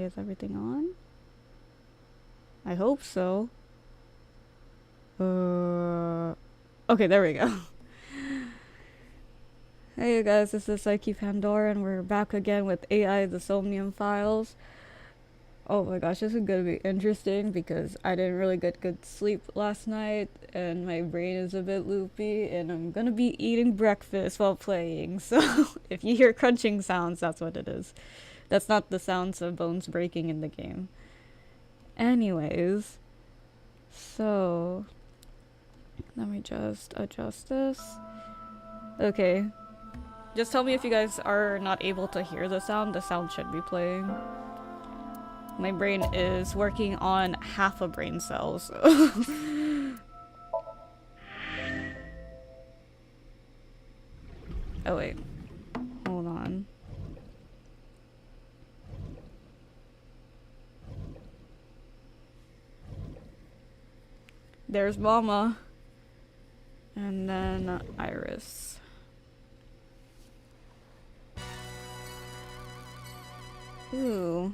is everything on? I hope so. Okay, there we go. Hey guys, this is Psyche Pandora, and we're back again with AI the Somnium files. Oh my gosh, this is gonna be interesting because I didn't really get good sleep last night, and my brain is a bit loopy, and I'm gonna be eating breakfast while playing, so if you hear crunching sounds, that's what it is. That's not the sounds of bones breaking in the game. Anyways, so let me just adjust this. Okay. Just tell me if you guys are not able to hear the sound. The sound should be playing. My brain is working on half a brain cell, so. Oh wait. Hold on. There's Mama. And then Iris. Ooh.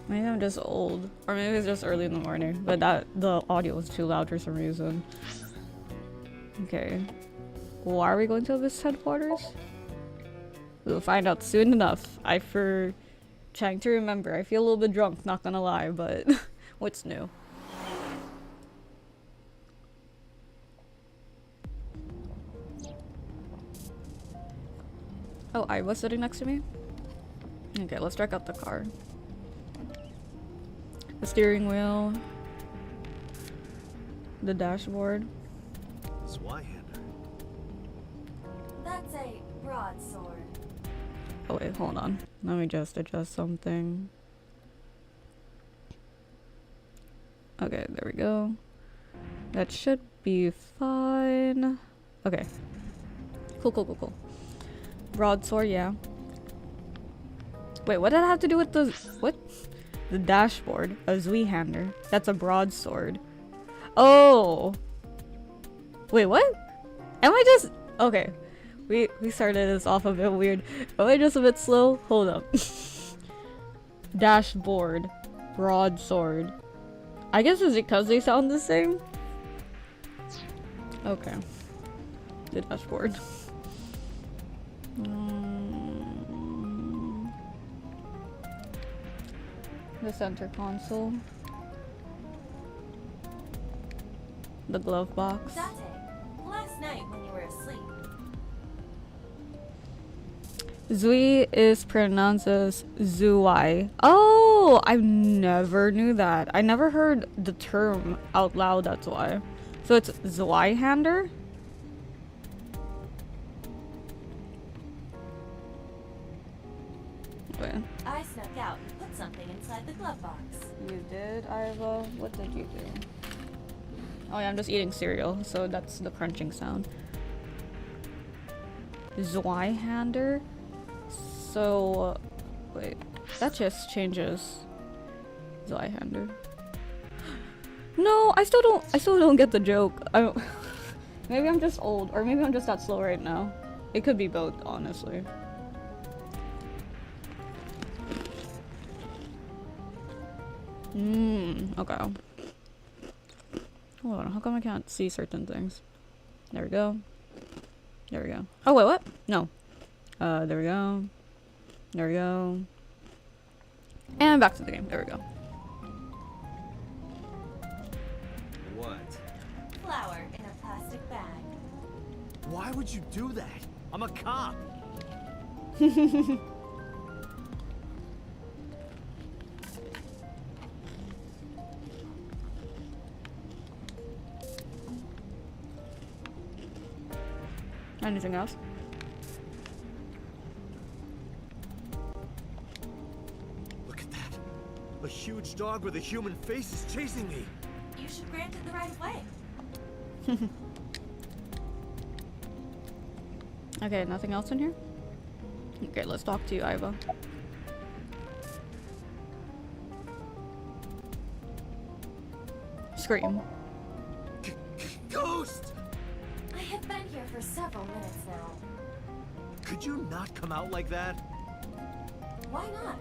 Maybe I'm just old. Or maybe it's just early in the morning. But the audio was too loud for some reason. Okay. Why are we going to Abyss headquarters? We'll find out soon enough. Trying to remember. I feel a little bit drunk, not gonna lie, but what's new? Oh, I was sitting next to me? Okay, let's check out the car. The steering wheel. The dashboard. Zweihander. That's a broadsword. Oh wait, hold on. Let me just adjust something. Okay, there we go. That should be fine. Okay. Cool. Broadsword, yeah. Wait, what did that have to do with the... what? The dashboard. A Zweihander. That's a broadsword. Oh! Wait, what? Am I just... okay. We started this off a bit weird. Am I just a bit slow? Hold up. Dashboard. Broadsword. I guess it's because they sound the same? Okay. The dashboard. The center console. The glove box. Date. Last night when you were asleep. Zui is pronounced as Zuai. Oh, I never knew that. I never heard the term out loud, that's why. So it's Zweihander? Wait. I snuck out and put something inside the glove box. You did, Iva? What did you do? Oh yeah, I'm just eating cereal, so that's the crunching sound. Zweihander? So, wait, that just changes. Zweihander. No, I still don't get the joke. Maybe I'm just old, or maybe I'm just that slow right now. It could be both, honestly. Okay. Hold on, how come I can't see certain things? There we go. There we go. Oh, wait, what? No. There we go. There we go. And back to the game. There we go. What? Flour in a plastic bag. Why would you do that? I'm a cop. Anything else? Look at that. A huge dog with a human face is chasing me. You should grant it the right of way. Okay, nothing else in here? Okay, let's talk to you, Iva. Scream. Ghost! I have been here for several minutes now. Could you not come out like that? Why not?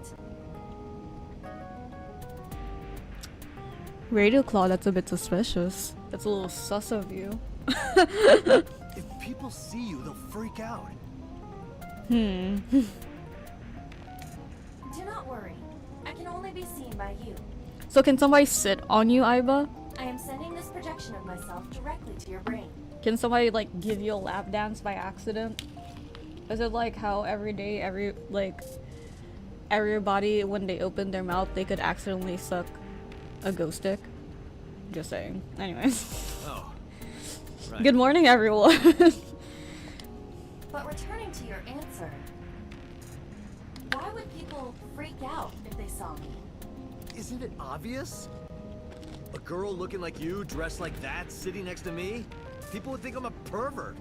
Radio Claw, that's a bit suspicious. That's a little sus of you. If people see you, they'll freak out. Hmm. Do not worry. I can only be seen by you. So can somebody sit on you, Aiba? I am sending this projection of myself directly to your brain. Can somebody like give you a lap dance by accident? Is it like how every day, everybody when they open their mouth they could accidentally suck a ghost dick? Just saying. Anyways. Oh. Right. Good morning, everyone. But returning to your answer, why would people freak out if they saw me? Isn't it obvious? A girl looking like you, dressed like that, sitting next to me? People would think I'm a pervert.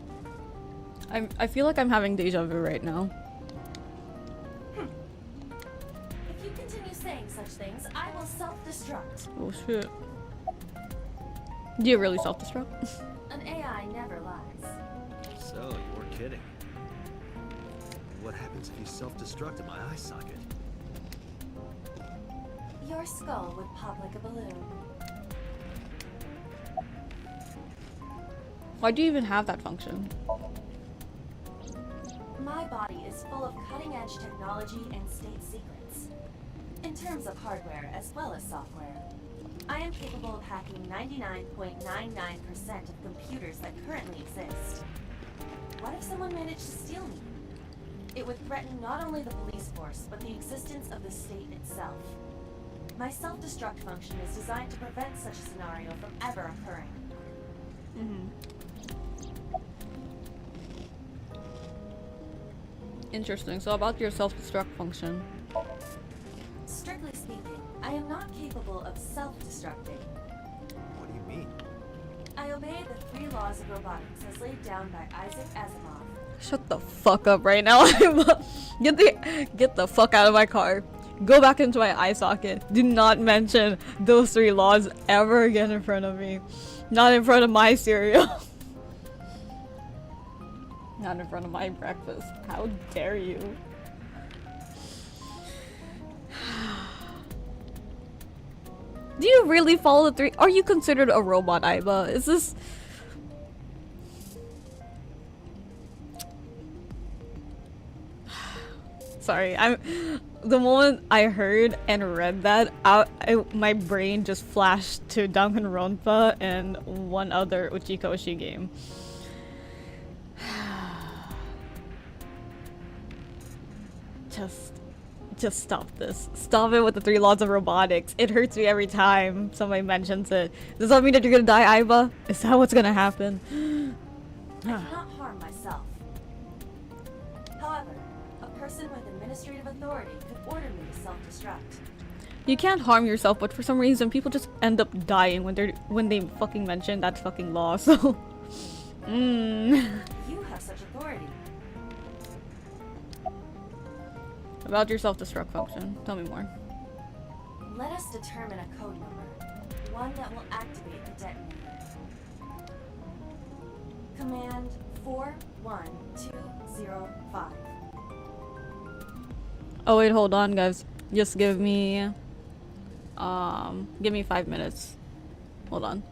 I feel like I'm having deja vu right now. If you continue saying such things, I will self-destruct. Oh shit. Do you really self-destruct? An AI never lies. So, you weren't kidding. What happens if you self-destruct in my eye socket? Your skull would pop like a balloon. Why do you even have that function? My body is full of cutting-edge technology and state secrets. In terms of hardware as well as software, I am capable of hacking 99.99% of computers that currently exist. What if someone managed to steal me? It would threaten not only the police force, but the existence of the state itself. My self-destruct function is designed to prevent such a scenario from ever occurring. Interesting. So about your self-destruct function. Strictly speaking, I am not capable of self-destructing. What do you mean? I obey the 3 laws of robotics as laid down by Isaac Asimov. Shut the fuck up right now. Get the fuck out of my car. Go back into my eye socket. Do not mention those 3 laws ever again in front of me. Not in front of my cereal. Not in front of my breakfast. How dare you? Do you really follow the 3? Are you considered a robot, Aiba? Is this... Sorry, the moment I heard and read that, my brain just flashed to Danganronpa and one other Uchikoshi game. Just stop this. Stop it with the 3 laws of robotics. It hurts me every time somebody mentions it. Does that mean that you're gonna die, Aiba? Is that what's gonna happen? I cannot harm myself. However, a person with administrative authority could order me to self-destruct. You can't harm yourself, but for some reason people just end up dying when they fucking mention that fucking law. So, You have such authority. About your self-destruct function, tell me more. Let us determine a code number, one that will activate the detonator. Command 41205. Oh wait, hold on, guys. Just give me 5 minutes. Hold on.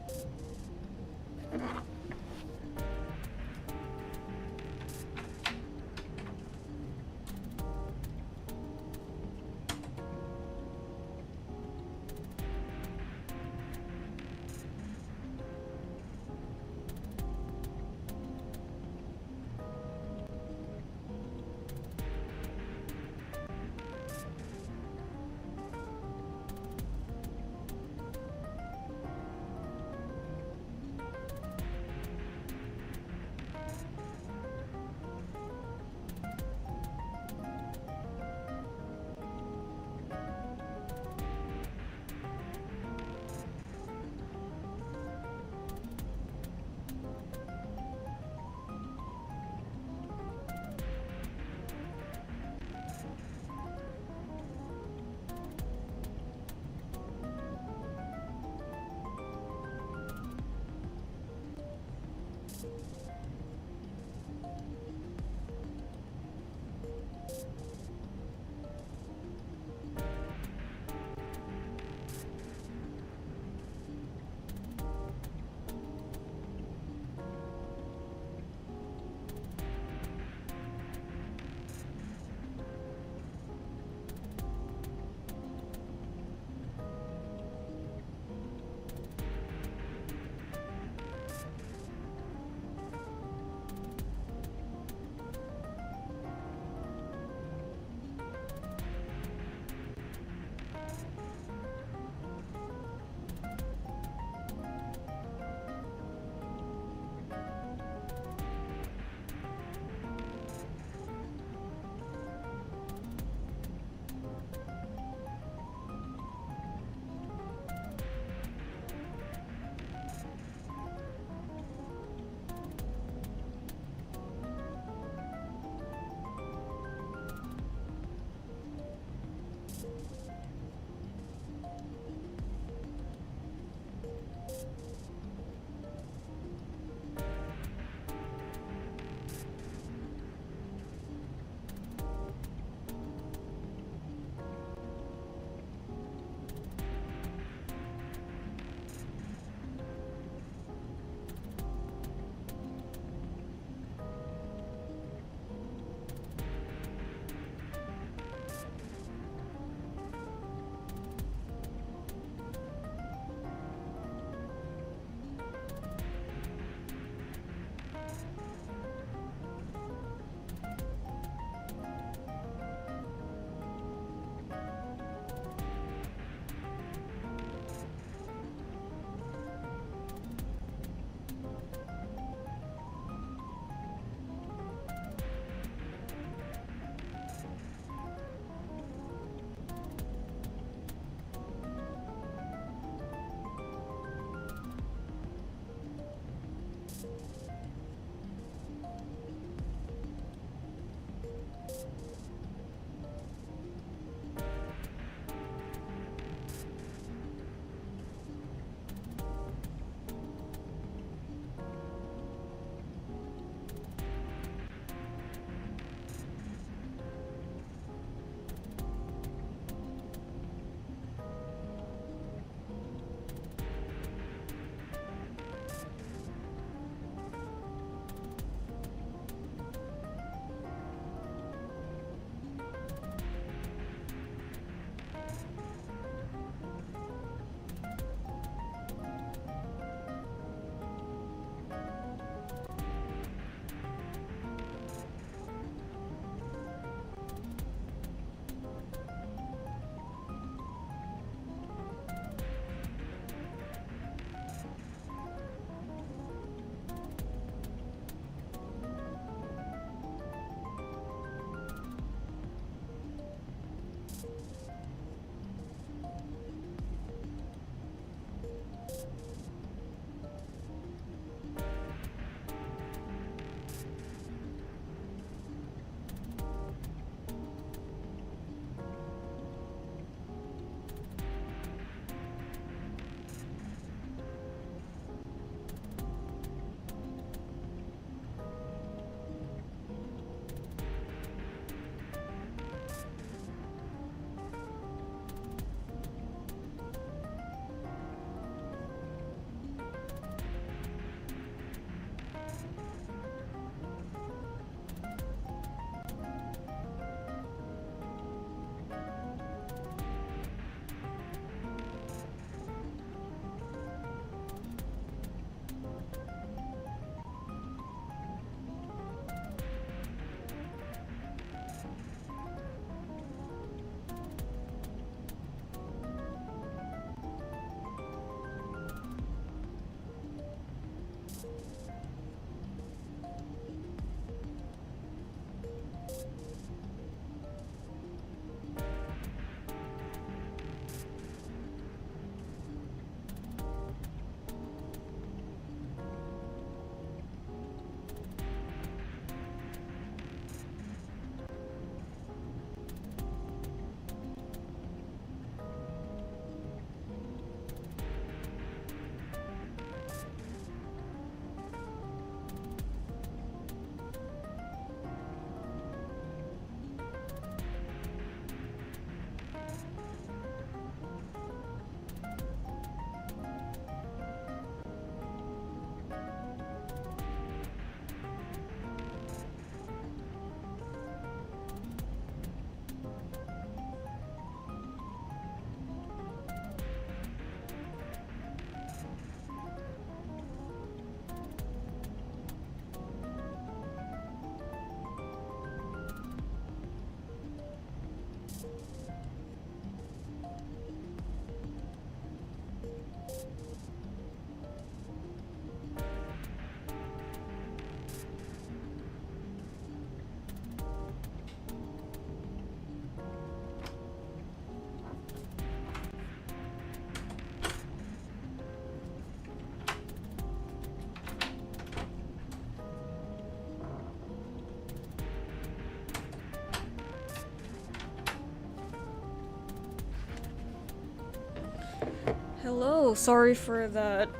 Hello, sorry for that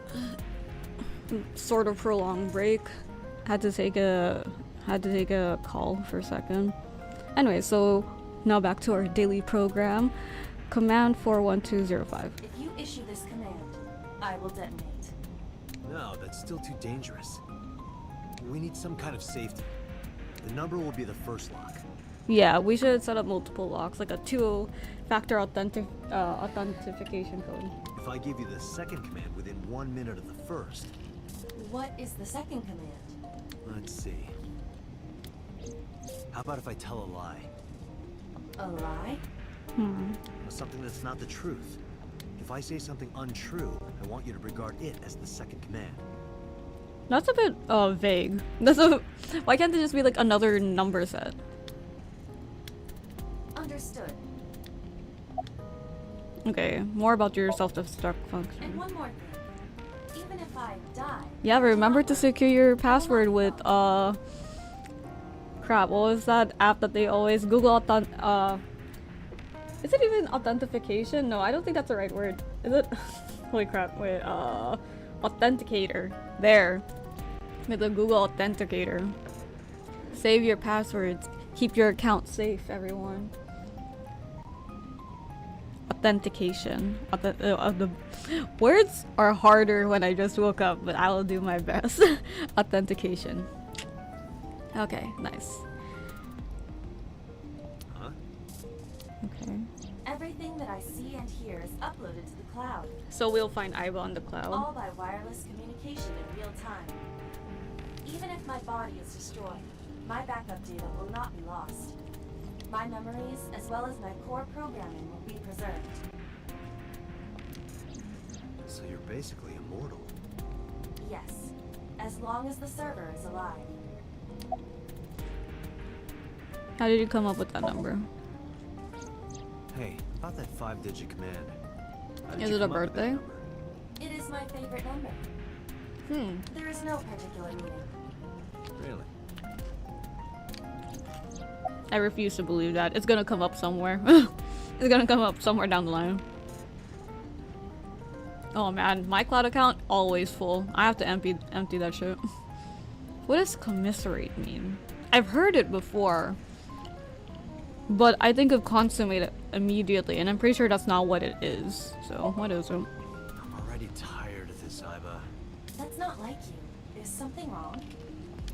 sort of prolonged break. Had to take a call for a second. Anyway, so now back to our daily program. Command 41205. If you issue this command, I will detonate. No, that's still too dangerous. We need some kind of safety. The number will be the first lock. Yeah, we should set up multiple locks, like a two-factor authentication code. If I give you the second command within 1 minute of the first, What is the second command? let's see. How about if I tell a lie? A lie? Something that's not the truth. If I say something untrue, I want you to regard it as the second command. That's a bit vague. Why can't it just be like another number set? Understood. Okay, more about your self-destruct And function. one more thing. Even if I die, Yeah, remember to secure your password with crap, what was that app that they always Google is it even authentication? No, I don't think that's the right word. Is it? Holy crap, wait, authenticator. There. With the Google Authenticator. Save your passwords. Keep your account safe, everyone. Authentication. The words are harder when I just woke up, but I will do my best. Authentication. Okay, nice. Huh? Okay. everything that I see and hear is uploaded to the cloud. So we'll find Iva on the cloud. All by wireless communication in real time. Even if my body is destroyed, my backup data will not be lost. My memories, as well as my core programming, will be preserved. So you're basically immortal. Yes, as long as the server is alive. How did you come up with that number? Hey, about that 5-digit command. How did Is you it a come up with that birthday? number? It is my favorite number. There is no particular meaning. Really? I refuse to believe that. It's gonna come up somewhere. It's gonna come up somewhere down the line. Oh man, my cloud account always full. I have to empty that shit. What does commiserate mean? I've heard it before, but I think of consummate immediately, and I'm pretty sure that's not what it is. So what is it? I'm already tired of this, Iva. That's not like you. Is something wrong?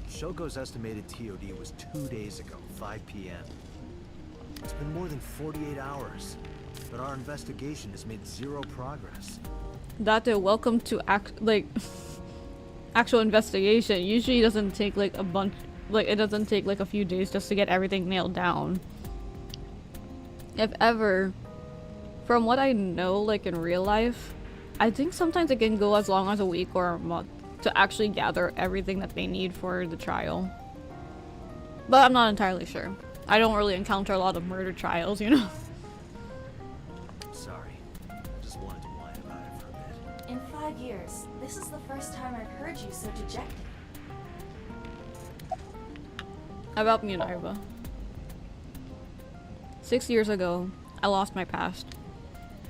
Shoko's estimated TOD was 2 days ago, 5 p.m. It's been more than 48 hours, but our investigation has made zero progress. Date, welcome to actual investigation. Usually it doesn't take like a bunch, like it doesn't take like a few days just to get everything nailed down. If ever, from what I know, like in real life, I think sometimes it can go as long as a week or a month to actually gather everything that they need for the trial. But I'm not entirely sure. I don't really encounter a lot of murder trials, you know? Sorry. I just wanted to whine about it for a bit. In 5 years, this is the first time I've heard you so dejected. How about me and Iva? 6 years ago, I lost my past.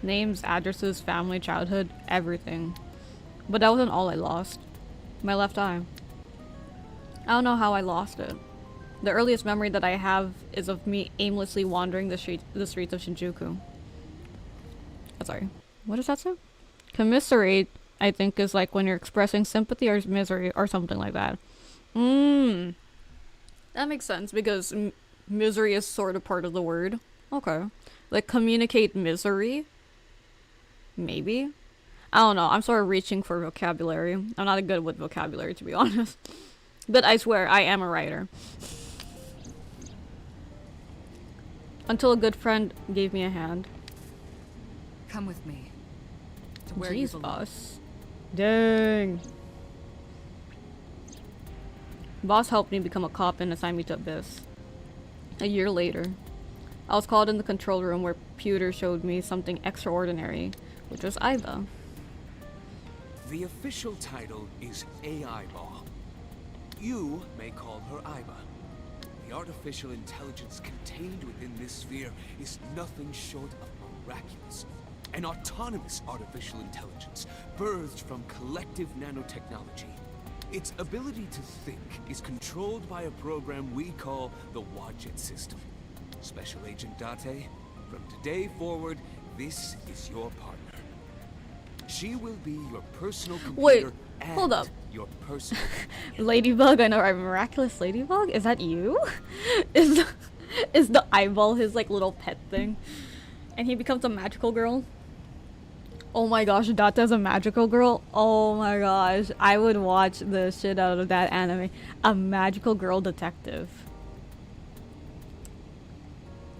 Names, addresses, family, childhood, everything. But that wasn't all I lost. My left eye. I don't know how I lost it. The earliest memory that I have is of me aimlessly wandering the streets of Shinjuku. Sorry. What does that say? Commiserate, I think, is like when you're expressing sympathy or misery or something like that. That makes sense because misery is sort of part of the word. Okay. Like communicate misery? Maybe? I don't know. I'm sort of reaching for vocabulary. I'm not good with vocabulary, to be honest. But I swear, I am a writer. Until a good friend gave me a hand. Come with me. To where you belong. Boss. Dang. Boss helped me become a cop and assigned me to Abyss. A year later, I was called in the control room where Pewter showed me something extraordinary, which was Iva. The official title is AI Ball. You may call her Iva. The artificial intelligence contained within this sphere is nothing short of miraculous. An autonomous artificial intelligence birthed from collective nanotechnology. Its ability to think is controlled by a program we call the Wadjet system. Special Agent Date, from today forward, this is your partner. She will be your personal computer. Wait, and hold up. Your personal Ladybug, I know, I'm Miraculous Ladybug? Is that you? Is the eyeball his like little pet thing? And he becomes a magical girl? Oh my gosh, Data's a magical girl? Oh my gosh, I would watch the shit out of that anime. A magical girl detective.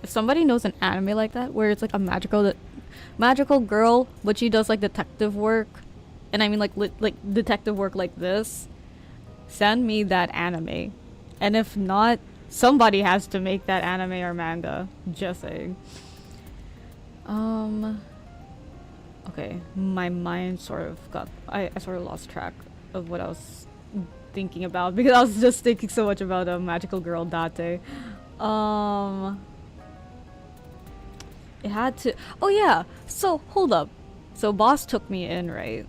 If somebody knows an anime like that, where it's like a magical girl, but she does like detective work, and I mean like detective work like this, send me that anime. And if not, somebody has to make that anime or manga. Just saying. Okay, my mind sort of got... I sort of lost track of what I was thinking about because I was just thinking so much about a magical girl Date. It had to... Oh yeah! So, hold up. So, boss took me in, right?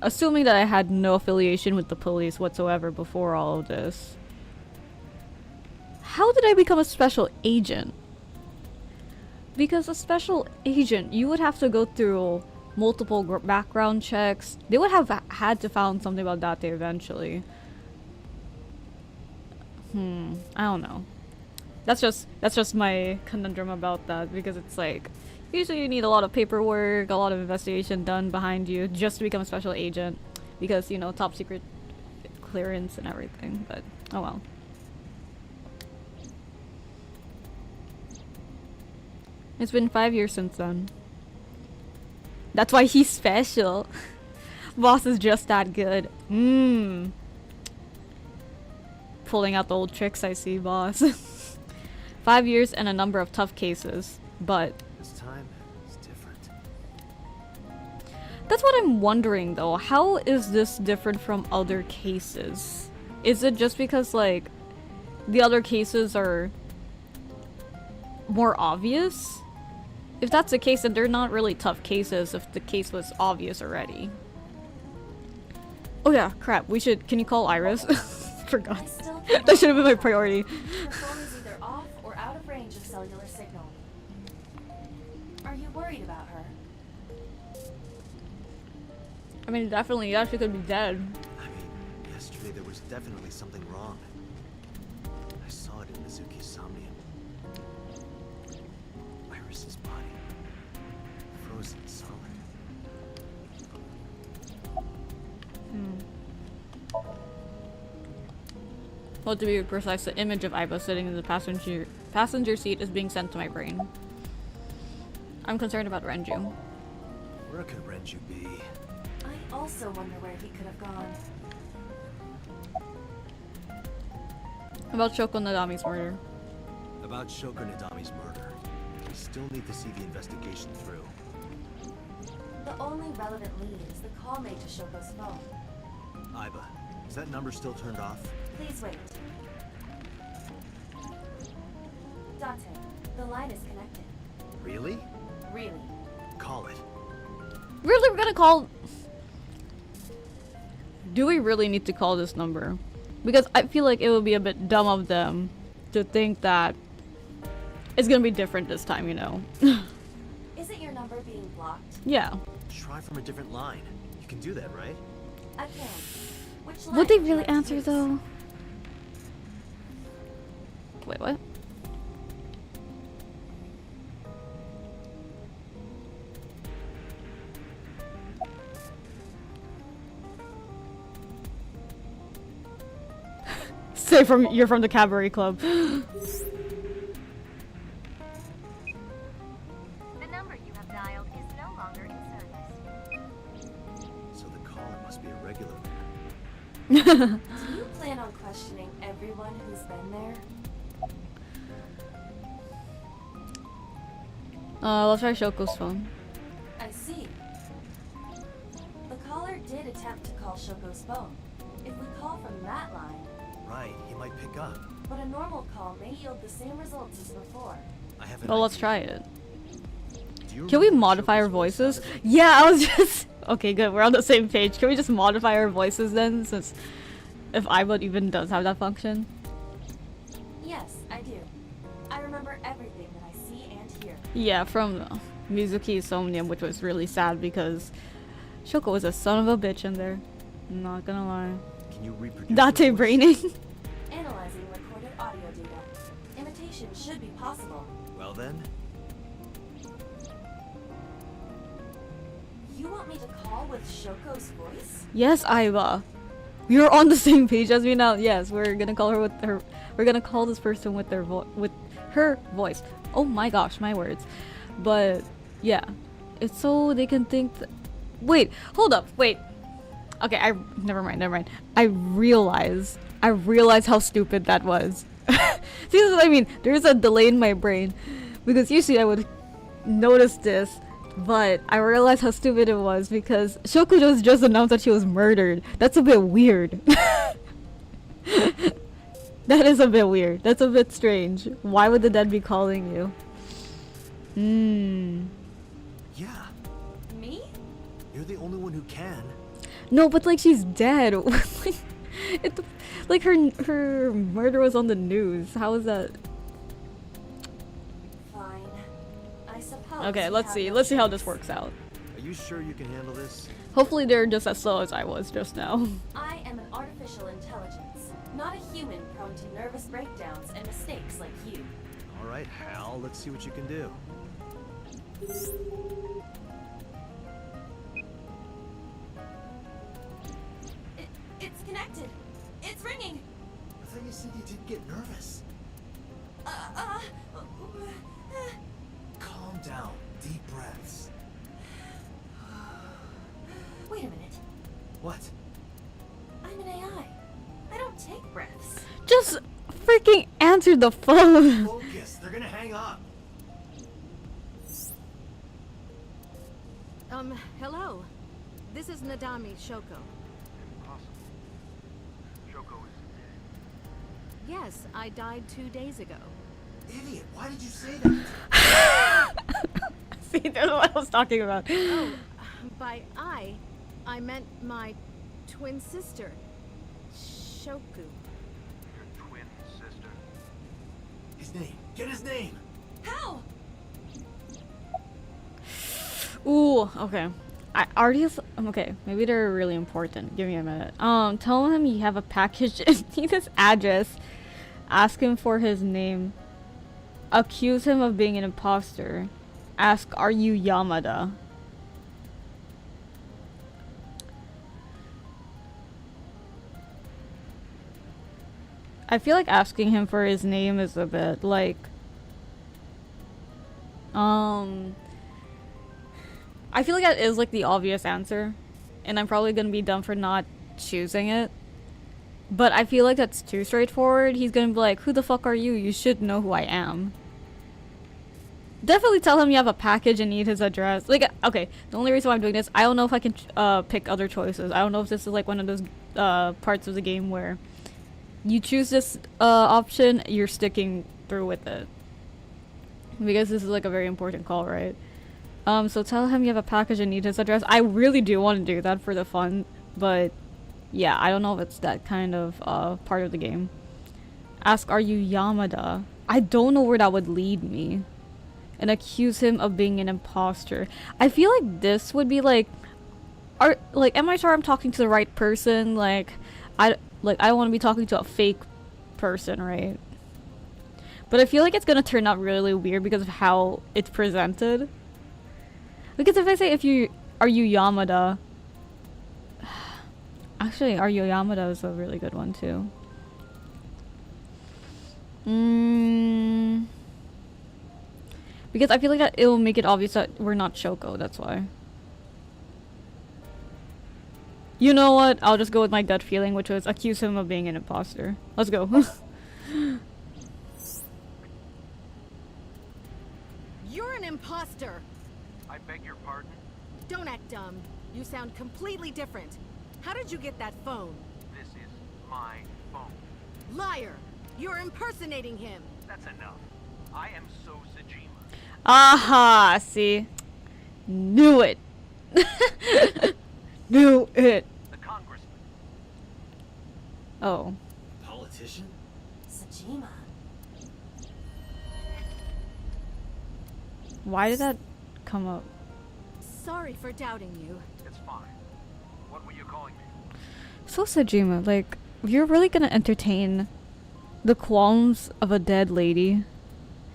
Assuming that I had no affiliation with the police whatsoever before all of this. How did I become a special agent? Because a special agent, you would have to go through multiple background checks. They would have had to found something about Date eventually. I don't know. That's just my conundrum about that, because it's like usually you need a lot of paperwork, a lot of investigation done behind you just to become a special agent, because you know, top secret clearance and everything. But oh well. It's been 5 years since then. That's why he's special. Boss is just that good. Pulling out the old tricks, I see, boss. 5 years and a number of tough cases, but... This time, it's different. That's what I'm wondering, though. How is this different from other cases? Is it just because, like, the other cases are more obvious? If that's the case, then they're not really tough cases if the case was obvious already. Oh yeah, crap. We should... Can you call Iris? Forgot. That should have been my priority. Her phone is either off or out of range of cellular signal. Are you worried about her? I mean, definitely. Yeah, she could be dead. I mean, yesterday there was definitely something wrong. I saw it in Mizuki's somnium. Iris's body. Frozen solid. Well, to be precise, the image of Aiba sitting in the passenger seat is being sent to my brain. I'm concerned about Renju. Where could Renju be? I also wonder where he could have gone. About Shoko Nadami's murder. About Shoko Nadami's murder. We still need to see the investigation through. The only relevant lead is the call made to Shoko's phone. Aiba, is that number still turned off? Please wait. Date, the line is connected. Really? Really. Call it. Really, we're gonna call... Do we really need to call this number? Because I feel like it would be a bit dumb of them to think that it's gonna be different this time, you know? Isn't your number being blocked? Yeah. Try from a different line. You can do that, right? I can. Which line Would they would you really like to answer use? though? Wait, what? Say you're from the cabaret club. The number you have dialed is no longer in service. So the caller must be a regular. Do you plan on questioning everyone who's been there? Let's try Shoko's phone. I see. The caller did attempt to call Shoko's phone. If we call from that line, Right, he might pick up. but a normal call may yield the same results as before. I have an Well, let's idea. try it. Do you Can we remember what modify our Shoko's voice voices? sounded like? Yeah, I was just... Okay, good. We're on the same page. Can we just modify our voices then, since if iBot even does have that function? Yes, I do. I remember everything that I see and hear. Yeah, from Mizuki Somnium, which was really sad because Shoko was a son of a bitch in there. I'm not gonna lie. Can you reproduce Date your voice? braining. Analyzing recorded audio data. Imitation should be possible. Well then, You want me to call with Shoko's voice? Yes, Aiba. You're on the same page as me now. Yes, we're gonna call her with her. We're gonna call this person with their with her voice. Oh my gosh, my words. But yeah, it's so they can think. Wait, hold up, wait. Okay, never mind. I realize how stupid that was. See, this is what I mean. There's a delay in my brain because usually I would notice this. But I realized how stupid it was because Shoko just announced that she was murdered. That's a bit weird. That is a bit weird. That's a bit strange. Why would the dead be calling you? yeah, Me? you're the only one who can. No, but like she's dead. Like her murder was on the news. How is that? Fine. I suppose. Okay, you let's have see. no Let's see how choice. this works out. Are you sure you can handle this? Hopefully they're just as slow as I was just now. I am an artificial intelligence, not a human prone to nervous breakdowns and mistakes like you. All right, Hal. Let's see what you can do. It's connected. It's ringing. I thought you said you did get nervous. Uh, Calm down. Deep breaths. Wait a minute. What? I'm an AI. I don't take breaths. Just freaking answer the phone. Focus. They're gonna hang up. Hello. This is Nadami Shoko. Impossible. Shoko is dead. Yes, I died 2 days ago. Idiot. Why did you say that? See, that's what I was talking about. Oh, by I meant my twin sister, Shoku. Your twin sister. His name. Get his name. How? Ooh, okay. Okay, maybe they're really important. Give me a minute. Tell him you have a package and need his address. Ask him for his name. Accuse him of being an imposter. Ask, are you Yamada? I feel like asking him for his name is a bit like I feel like that is like the obvious answer, and I'm probably gonna be dumb for not choosing it. But I feel like that's too straightforward. He's gonna be like, who the fuck are you? You should know who I am. Definitely tell him you have a package and need his address. Like, okay, the only reason why I'm doing this, I don't know if I can pick other choices. I don't know if this is like one of those parts of the game where you choose this option, you're sticking through with it. Because this is like a very important call, right? So tell him you have a package and need his address. I really do want to do that for the fun, but yeah, I don't know if it's that kind of part of the game. Ask, are you Yamada? I don't know where that would lead me. And accuse him of being an imposter. I feel like this would be like, am I sure I'm talking to the right person? Like, I don't want to be talking to a fake person, right? But I feel like it's gonna turn out really weird because of how it's presented. Because if I say are you Yamada? Actually, are you Yamada is a really good one too. Because I feel like that it will make it obvious that we're not Shoko, that's why. You know what? I'll just go with my gut feeling, which was accuse him of being an imposter. Let's go. You're an imposter! I beg your pardon? Don't act dumb. You sound completely different. How did you get that phone? This is my phone. Liar! You're impersonating him! That's enough. I am so Sajima. Aha! See? Knew it. Knew it. The congressman. Oh. Politician? Sajima. Why did that come up? Sorry for doubting you. It's fine. What were you calling me? So Sajima, like, you're really gonna entertain the qualms of a dead lady?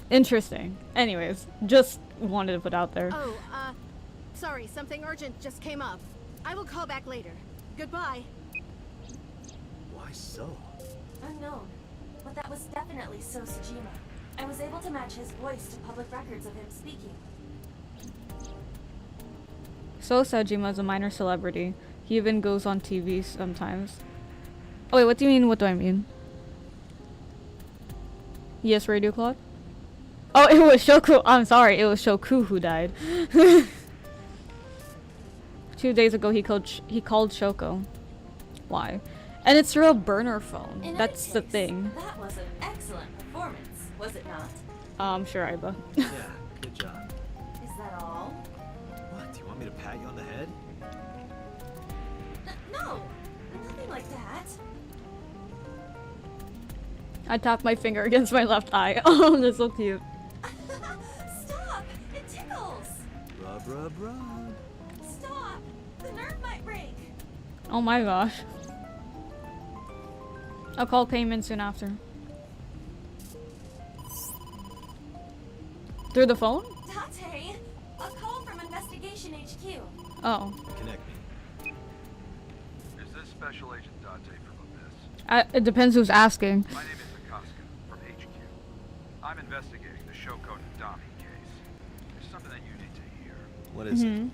Interesting. Anyways, just wanted to put out there. Oh, sorry, something urgent just came up. I will call back later. Goodbye. Why so? Unknown. But that was definitely So Sajima. I was able to match his voice to public records of him speaking. So Sajima is a minor celebrity. He even goes on TV sometimes. Oh wait, what do you mean? What do I mean? Yes, Radio Claude? Oh, it was Shoku. I'm sorry, it was Shoku who died. 2 days ago, he called Shoko. Why? And it's through a burner phone. In That's any the case, thing. That was an excellent performance, was it not? Sure, Aiba. Yeah, good job. Is that all? What, do you want me to pat you on the head? No, nothing like that. I tapped my finger against my left eye. Oh, that's so cute. Stop! It tickles! Rub, rub, rub. Stop! The nerve might break! Oh my gosh. I'll call payment soon after. Through the phone? Date! A call from Investigation HQ. Oh. Connect me. Is this Special Agent Dante from Abyss? It depends who's asking. My name is Akaska from HQ. I'm investigating the Shoko Nadami case. There's something that you need to hear. What is it?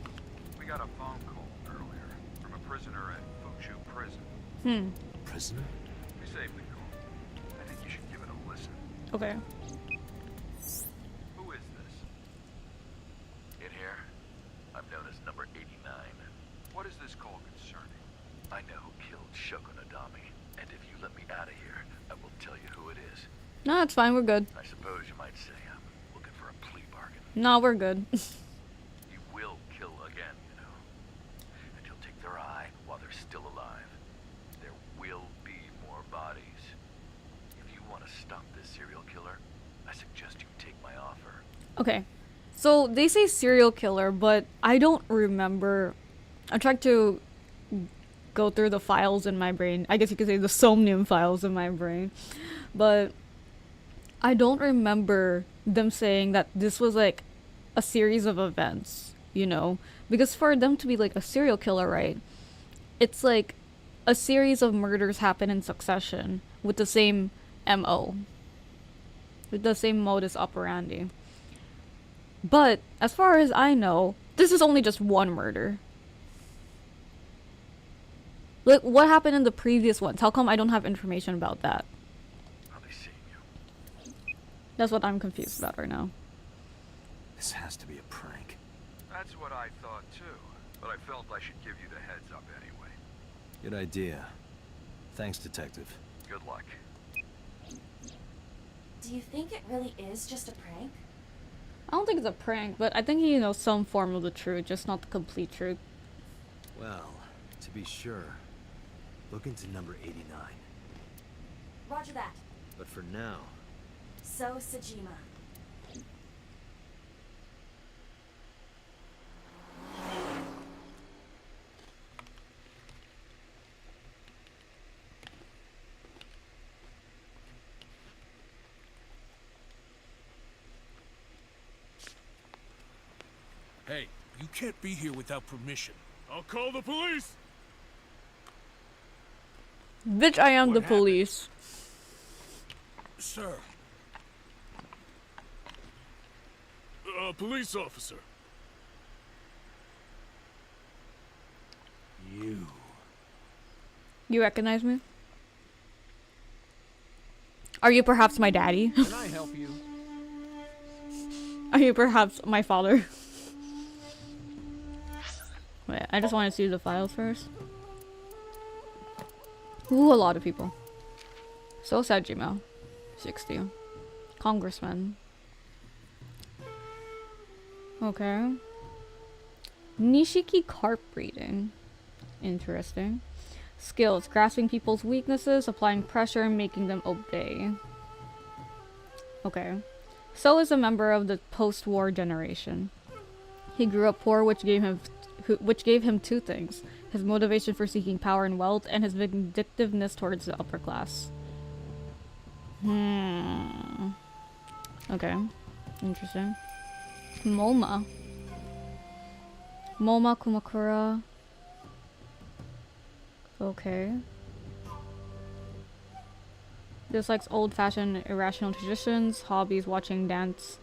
We got a phone call earlier from a prisoner at Fuchu Prison. Prisoner? We saved the call. I think you should give it a listen. Okay. Who is this? In here, I'm known as number 89. What is this call concerning? I know who killed Shoko Nadami, and if you let me out of here, I will tell you who it is. No, it's fine. We're good. I suppose you might say I'm looking for a plea bargain. No, we're good. You will kill again, you know. And you'll take their eye while they're still alive. There will be more bodies. If you want to stop this serial killer, I suggest you take my offer. Okay. So they say serial killer, but I don't remember. I tried to go through the files in my brain. I guess you could say the somnium files in my brain. But I don't remember them saying that this was like a series of events, you know? Because for them to be like a serial killer, right? It's like a series of murders happen in succession with the same MO. With the same modus operandi. But as far as I know, this is only just one murder. Like, what happened in the previous ones? How come I don't have information about that? I'll be seeing you. That's what I'm confused about right now. This has to be a prank. That's what I thought too, but I felt I should give you the heads up anyway. Good idea. Thanks, Detective. Good luck. Do you think it really is just a prank? I don't think it's a prank, but I think he knows some form of the truth, just not the complete truth. Well, to be sure, look into number 89. Roger that. But for now, So Sajima. Hey, you can't be here without permission. I'll call the police! Bitch, I am the police. Sir. Police officer. you. You recognize me? Are you perhaps my daddy? Can I help you? Are you perhaps my father? Wait, I just want to see the files first. Ooh, a lot of people. So sad, Gmail. 60. Congressman. Okay. Nishiki carp breeding. Interesting. Skills. Grasping people's weaknesses, applying pressure, and making them obey. Okay. So is a member of the post-war generation. He grew up poor, which gave him two things: his motivation for seeking power and wealth, and his vindictiveness towards the upper class. Okay. Interesting. Moma Kumakura. Okay. Dislikes old-fashioned, irrational traditions. Hobbies: watching dance,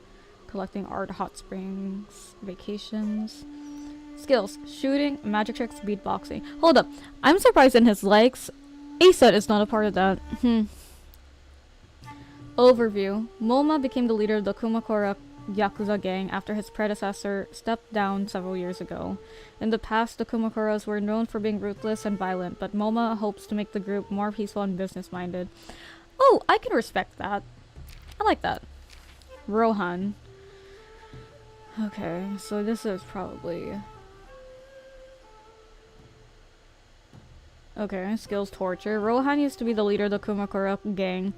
collecting art, hot springs, vacations. Skills: shooting, magic tricks, beatboxing. Hold up. I'm surprised in his likes. Aset is not a part of that. Overview. Moma became the leader of the Kumakura Yakuza gang after his predecessor stepped down several years ago. In the past, the Kumakuras were known for being ruthless and violent, but Moma hopes to make the group more peaceful and business-minded. Oh, I can respect that. I like that. Rohan. Okay, so this is probably... Okay, skills: torture. Rohan used to be the leader of the Kumakura gang.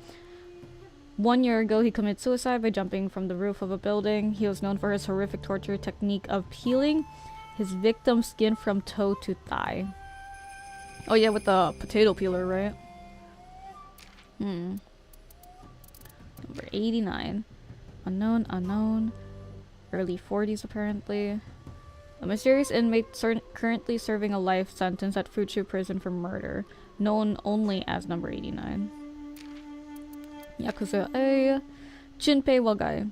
1 year ago, he committed suicide by jumping from the roof of a building. He was known for his horrific torture technique of peeling his victim's skin from toe to thigh. Oh yeah, with the potato peeler, right? Number 89. Unknown. Early 40s, apparently. A mysterious inmate currently serving a life sentence at Fuchu prison for murder. Known only as number 89. Yakuza A. Jinpei Wagai.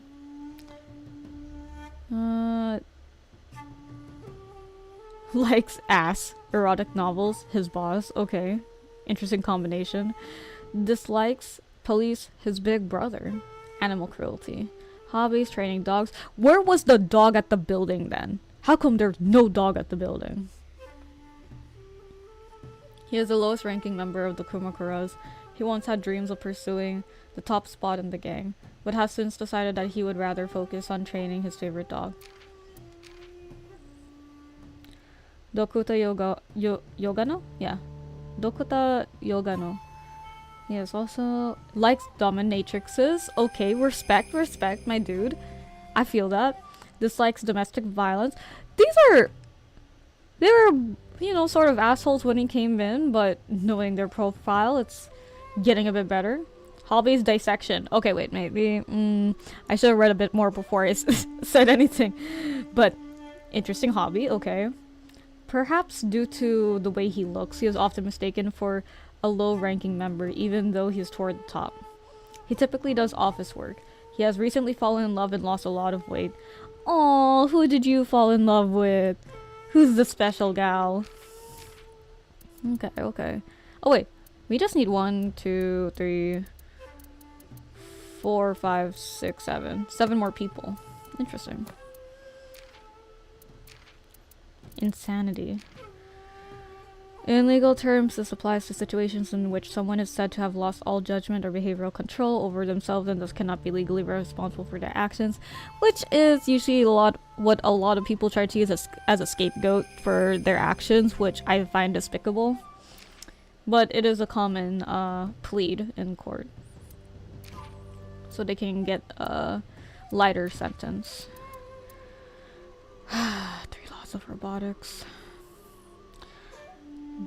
Likes ass. Erotic novels. His boss. Okay. Interesting combination. Dislikes police. His big brother. Animal cruelty. Hobbies: training dogs. Where was the dog at the building then? How come there's no dog at the building? He is the lowest ranking member of the Kumakuras. He once had dreams of pursuing the top spot in the gang, but has since decided that he would rather focus on training his favorite dog. Dokuta Yogano? Yeah. Dokuta Yogano. He is also likes dominatrixes. Okay, respect, my dude. I feel that. Dislikes domestic violence. They were, you know, sort of assholes when he came in, but knowing their profile, it's getting a bit better. Hobbies: dissection. Okay, wait, maybe I should have read a bit more before I said anything. But interesting hobby, okay. Perhaps due to the way he looks, he is often mistaken for a low-ranking member, even though he is toward the top. He typically does office work. He has recently fallen in love and lost a lot of weight. Aww, who did you fall in love with? Who's the special gal? Okay. Oh wait, we just need 1, 2, 3, 4, 5, 6, 7. 7 more people. Interesting. Insanity. In legal terms, this applies to situations in which someone is said to have lost all judgment or behavioral control over themselves and thus cannot be legally responsible for their actions, which is usually what a lot of people try to use as a scapegoat for their actions, which I find despicable. But it is a common plead in court, so they can get a lighter sentence. 3 laws of robotics.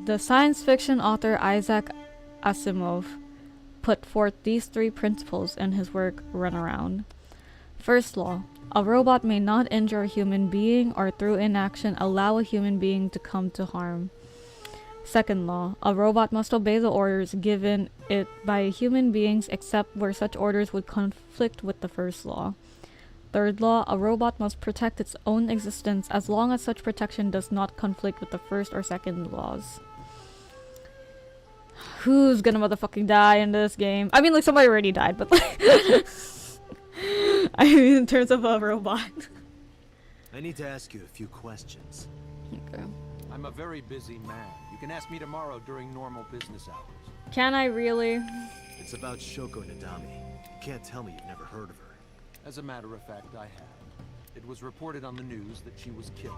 The science fiction author Isaac Asimov put forth these 3 principles in his work Runaround. First law: a robot may not injure a human being or through inaction allow a human being to come to harm. Second law: a robot must obey the orders given it by human beings except where such orders would conflict with the first law. Third law: a robot must protect its own existence as long as such protection does not conflict with the first or second laws. Who's gonna motherfucking die in this game? I mean, like, somebody already died, but like... I mean, in terms of a robot. I need to ask you a few questions. Okay. I'm a very busy man. You can ask me tomorrow during normal business hours. Can I really? It's about Shoko Nadami. You can't tell me you've never heard of her. As a matter of fact, I have. It was reported on the news that she was killed.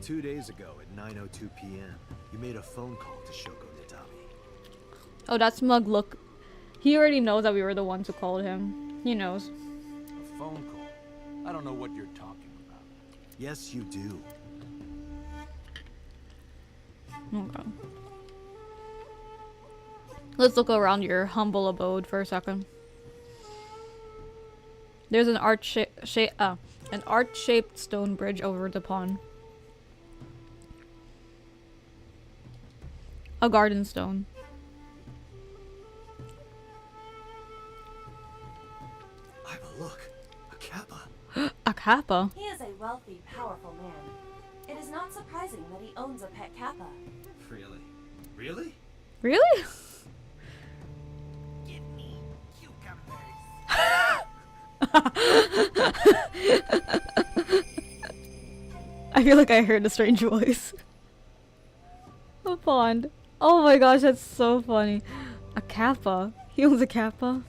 2 days ago at 9:02 p.m., you made a phone call to Shoko Natami. Oh, that smug look. He already knows that we were the ones who called him. He knows. A phone call? I don't know what you're talking about. Yes, you do. Okay. Let's look around your humble abode for a second. There's an arch-shaped stone bridge over the pond. A garden stone. Iva, look. A kappa. A kappa? He is a wealthy, powerful man. It is not surprising that he owns a pet kappa. Really? Really? Really? Give me cucumbers. I feel like I heard a strange voice. A pond. Oh my gosh, that's so funny. A kappa. He owns a kappa.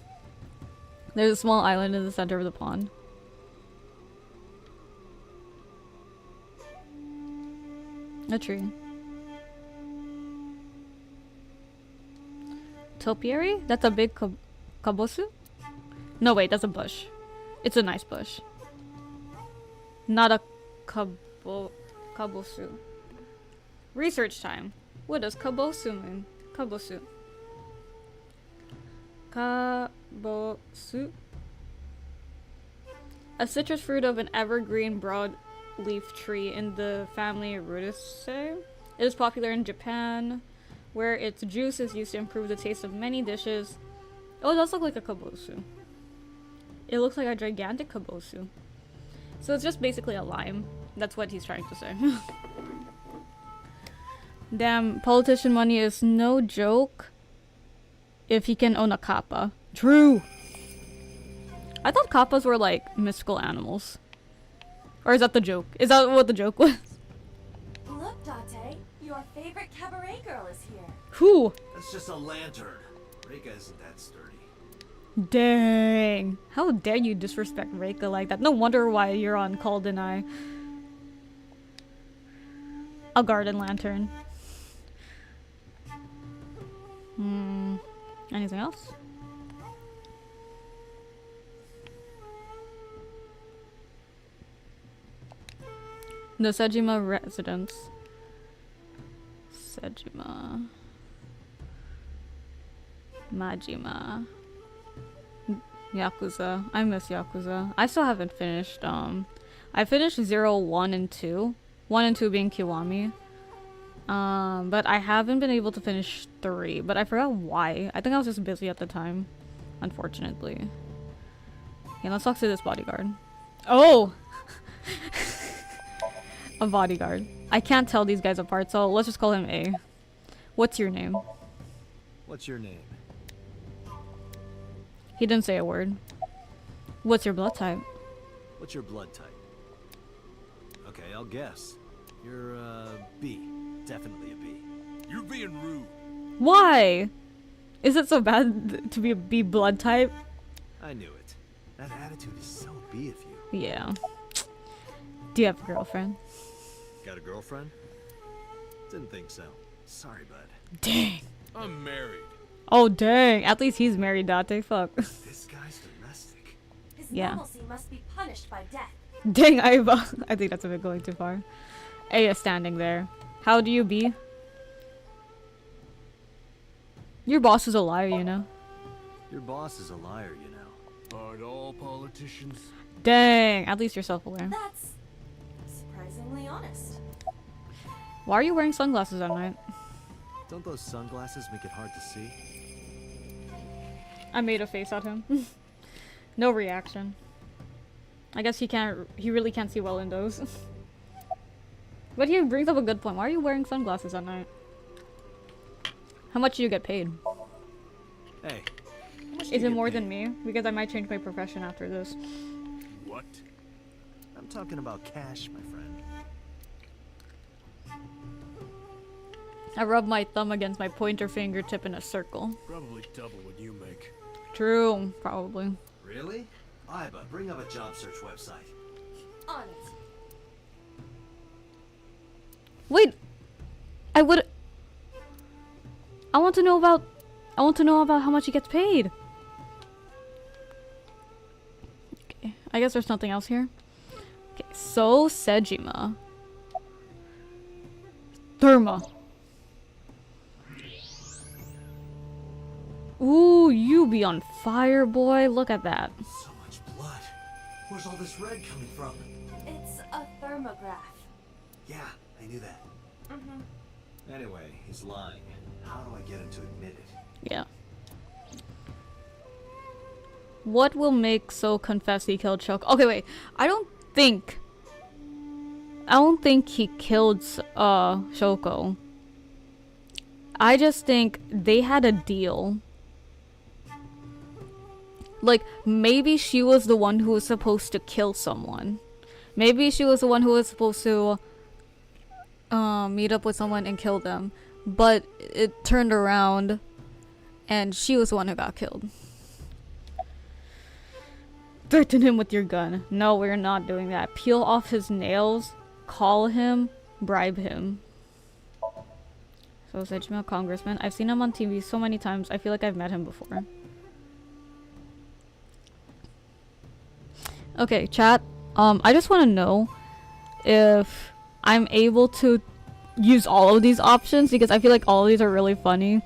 There's a small island in the center of the pond. A tree. Topiary? That's a big kabosu? No, wait, that's a bush. It's a nice bush. Not a kabosu. Research time. What does kabosu mean? Kabosu. Kabosu. A citrus fruit of an evergreen broadleaf tree in the family Rutaceae. It is popular in Japan, where its juice is used to improve the taste of many dishes. Oh, it does look like a kabosu. It looks like a gigantic kabosu. So it's just basically a lime. That's what he's trying to say. Damn, politician money is no joke if he can own a kappa. True! I thought kappas were like mystical animals. Or is that the joke? Is that what the joke was? Look, Date, your favorite cabaret girl is here. Who? That's just a lantern. Reika isn't that sturdy. Dang. How dare you disrespect Reika like that? No wonder why you're on Call Deny. A garden lantern. Anything else? The Sejima residence. Sejima. Majima. Yakuza. I miss Yakuza. I still haven't finished, I finished 0, 1, and 2. 1 and 2 being Kiwami. But I haven't been able to finish 3, but I forgot why. I think I was just busy at the time, unfortunately. Okay, let's talk to this bodyguard. Oh! A bodyguard. I can't tell these guys apart, so let's just call him A. What's your name? What's your name? He didn't say a word. What's your blood type? What's your blood type? Okay, I'll guess. You're, B. Definitely a B. You're being rude. Why? Is it so bad to be a B blood type? I knew it. That attitude is so B of you. Yeah. Do you have a girlfriend? Got a girlfriend? Didn't think so. Sorry, bud. Dang. I'm married. Oh, dang. At least he's married, Date. Fuck. This guy's domestic. His Yeah. normalcy must be punished by death. Dang, I think that's a bit going too far. A is standing there. How do you be? Your boss is a liar, you know. Your boss is a liar, you know. Aren't all politicians? Dang, at least you're self-aware. That's surprisingly honest. Why are you wearing sunglasses at night? Don't those sunglasses make it hard to see? I made a face at him. No reaction. I guess he really can't see well in those. But he brings up a good point. Why are you wearing sunglasses at night? How much do you get paid? Hey. how much do Is you it get more paid? than me? Because I might change my profession after this. What? I'm talking about cash, my friend. I rub my thumb against my pointer fingertip in a circle. Probably double what you make. True, probably. Really? Iba, bring up a job search website. On it. Wait, I would. I want to know about how much he gets paid. Okay, I guess there's nothing else here. Okay, so Sejima. Therma. Ooh, you be on fire, boy. Look at that. So much blood. Where's all this red coming from? It's a thermograph. Yeah, I knew that. Mm-hmm. Anyway, he's lying. How do I get him to admit it? Yeah. What will make So confess he killed Shoko? Okay, wait. I don't think he killed Shoko. I just think they had a deal. Like, maybe she was the one who was supposed to kill someone. Maybe she was the one who was supposed to meet up with someone and kill them. But it turned around and she was the one who got killed. Threaten him with your gun. No, we're not doing that. Peel off his nails, call him, bribe him. So Sejima, congressman. I've seen him on TV so many times. I feel like I've met him before. Okay, chat. I just want to know if I'm able to use all of these options because I feel like all of these are really funny,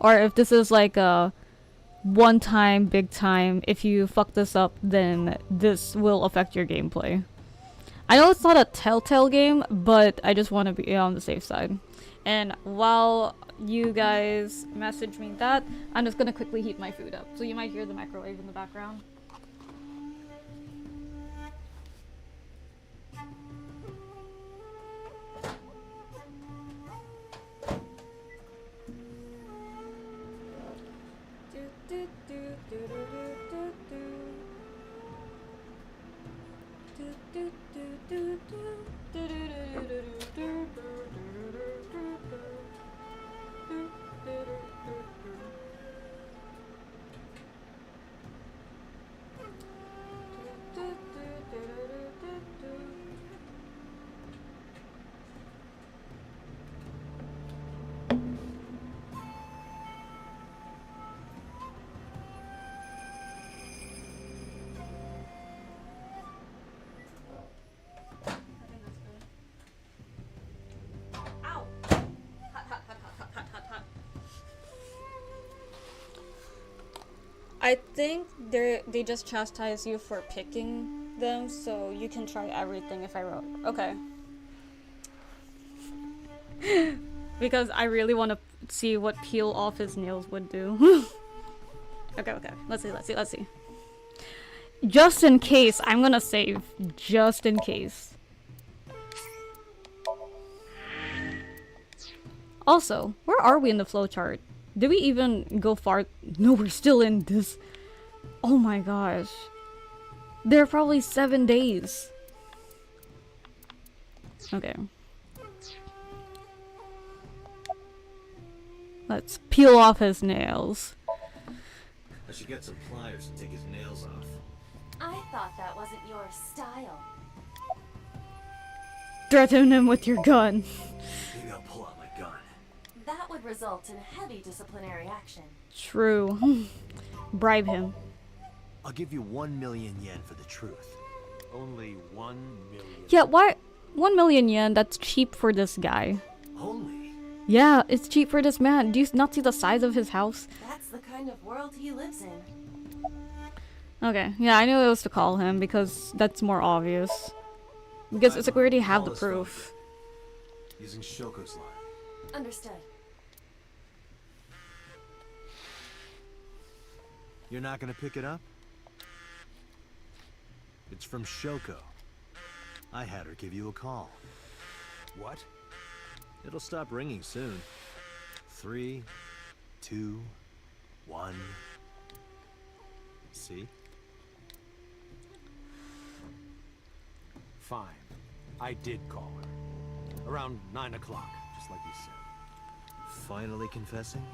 or if this is like a one time, big time. If you fuck this up, then this will affect your gameplay. I know it's not a Telltale game, but I just want to be on the safe side. And while you guys message me that, I'm just gonna quickly heat my food up. So you might hear the microwave in the background. I think they just chastise you for picking them, so you can try everything if I wrote. Okay. Because I really want to see what peel off his nails would do. Okay. Let's see. Just in case, I'm gonna save. Just in case. Also, where are we in the flowchart? Did we even go far? No, we're still in this. Oh my gosh. There are probably 7 days. Okay. Let's peel off his nails. I should get some pliers and take his nails off. I thought that wasn't your style. Threaten him with your gun. Maybe I'll pull out my gun. That would result in heavy disciplinary action. True. Bribe him. I'll give you 1 million yen for the truth. Only 1 million. Yeah, why? 1 million yen, that's cheap for this guy. Only? Yeah, it's cheap for this man. Do you not see the size of his house? That's the kind of world he lives in. Okay, yeah, I knew it was to call him because that's more obvious. Because it's like we already have the proof. Using Shoko's line. Understood. You're not gonna pick it up? It's from Shoko. I had her give you a call. What? It'll stop ringing soon. 3, 2, 1. See? Fine. I did call her. Around 9 o'clock, just like you said. Finally confessing?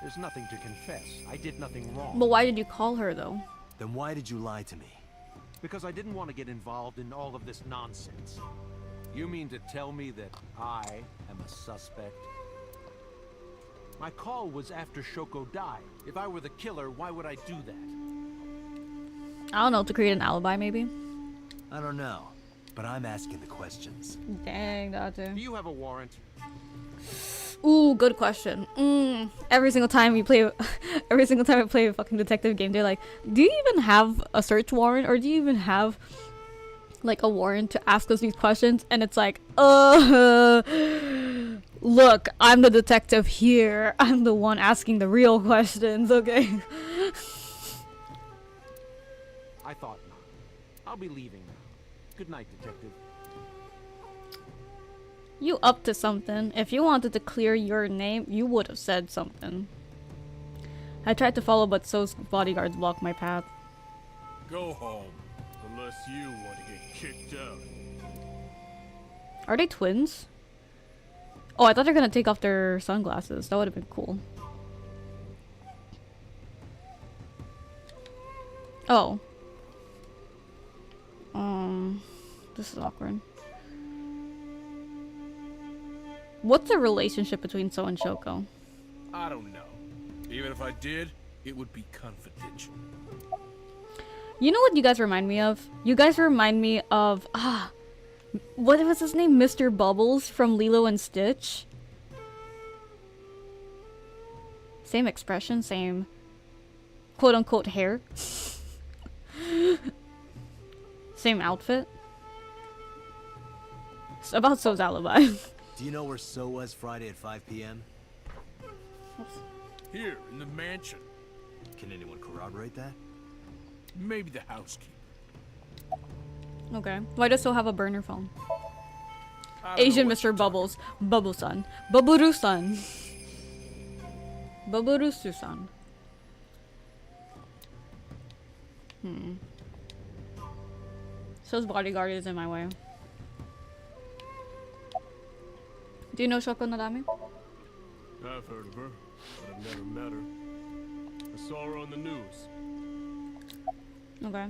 There's nothing to confess. I did nothing wrong. But why did you call her though? Then why did you lie to me? Because I didn't want to get involved in all of this nonsense. You mean to tell me that I am a suspect. My call was after Shoko died. If I were the killer, why would I do that? I don't know, to create an alibi maybe? I don't know, but I'm asking the questions. Dang, Dante. Do you have a warrant? Ooh, good question. Every single time we play, every single time I play a fucking detective game, they're like, do you even have a search warrant? Or do you even have, like, a warrant to ask us these questions? And it's like, look, I'm the detective here. I'm the one asking the real questions, okay? I thought not. I'll be leaving now. Good night, detective. You up to something. If you wanted to clear your name, you would have said something. I tried to follow, but So's bodyguards blocked my path. Go home. Unless you want to get kicked out. Are they twins? Oh, I thought they're gonna take off their sunglasses. That would have been cool. Oh. This is awkward. What's the relationship between So and Shoko? I don't know. Even if I did, it would be confidential. You know what you guys remind me of? You guys remind me of what was his name? Mr. Bubbles from Lilo and Stitch. Same expression, same quote-unquote hair. Same outfit. It's about So's alibi. Do you know where So was Friday at 5 p.m.? Here, in the mansion. Can anyone corroborate that? Maybe the housekeeper. Okay. Why does So have a burner phone? I don't know Asian what you're Mr. talking Bubbles. Bubble-san. Buburu-san. Buburu-san. So's bodyguard is in my way. Do you know Shoko Nadami? I've heard of her, but I've never met her. I saw her on the news. Okay.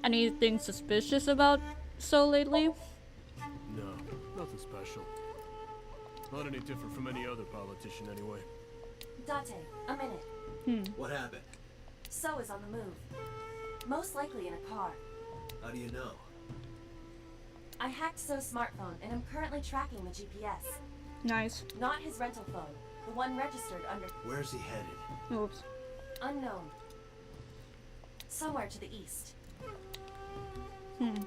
Anything suspicious about So lately? No, nothing special. Not any different from any other politician anyway. Date, a minute. What happened? So is on the move. Most likely in a car. How do you know? I hacked So's smartphone and am currently tracking the GPS. Nice. Not his rental phone, the one registered under Where's he headed? Oops. unknown. Somewhere to the east.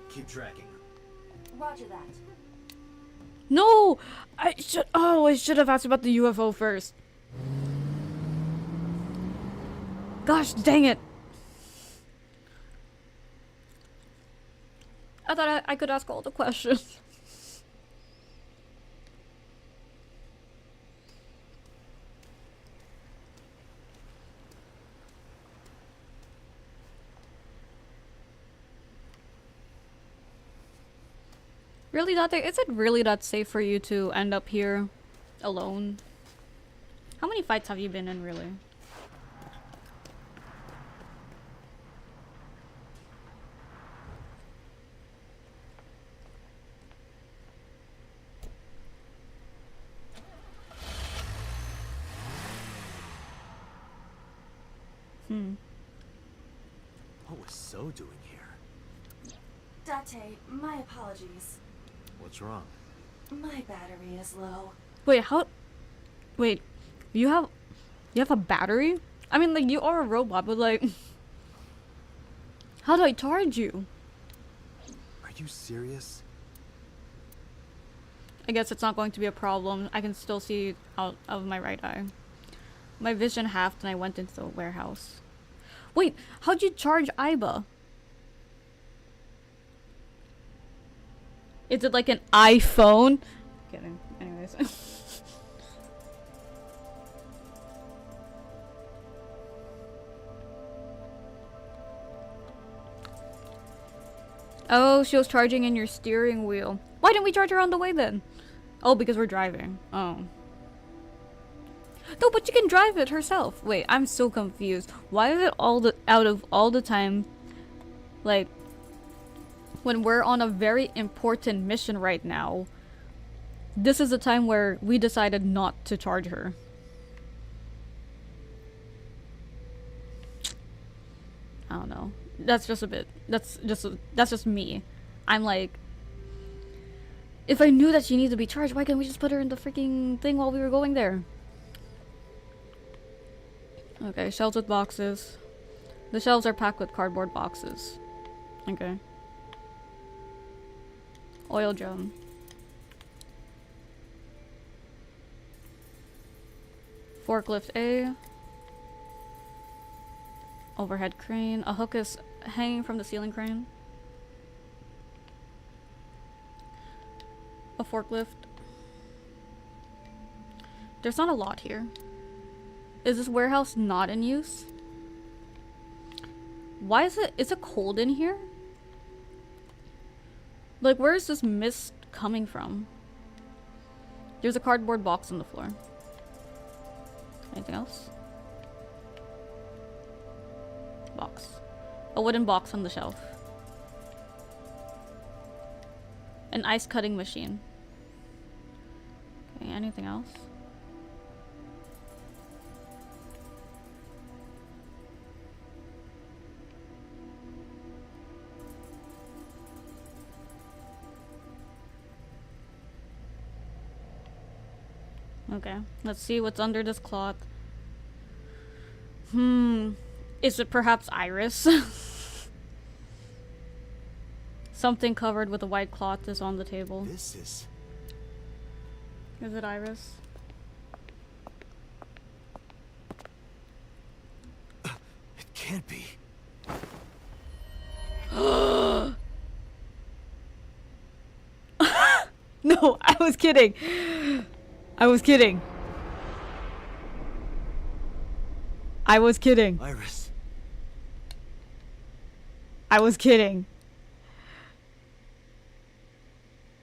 Keep tracking him. Roger that. No! I should have asked about the UFO first. Gosh dang it. I thought I could ask all the questions. Really, Date? Is it really that safe for you to end up here alone? How many fights have you been in, really? What was So doing here? Date, my apologies. What's wrong? My battery is low. Wait, wait, you have a battery? I mean, like, you are a robot, but like, how do I charge you? Are you serious? I guess it's not going to be a problem. I can still see out of my right eye. My vision halved and I went into the warehouse. Wait, how'd you charge Iba? Is it like an iPhone? Kidding. Anyways. Oh, she was charging in your steering wheel. Why didn't we charge her on the way then? Oh, because we're driving. Oh. No, but you can drive it herself. Wait, I'm so confused. Why is it out of all the time, like, when we're on a very important mission right now, this is a time where we decided not to charge her. I don't know. That's just a bit. That's just me. I'm like, if I knew that she needed to be charged, why can't we just put her in the freaking thing while we were going there? Okay, shelves with boxes. The shelves are packed with cardboard boxes. Okay. Oil drum. Forklift A. Overhead crane. A hook is hanging from the ceiling crane. A forklift. There's not a lot here. Is this warehouse not in use? Why is it cold in here? Like, where is this mist coming from? There's a cardboard box on the floor. Anything else? Box. A wooden box on the shelf. An ice cutting machine. Okay, anything else? Okay, let's see what's under this cloth. Is it perhaps Iris? Something covered with a white cloth is on the table. This is... Is it Iris? It can't be. No, I was kidding. I was kidding. I was kidding. Iris. I was kidding.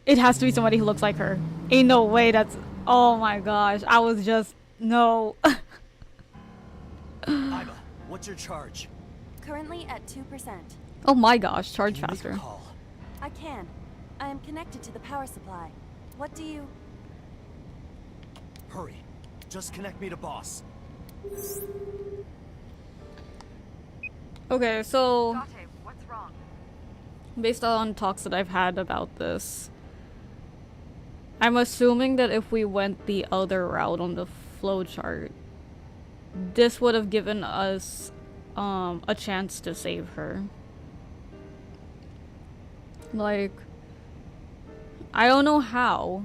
It has to be somebody who looks like her. Ain't no way that's... Oh my gosh. I was just... No. Iva, what's your charge? Currently at 2%. Oh my gosh. Charge Can you faster. make a call? I can. I am connected to the power supply. What do you... Hurry. Just connect me to boss. Okay, so... Date, what's wrong? Based on talks that I've had about this, I'm assuming that if we went the other route on the flowchart, this would have given us a chance to save her. Like, I don't know how,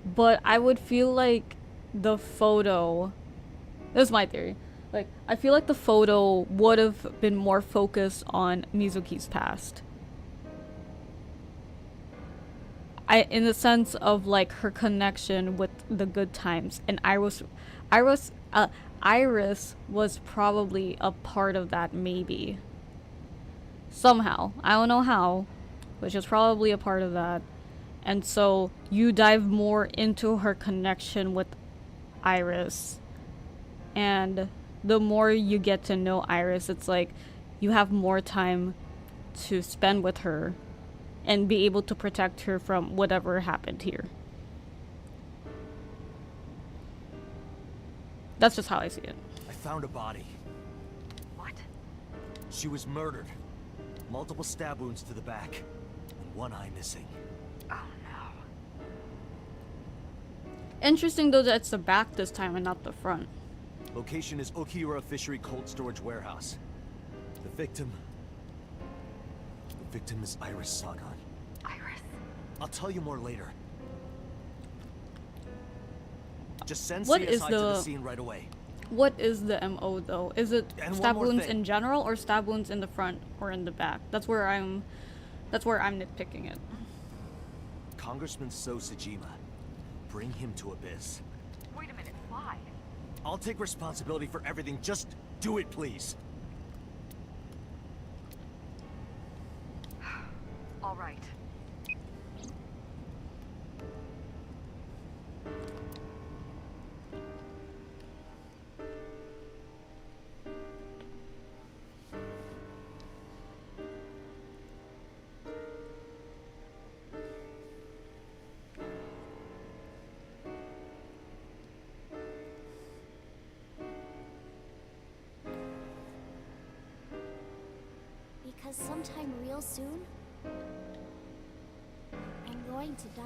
but I would feel like the photo... This is my theory. Like, I feel like the photo would have been more focused on Mizuki's past. In the sense of, like, her connection with the good times. And Iris was probably a part of that, maybe. Somehow. I don't know how, but she was probably a part of that. And so, you dive more into her connection with Iris. And the more you get to know Iris, it's like you have more time to spend with her and be able to protect her from whatever happened here. That's just how I see it. I found a body. What? She was murdered. Multiple stab wounds to the back. And one eye missing. Oh no. Interesting though that it's the back this time and not the front. Location is Okiura Fishery Cold Storage Warehouse. The victim is Iris Sagan. Iris? I'll tell you more later. Just send What CSI is to the scene right away. What is the MO though? Is it And stab one more wounds thing. in general or stab wounds in the front or in the back? That's where I'm nitpicking it. Congressman So Sajima. Bring him to Abyss. Wait a minute, why? I'll take responsibility for everything. Just do it, please. All right. Because sometime real soon, I'm going to die.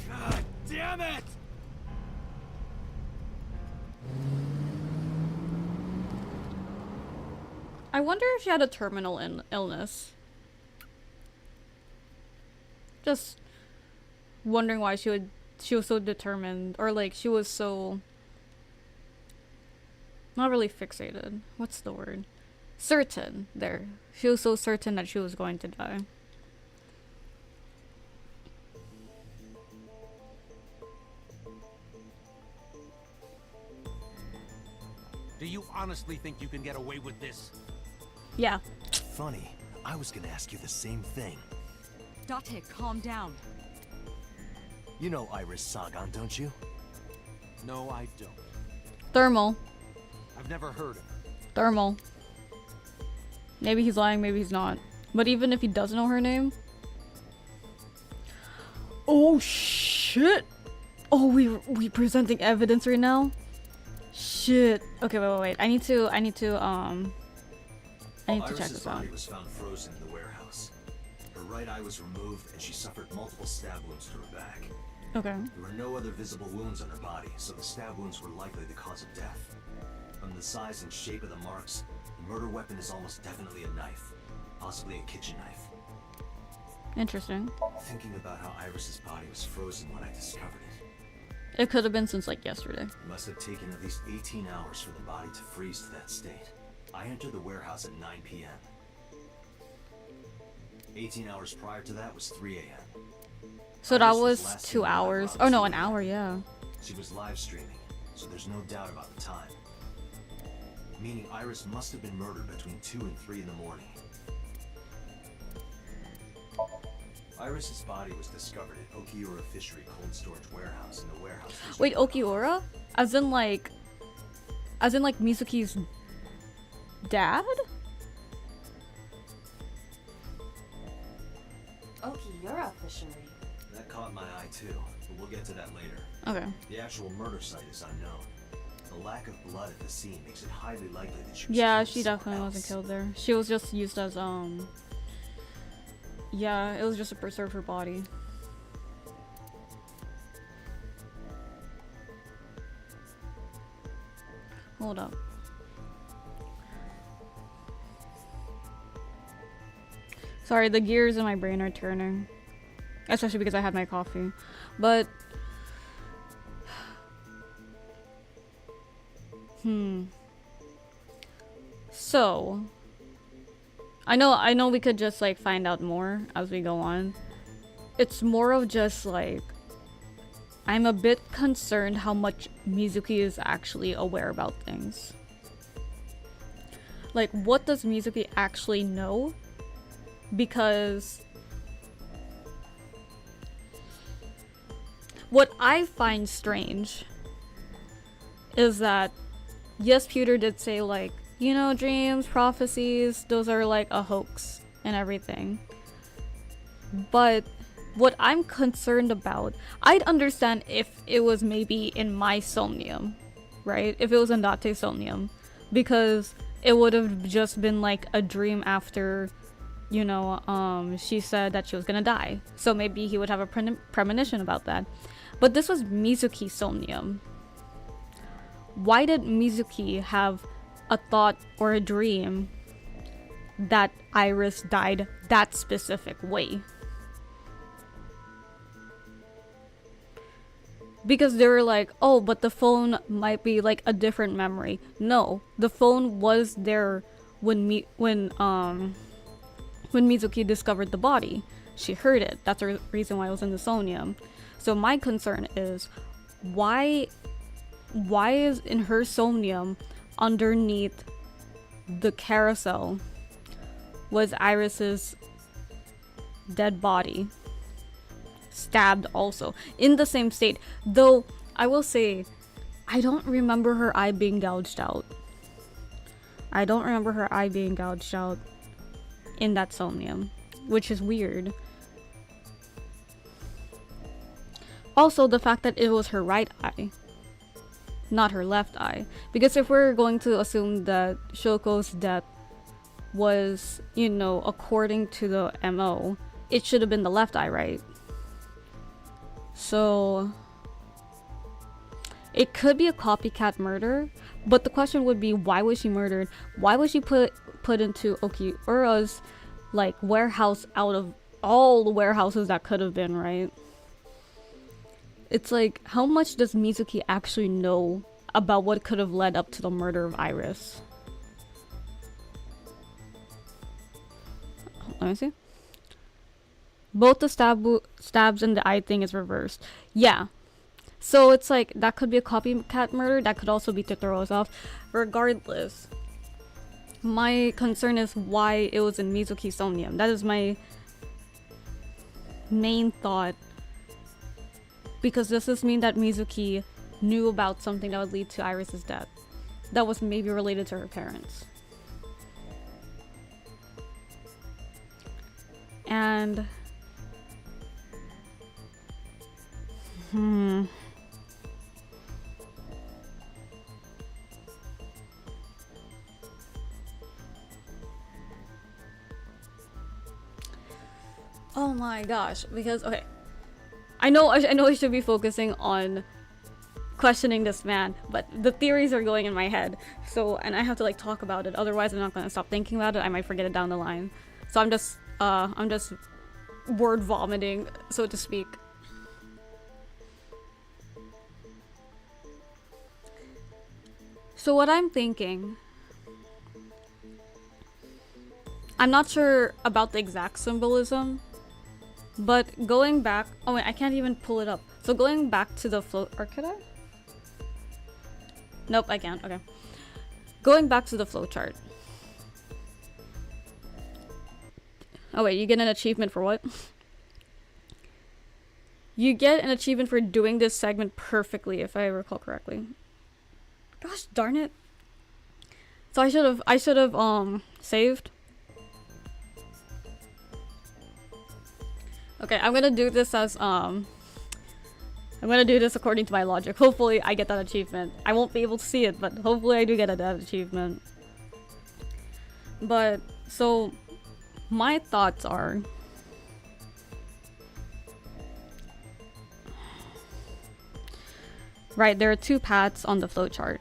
God damn it! I wonder if she had a terminal illness. Just wondering why she was so determined, or like she was so not really fixated. What's the word? Certain. There. She was so certain that she was going to die. Do you honestly think you can get away with this? Yeah. Funny, I was gonna ask you the same thing. Date, calm down. You know Iris Sagan, don't you? No, I don't. Thermal. I've never heard of her. Thermal. Maybe he's lying, maybe he's not. But even if he doesn't know her name. Oh shit! Oh, we presenting evidence right now? Shit. Okay, wait. I need to check this out. Iris's body was found frozen in the warehouse. Her right eye was removed and she suffered multiple stab wounds to her back. Okay. There were no other visible wounds on her body, so the stab wounds were likely the cause of death. From the size and shape of the marks, the murder weapon is almost definitely a knife. Possibly a kitchen knife. Interesting. Thinking about how Iris's body was frozen when I discovered it. It could have been since like yesterday. It must have taken at least 18 hours for the body to freeze to that state. I entered the warehouse at 9 p.m. 18 hours prior to that was 3 a.m. So that Iris was last 2 seen live hours. around Oh no, 2 an hour, yeah. She was live streaming, so there's no doubt about the time. Meaning Iris must have been murdered between 2 and 3 in the morning. Iris's body was discovered at Okiura Fishery Cold Storage Warehouse in the warehouse. Wait, Okiura? As in like Mizuki's dad? Okiura fishery. That caught my eye too, but we'll get to that later. Okay. The actual murder site is unknown. The lack of blood at the scene makes it highly likely that she was Yeah, killed she somewhere definitely wasn't else. killed there. She was just used as yeah, it was just to preserve her body. Hold up. Sorry, the gears in my brain are turning. Especially because I had my coffee. But so I know we could just like find out more as we go on. It's more of just like I'm a bit concerned how much Mizuki is actually aware about things. Like, what does Mizuki actually know? Because what I find strange is that, yes, Pewter did say, like, you know, dreams, prophecies, those are like a hoax and everything. But what I'm concerned about, I'd understand if it was maybe in my somnium, right? If it was in Date's somnium, because it would have just been like a dream after, you know, she said that she was gonna die. So maybe he would have a premonition about that. But this was Mizuki's somnium. Why did Mizuki have a thought or a dream that Iris died that specific way? Because they were like, oh, but the phone might be like a different memory. No, the phone was there when Mizuki discovered the body. She heard it. That's the reason why it was in the somnium. So my concern is, why is in her somnium underneath the carousel was Iris's dead body, stabbed also in the same state? Though I will say, I don't remember her eye being gouged out. I don't remember her eye being gouged out in that somnium, which is weird. Also, the fact that it was her right eye. not her left eye. Because if we're going to assume that Shoko's death was, you know, according to the MO, it should have been the left eye, right? So it could be a copycat murder, but the question would be, why was she murdered? Why was she put into Okiura's like warehouse out of all the warehouses that could have been, right? It's like, how much does Mizuki actually know about what could have led up to the murder of Iris? Let me see. Both the stabs and the eye thing is reversed. Yeah. So it's like, that could be a copycat murder. That could also be to throw us off. Regardless, my concern is why it was in Mizuki's somnium. That is my main thought. Because does this mean that Mizuki knew about something that would lead to Iris's death? That was maybe related to her parents. And oh my gosh, because okay, I know I should be focusing on questioning this man, but the theories are going in my head. So, and I have to like talk about it, otherwise I'm not going to stop thinking about it. I might forget it down the line. So I'm just word vomiting, so to speak. So what I'm thinking, I'm not sure about the exact symbolism, but going back, oh wait, I can't even pull it up. So going back to the flow, or could I? Nope, I can't, okay. Going back to the flowchart. Oh wait, you get an achievement for what? You get an achievement for doing this segment perfectly, if I recall correctly. Gosh darn it. So I should have saved. Okay, I'm gonna do this as I'm gonna do this according to my logic. Hopefully I get that achievement. I won't be able to see it, but hopefully I do get that achievement. But so my thoughts are, right, there are two paths on the flowchart.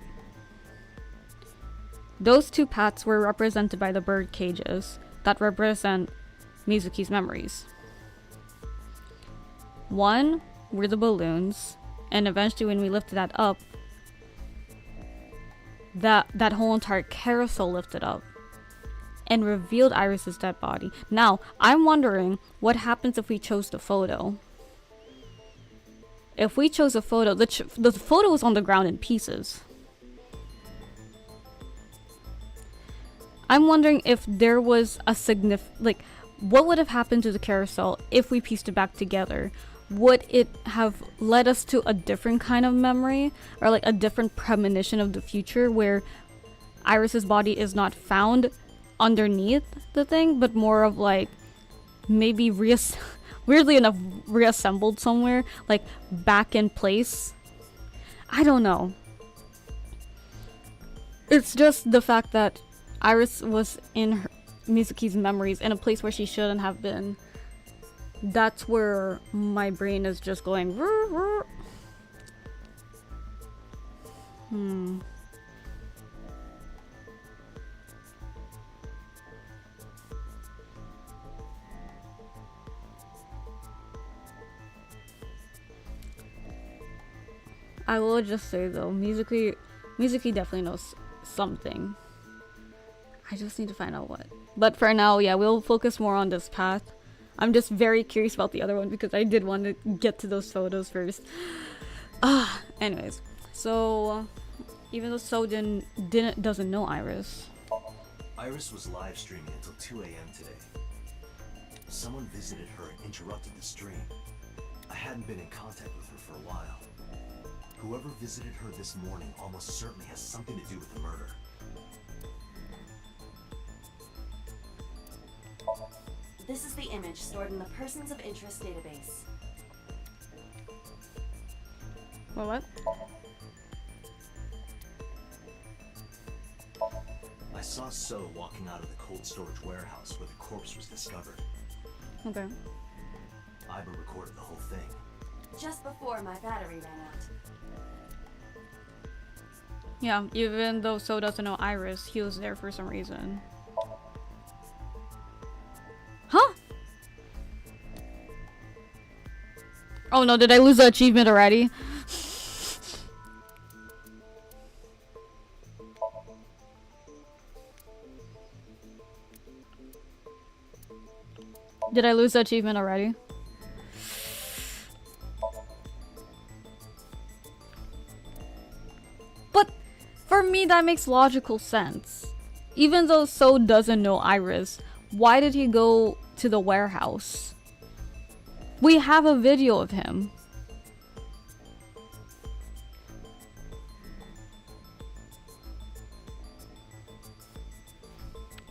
Those two paths were represented by the bird cages that represent Mizuki's memories. One were the balloons, and eventually when we lifted that up, that whole entire carousel lifted up and revealed Iris's dead body. Now, I'm wondering what happens if we chose the photo. If we chose a photo, the photo was on the ground in pieces. I'm wondering if there was a like, what would have happened to the carousel if we pieced it back together? Would it have led us to a different kind of memory, or like a different premonition of the future where Iris's body is not found underneath the thing, but more of like maybe weirdly enough reassembled somewhere, like back in place? I don't know. It's just the fact that Iris was in Mizuki's memories in a place where she shouldn't have been. That's where my brain is just going. I will just say though, Mizuki definitely knows something. I just need to find out what. But for now, yeah, we'll focus more on this path. I'm just very curious about the other one because I did want to get to those photos first. Anyways, so even though Sojin doesn't know Iris. Iris was live streaming until 2 a.m. today. Someone visited her and interrupted the stream. I hadn't been in contact with her for a while. Whoever visited her this morning almost certainly has something to do with the murder. This is the image stored in the Persons of Interest database. What? saw So walking out of the cold storage warehouse where the corpse was discovered. Okay. Iber recorded the whole thing. Just before my battery ran out. Yeah, even though So doesn't know Iris, he was there for some reason. Huh? Oh no, did I lose the achievement already? Did I lose the achievement already? But for me, that makes logical sense. Even though So doesn't know Iris, why did he go to the warehouse? We have a video of him.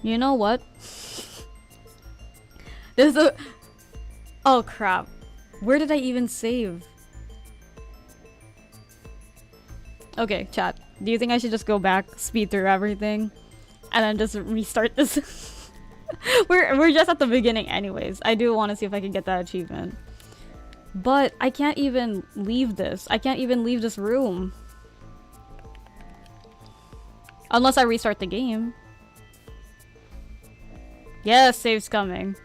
You know what? There's a... Oh crap. Where did I even save? Okay, chat. Do you think I should just go back, speed through everything, and then just restart this? We're just at the beginning anyways. I do want to see if I can get that achievement. But I can't even leave this. I can't even leave this room. Unless I restart the game. Yes, save's coming.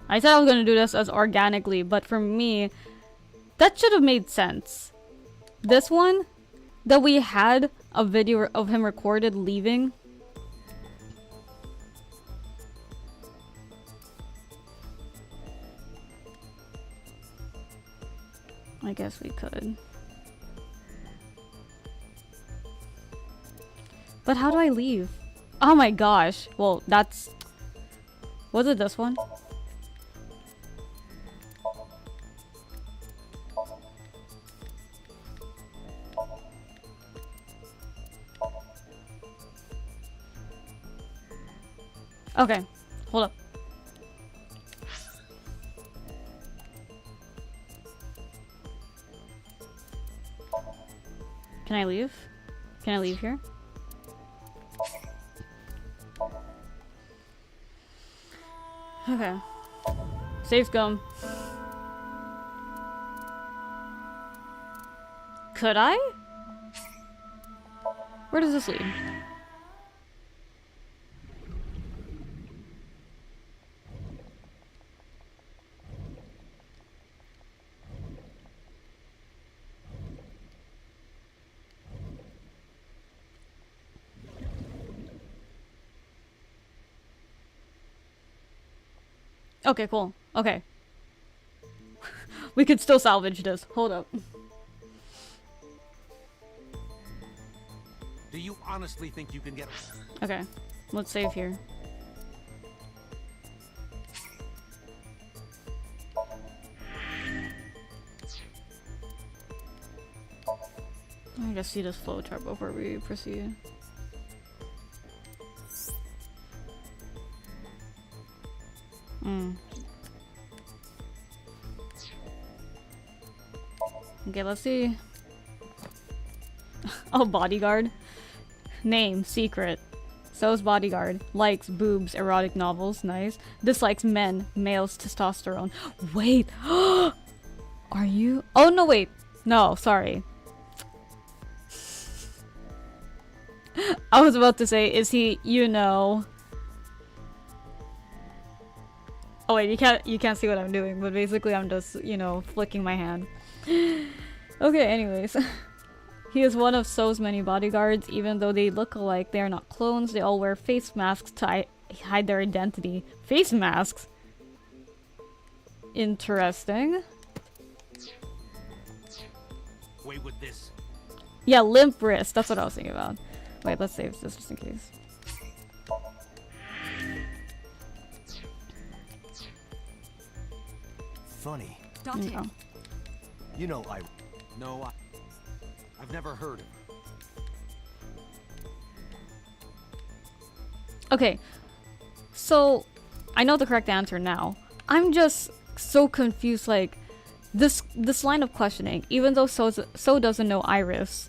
I said I was gonna do this as organically, but for me, that should have made sense. This one, that we had a video of him recorded leaving. I guess we could. But how do I leave? Oh my gosh. Well, that's... Was it this one? Okay, hold up. Can I leave? Can I leave here? Okay. Safe gum. Could I? Where does this lead? Okay, cool. Okay. We could still salvage this. Hold up. Do you honestly think you can get... Okay. Let's save here. I gotta see this flowchart before we proceed. Okay, let's see. Oh, bodyguard. Name, secret. So's bodyguard. Likes boobs, erotic novels, nice. Dislikes men, males, testosterone. Wait! Are you? Oh, no, wait. No, sorry. I was about to say, is he, you know... Oh wait, you can't see what I'm doing, but basically I'm just, you know, flicking my hand. Okay, anyways. He is one of So's many bodyguards. Even though they look alike, they are not clones. They all wear face masks to hide their identity. Face masks? Interesting. Wait with this. Yeah, limp wrist. That's what I was thinking about. Wait, let's save this just in case. Funny. Dante. Oh. You know, No, I've never heard of her. Okay, so I know the correct answer now. I'm just so confused, like, this line of questioning, even though So doesn't know Iris,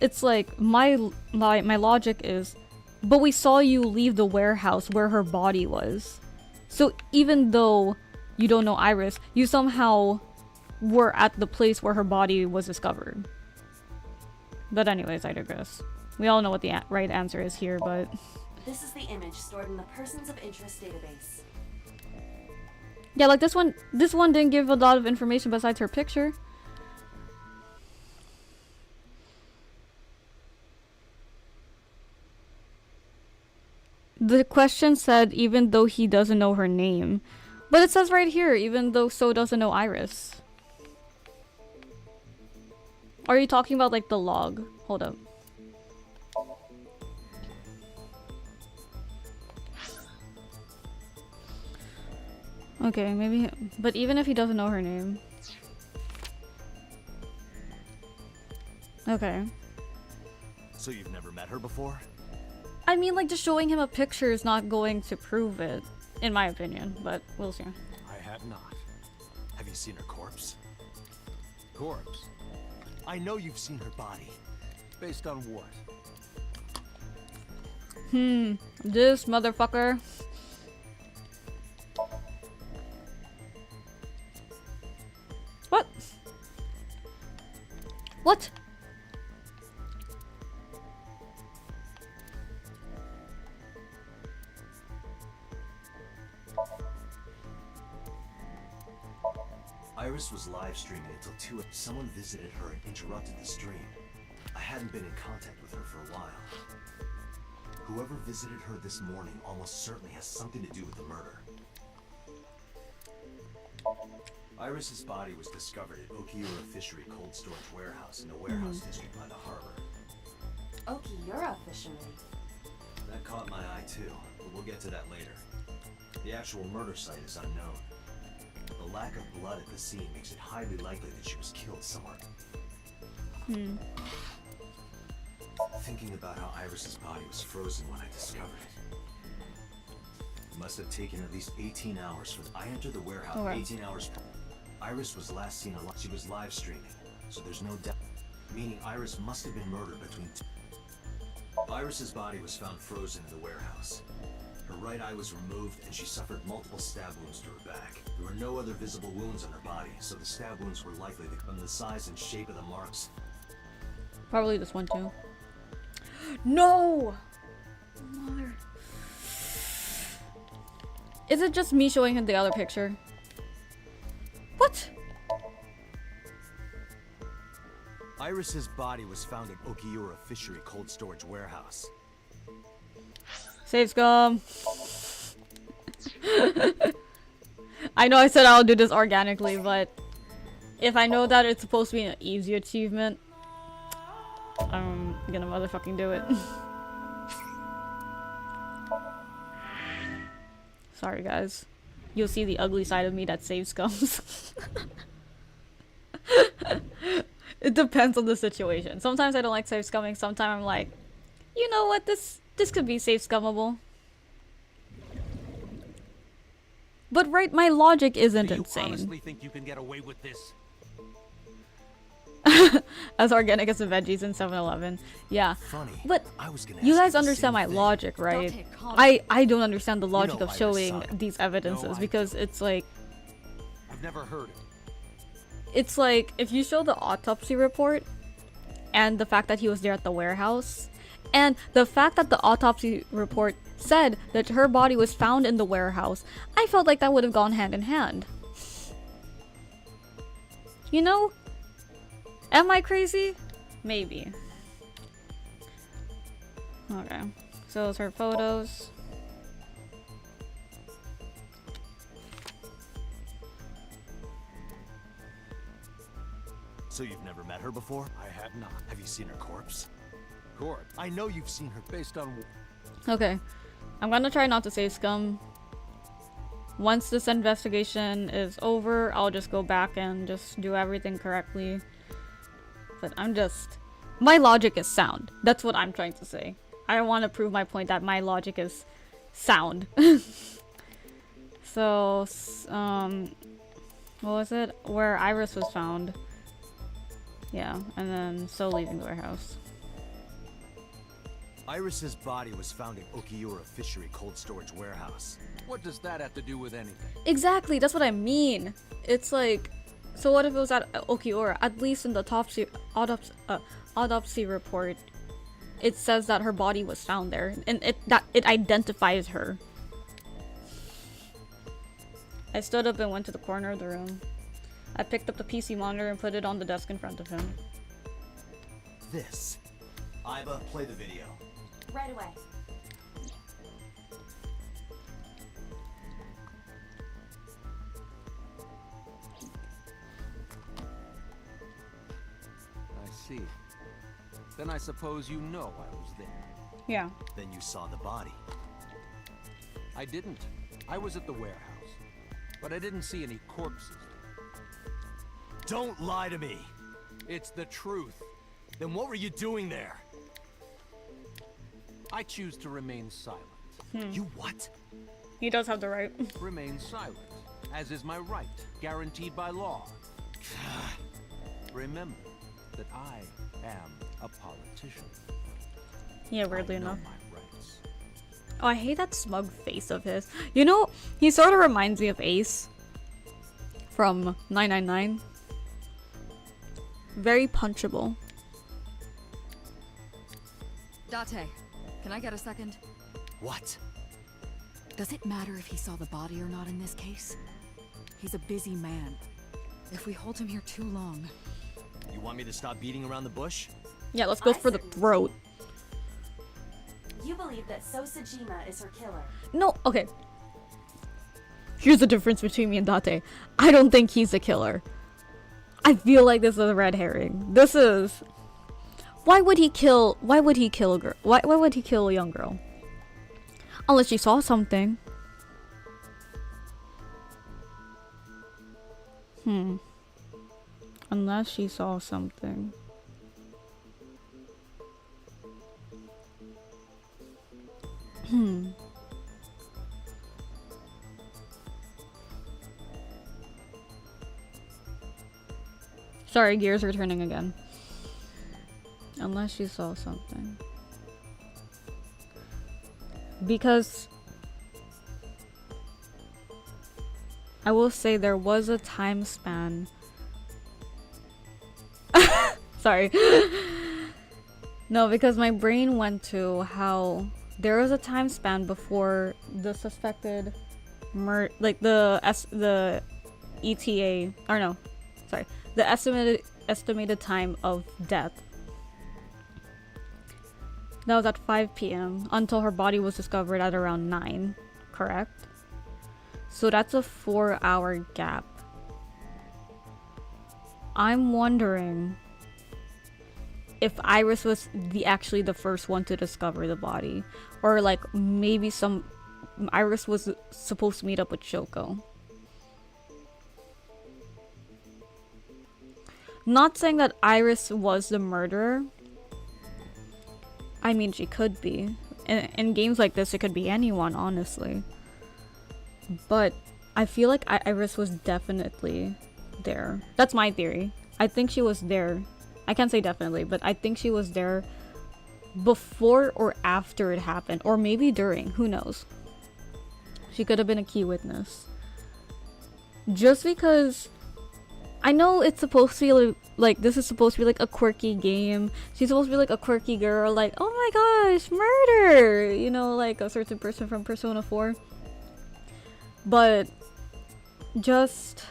it's like my logic is, but we saw you leave the warehouse where her body was. So even though you don't know Iris, you somehow were at the place where her body was discovered. But anyways, I digress. We all know what the right answer is here, but... This is the image stored in the Persons of Interest database. Yeah, like this one didn't give a lot of information besides her picture. The question said, even though he doesn't know her name. But it says right here, even though So doesn't know Iris. Are you talking about like the log? Hold up. Okay, maybe, but even if he doesn't know her name. Okay. So you've never met her before? I mean, like, just showing him a picture is not going to prove it, in my opinion, but we'll see. I have not. Have you seen her corpse? Corpse? I know you've seen her body. Based on what? This motherfucker. What? What? Iris was live streaming until 2 Someone visited her and interrupted the stream. I hadn't been in contact with her for a while. Whoever visited her this morning almost certainly has something to do with the murder. Iris's body was discovered at Okiura Fishery Cold Storage Warehouse in the warehouse district by the harbor. Okiura Fishery? That caught my eye too, but we'll get to that later. The actual murder site is unknown. The lack of blood at the scene makes it highly likely that she was killed somewhere. Thinking about how Iris's body was frozen when I discovered it. It must have taken at least 18 hours for I entered the warehouse 18 hours. Iris was last seen alive. She was live streaming, so there's no doubt. Meaning Iris must have been murdered between Iris's body was found frozen in the warehouse. Her right eye was removed and she suffered multiple stab wounds to her back. There were no other visible wounds on her body, so the stab wounds were likely to come from the size and shape of the marks. Probably this one too. No! Mother. Is it just me showing him the other picture? What? Iris's body was found at Okiura Fishery Cold Storage Warehouse. Save scum. I know I said I'll do this organically, but if I know that it's supposed to be an easy achievement, I'm gonna motherfucking do it. Sorry guys. You'll see the ugly side of me that saves scums. It depends on the situation. Sometimes I don't like save scumming, sometimes I'm like, you know what, this could be safe scummable. But right, my logic isn't insane. You honestly think you can get away with this? As organic as the veggies in 7-Eleven. Yeah. Funny. But I was gonna you ask guys the understand same my thing. logic, right? take I don't understand the logic know of Iris showing saw it. these evidences No, I because it's like, I've never heard it. it's like if you show the autopsy report and the fact that he was there at the warehouse and the fact that the autopsy report said that her body was found in the warehouse, I felt like that would have gone hand in hand. You know? Am I crazy? Maybe. Okay. So those are photos. So you've never met her before? I have not. Have you seen her corpse? Corpse? I know you've seen her. Based on Okay. I'm gonna try not to say scum. Once this investigation is over, I'll just go back and just do everything correctly. But my logic is sound. That's what I'm trying to say. I want to prove my point that my logic is sound. So, what was it? Where Iris was found. Yeah, and then So leaving the warehouse. Iris's body was found in Okiura Fishery Cold Storage Warehouse. What does that have to do with anything? Exactly, that's what I mean. It's like, so what if it was at Okiura? At least in the autopsy report, it says that her body was found there, and it identifies her. I stood up and went to the corner of the room. I picked up the PC monitor and put it on the desk in front of him. This. Iba, play the video. Right away. I see. Then I suppose you know I was there. Yeah. Then you saw the body. I didn't. I was at the warehouse. But I didn't see any corpses. Don't lie to me! It's the truth. Then what were you doing there? I choose to remain silent. You what? He does have the right. Remain silent, as is my right, guaranteed by law. Remember that I am a politician. Yeah, weirdly I know enough. my rights. Oh, I hate that smug face of his. You know, he sort of reminds me of Ace from 999. Very punchable. Date, can I get a second? What? Does it matter if he saw the body or not in this case? He's a busy man. If we hold him here too long... You want me to stop beating around the bush? Yeah, let's go for the throat. You believe that Sosajima is her killer. No, okay. Here's the difference between me and Date. I don't think he's the killer. I feel like this is a red herring. This is... Why would he kill a girl? Why would he kill a young girl? Unless she saw something. Unless she saw something. Sorry, gears are turning again. Unless she saw something. Because I will say there was a time span. Sorry. No, because my brain went to how there was a time span before the suspected the ETA, or no, sorry, the estimated time of death. That was at 5 p.m. until her body was discovered at around 9, correct? So that's a 4-hour gap. I'm wondering if Iris was actually the first one to discover the body, or like maybe Iris was supposed to meet up with Shoko. Not saying that Iris was the murderer. I mean, she could be. In games like this, it could be anyone, honestly. But I feel like Iris was definitely there. That's my theory. I think she was there. I can't say definitely, but I think she was there before or after it happened. Or maybe during. Who knows? She could have been a key witness. Just because... I know it's supposed to be like this is supposed to be like a quirky game. She's supposed to be like a quirky girl, like, oh my gosh, murder! You know, like a certain person from Persona 4. But just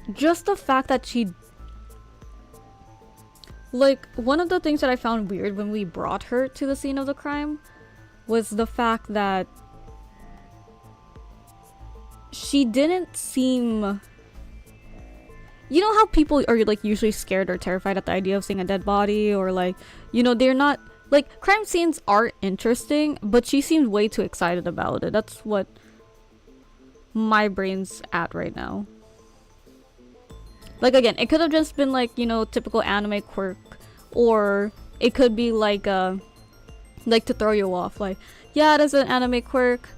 the fact that she... Like, one of the things that I found weird when we brought her to the scene of the crime was the fact that she didn't seem... You know how people are like usually scared or terrified at the idea of seeing a dead body, or like, you know, they're not like, crime scenes are interesting, but she seemed way too excited about it. That's what my brain's at right now. Like, again, it could have just been like, you know, typical anime quirk, or it could be like to throw you off, like, yeah, it is an anime quirk,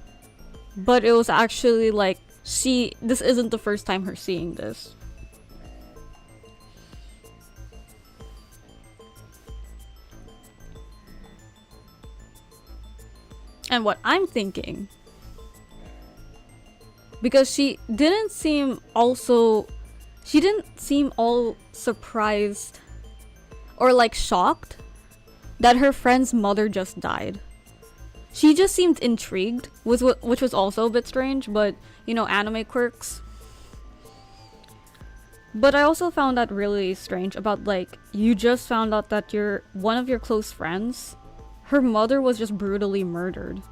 but it was actually like this isn't the first time her seeing this. And what I'm thinking, because she didn't seem all surprised or like shocked that her friend's mother just died. She just seemed intrigued, which was also a bit strange, but you know, anime quirks. But I also found that really strange about, like, you just found out that one of your close friends, her mother was just brutally murdered.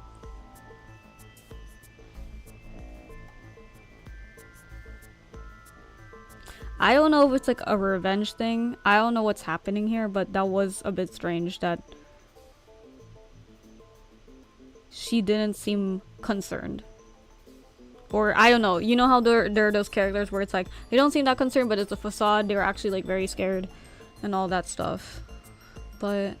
I don't know if it's like a revenge thing. I don't know what's happening here, but that was a bit strange that she didn't seem concerned. Or I don't know, you know how there are those characters where it's like they don't seem that concerned, but it's a facade. They were actually like very scared and all that stuff. But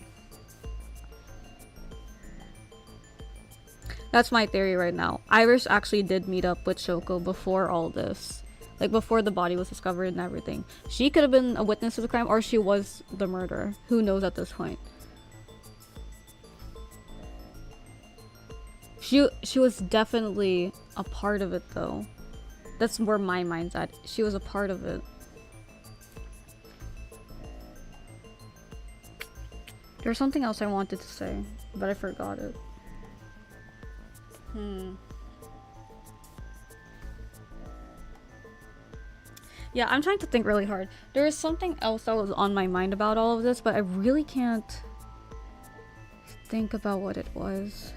that's my theory right now. Iris actually did meet up with Shoko before all this. Like before the body was discovered and everything. She could have been a witness to the crime, or she was the murderer. Who knows at this point? She was definitely a part of it though. That's where my mind's at. She was a part of it. There's something else I wanted to say, but I forgot it. Yeah, I'm trying to think really hard. There is something else that was on my mind about all of this, but I really can't think about what it was.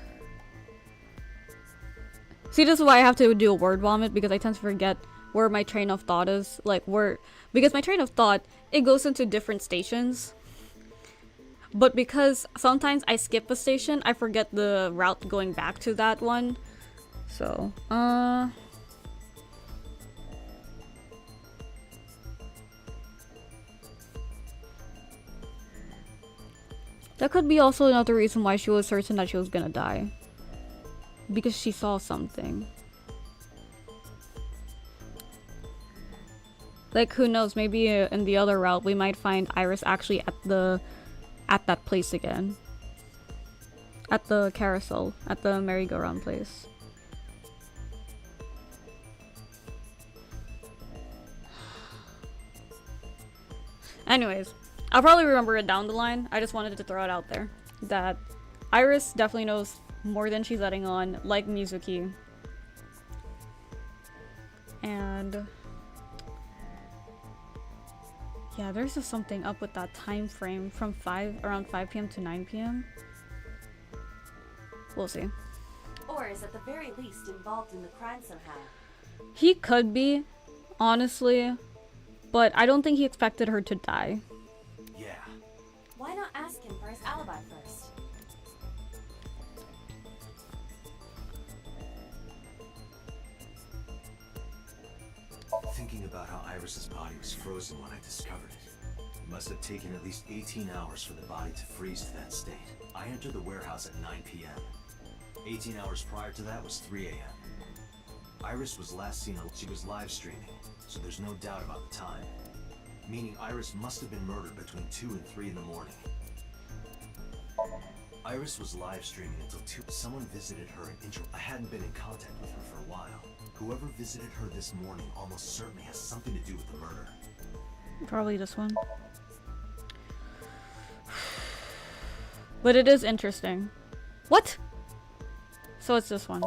See, this is why I have to do a word vomit, because I tend to forget where my train of thought is. Like, because my train of thought, it goes into different stations. But because sometimes I skip a station, I forget the route going back to that one. So, that could be also another reason why she was certain that she was gonna die. Because she saw something. Like, who knows, maybe in the other route we might find Iris actually at that place again. At the carousel, at the merry-go-round place. Anyways, I'll probably remember it down the line. I just wanted to throw it out there that Iris definitely knows more than she's letting on, like Mizuki. And yeah, there's just something up with that time frame from around 5 p.m. to 9 p.m. We'll see. Or is at the very least involved in the crime somehow. He could be, honestly, but I don't think he expected her to die. Yeah. Why not ask him for his alibi first? Thinking about how Iris's body was frozen when I discovered it. It must have taken at least 18 hours for the body to freeze to that state. I entered the warehouse at 9 p.m. 18 hours prior to that was 3 a.m. Iris was last seen, she was live streaming, so there's no doubt about the time. Meaning Iris must have been murdered between 2 and 3 in the morning. Iris was live streaming until 2. Someone visited her and I hadn't been in contact with her for a while. Whoever visited her this morning almost certainly has something to do with the murder. Probably this one. But it is interesting. What? So it's this one.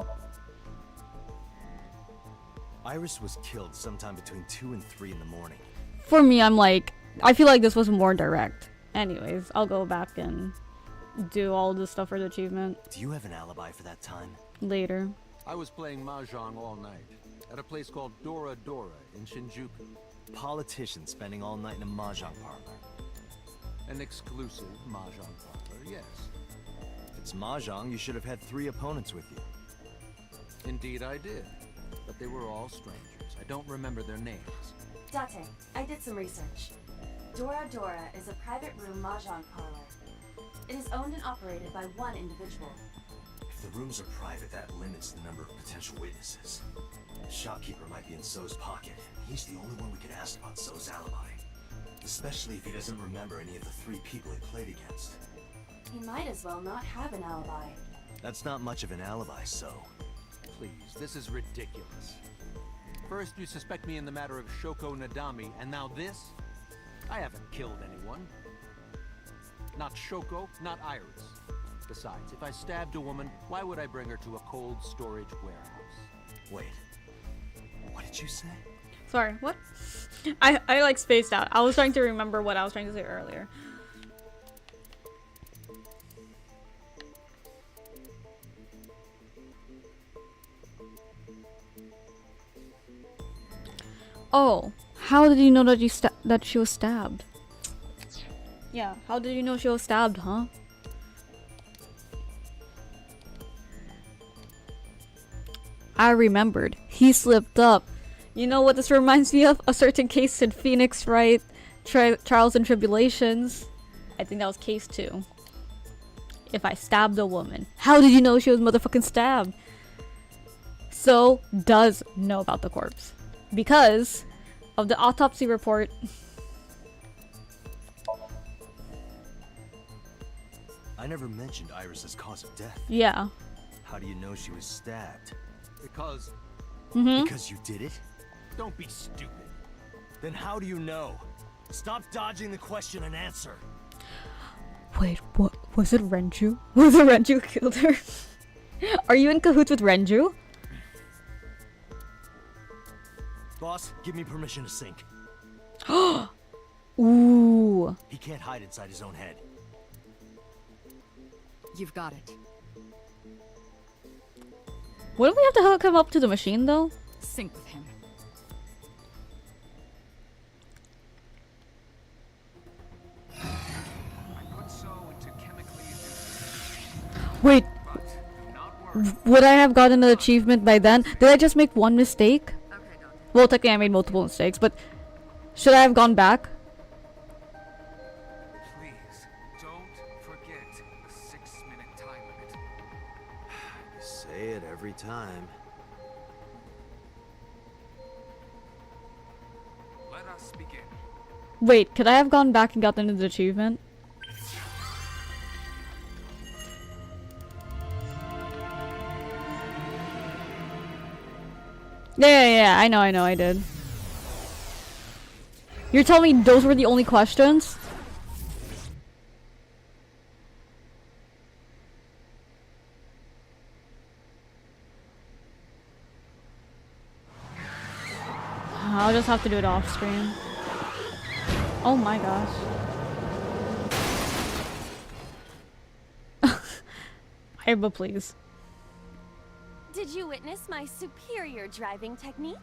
Iris was killed sometime between 2 and 3 in the morning. For me, I'm like, I feel like this was more direct. Anyways, I'll go back and do all the stuff for the achievement. Do you have an alibi for that time? Later. I was playing Mahjong all night at a place called Dora Dora in Shinjuku. Politician spending all night in a mahjong parlor. An exclusive Mahjong parlor, yes. If it's mahjong, you should have had 3 opponents with you. Indeed I did, but they were all strangers. I don't remember their names. Date, I did some research. Dora Dora is a private room mahjong parlor. It is owned and operated by one individual. If the rooms are private, that limits the number of potential witnesses. The shopkeeper might be in So's pocket. He's the only one we could ask about So's alibi. Especially if he doesn't remember any of the 3 people he played against. He might as well not have an alibi. That's not much of an alibi, so. Please, this is ridiculous. First, you suspect me in the matter of Shoko Nadami, and now this? I haven't killed anyone. Not Shoko, not Iris. Besides, if I stabbed a woman, why would I bring her to a cold storage warehouse? Wait. What did you say? Sorry, what? I like spaced out. I was trying to remember what I was trying to say earlier. Oh, how did you know that that she was stabbed? Yeah, how did you know she was stabbed, huh? I remembered. He slipped up. You know what this reminds me of? A certain case in Phoenix, right? Trials and Tribulations. I think that was case 2. If I stabbed a woman. How did you know she was motherfucking stabbed? So, does know about the corpse. Because of the autopsy report. I never mentioned Iris's cause of death. Yeah. How do you know she was stabbed? Because... Because you did it? Don't be stupid. Then how do you know? Stop dodging the question and answer. Wait, what? Was it Renju? Was it Renju who killed her? Are you in cahoots with Renju? Boss, give me permission to sink. Ooh. He can't hide inside his own head. You've got it. Wouldn't we have to hook him up to the machine, though? Sync with him. Wait. Would I have gotten an achievement by then? Did I just make one mistake? Well, technically I made multiple mistakes, but should I have gone back? Please, don't forget the 6-minute time limit. You say it every time. Let us begin. Wait, could I have gone back and gotten the achievement? Yeah, I know, I did. You're telling me those were the only questions? I'll just have to do it off screen. Oh my gosh. But please. Did you witness my superior driving technique?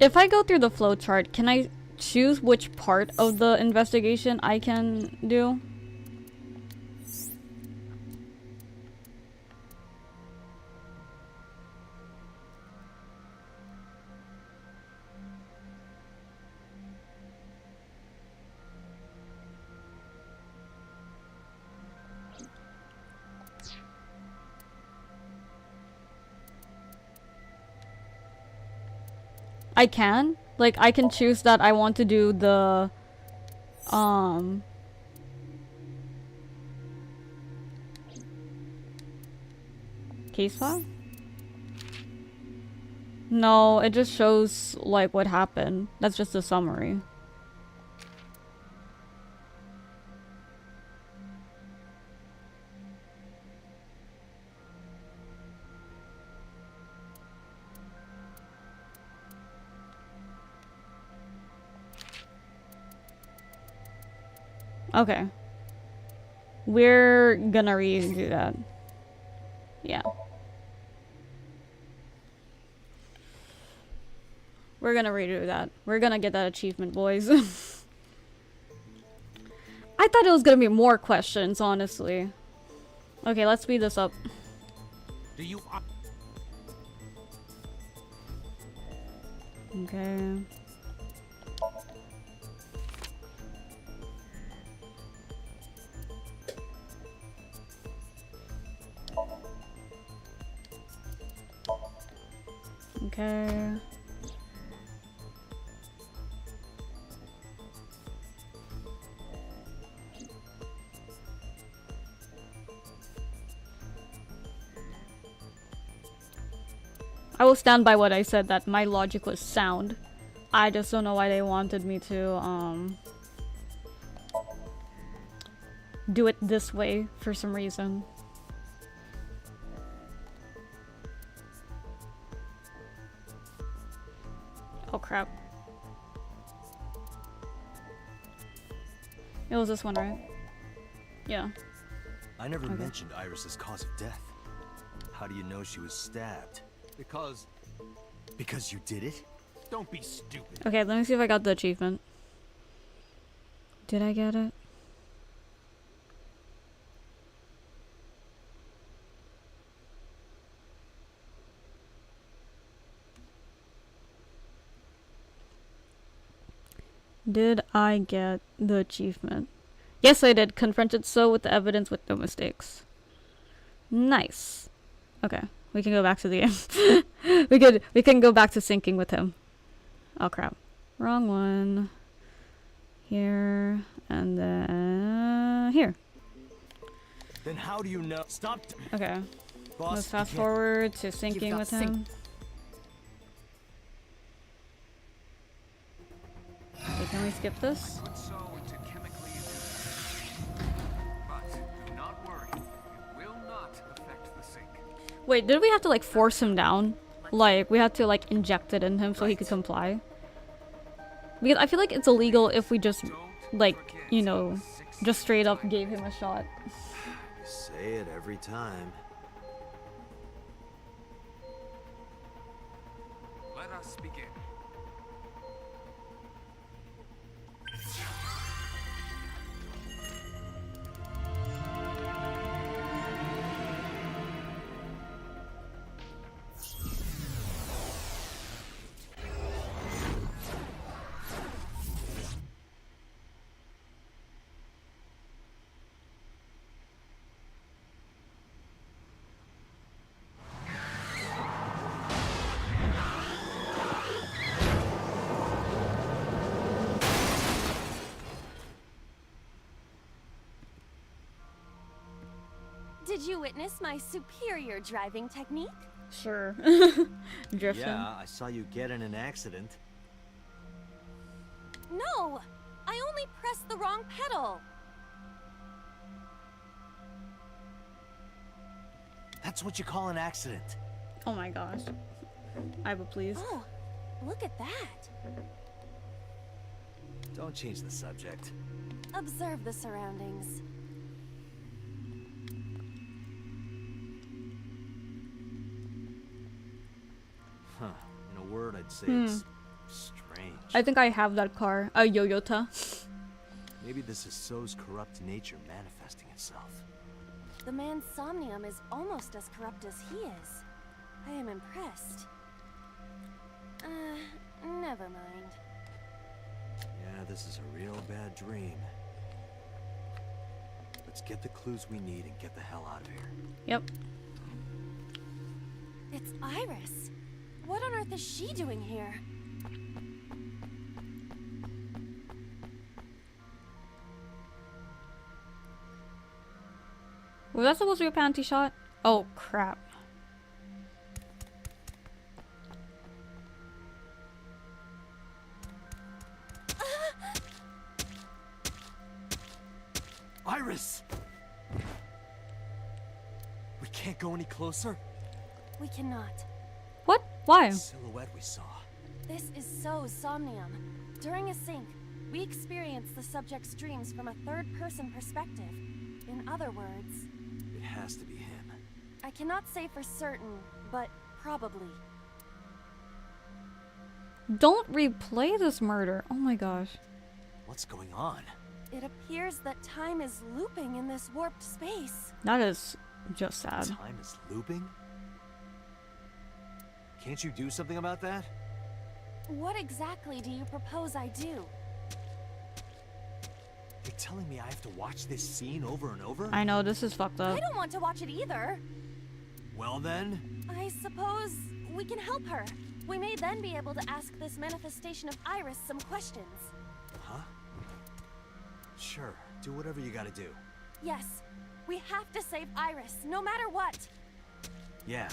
If I go through the flowchart, can I choose which part of the investigation I can do? I can? Like, I can choose that I want to do the, case file? No, it just shows, like, what happened. That's just a summary. Okay. We're gonna redo that. Yeah. We're gonna redo that. We're gonna get that achievement, boys. I thought it was gonna be more questions, honestly. Okay, let's speed this up. Do you... Okay. Okay. I will stand by what I said, that my logic was sound. I just don't know why they wanted me to do it this way for some reason. Oh crap. It was this one, right? Yeah. I never Okay. mentioned Iris's cause of death. How do you know she was stabbed? Because Because you did it? don't be stupid. Okay, let me see if I got the achievement. Did I get it? Did I get the achievement? Yes, I did. Confronted so with the evidence with no mistakes. Nice. Okay, we can go back to the game. we can go back to syncing with him. Oh crap. Wrong one. Here and then here. Then how do you know? Stop. Okay. Boss, Let's you fast can't- forward to syncing got with him. Okay, can we skip this? Put so into chemically induced. But do not worry, it will not affect the sink. Wait, did we have to like force him down? Like we had to like inject it in him so he could comply? Because I feel like it's illegal if we just like, you know, just straight up gave him a shot. You say it every time. Let us begin. Did you witness my superior driving technique? Sure. Drifting. Yeah, I saw you get in an accident. No! I only pressed the wrong pedal! That's what you call an accident. Oh my gosh. I would please. Oh, look at that! Don't change the subject. Observe the surroundings. Huh. In a word, I'd say it's strange. I think I have that car. A Toyota. Maybe this is So's corrupt nature manifesting itself. The man's somnium is almost as corrupt as he is. I am impressed. Never mind. Yeah, this is a real bad dream. Let's get the clues we need and get the hell out of here. Yep. It's Iris. What on earth is she doing here? Was that supposed to be a panty shot? Oh crap. Iris! We can't go any closer? We cannot. What? Why? The silhouette we saw. This is So's somnium. During a sync, we experience the subject's dreams from a third-person perspective. In other words, It has to be him. I cannot say for certain, but probably. Don't replay this murder. Oh my gosh. What's going on? It appears that time is looping in this warped space. That is just sad. Time is looping? Can't you do something about that? What exactly do you propose I do? You're telling me I have to watch this scene over and over? I know, this is fucked up. I don't want to watch it either. Well then, I suppose we can help her. We may then be able to ask this manifestation of Iris some questions. Huh? Sure, do whatever you gotta do. Yes, we have to save Iris, no matter what. Yeah.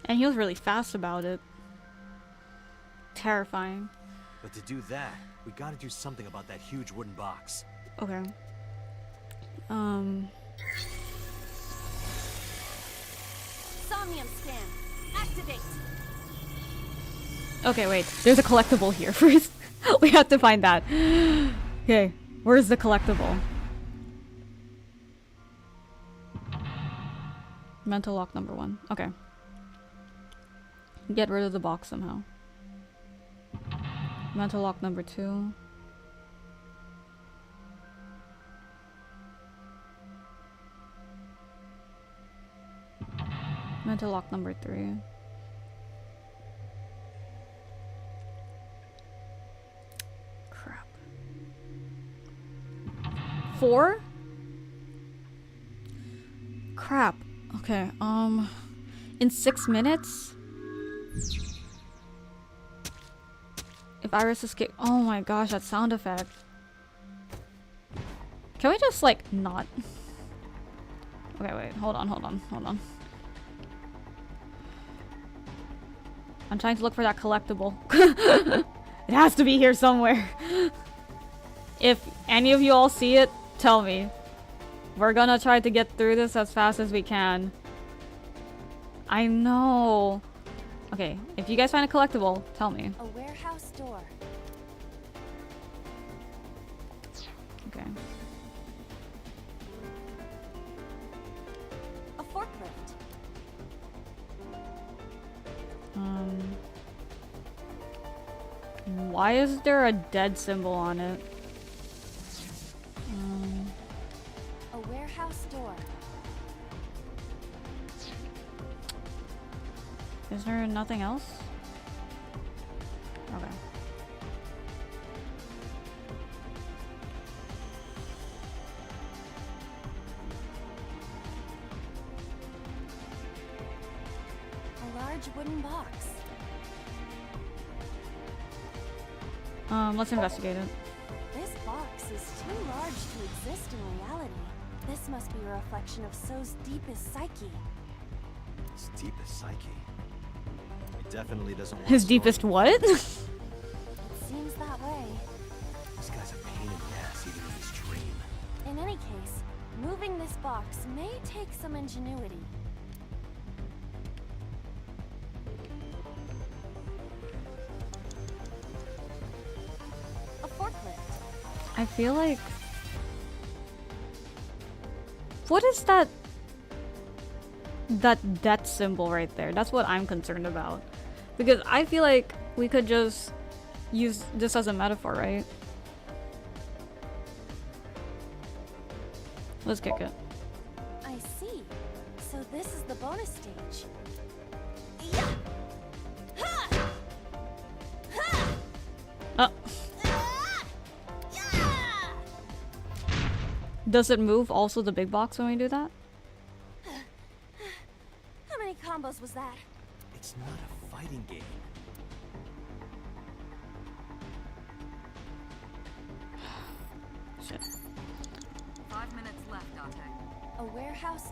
And he was really fast about it. Terrifying. But to do that, we gotta do something about that huge wooden box. Okay. Somnium scan. Activate. Okay, wait. There's a collectible here first. We have to find that. Okay, where's the collectible? Mental lock number 1. Okay. Get rid of the box somehow. Mental lock number 2. Mental lock number 3. Crap. 4? Crap. Okay, in 6 minutes? If Iris escape— oh my gosh, that sound effect. Can we just, like, not? Okay, wait, hold on. I'm trying to look for that collectible. It has to be here somewhere. If any of you all see it, tell me. We're gonna try to get through this as fast as we can. I know. Okay, if you guys find a collectible, tell me. A warehouse door. Okay. A forklift. Why is there a dead symbol on it? A warehouse door. Is there nothing else? Okay. A large wooden box. Let's investigate it. This box is too large to exist in reality. This must be a reflection of So's deepest psyche. His deepest psyche. It definitely doesn't want His to deepest start. what? It seems that way. This guy's a pain in the ass even in his dream. In any case, moving this box may take some ingenuity. A forklift. I feel like... what is that? That death symbol right there. That's what I'm concerned about. Because I feel like we could just use this as a metaphor, right? Let's kick it. I see. So this is the bonus stage. Yeah. Ha! Ha! Oh. Yeah! Does it move also the big box when we do that? How many combos was that? It's not a fighting game. Shit. 5 minutes left, Dante. A warehouse?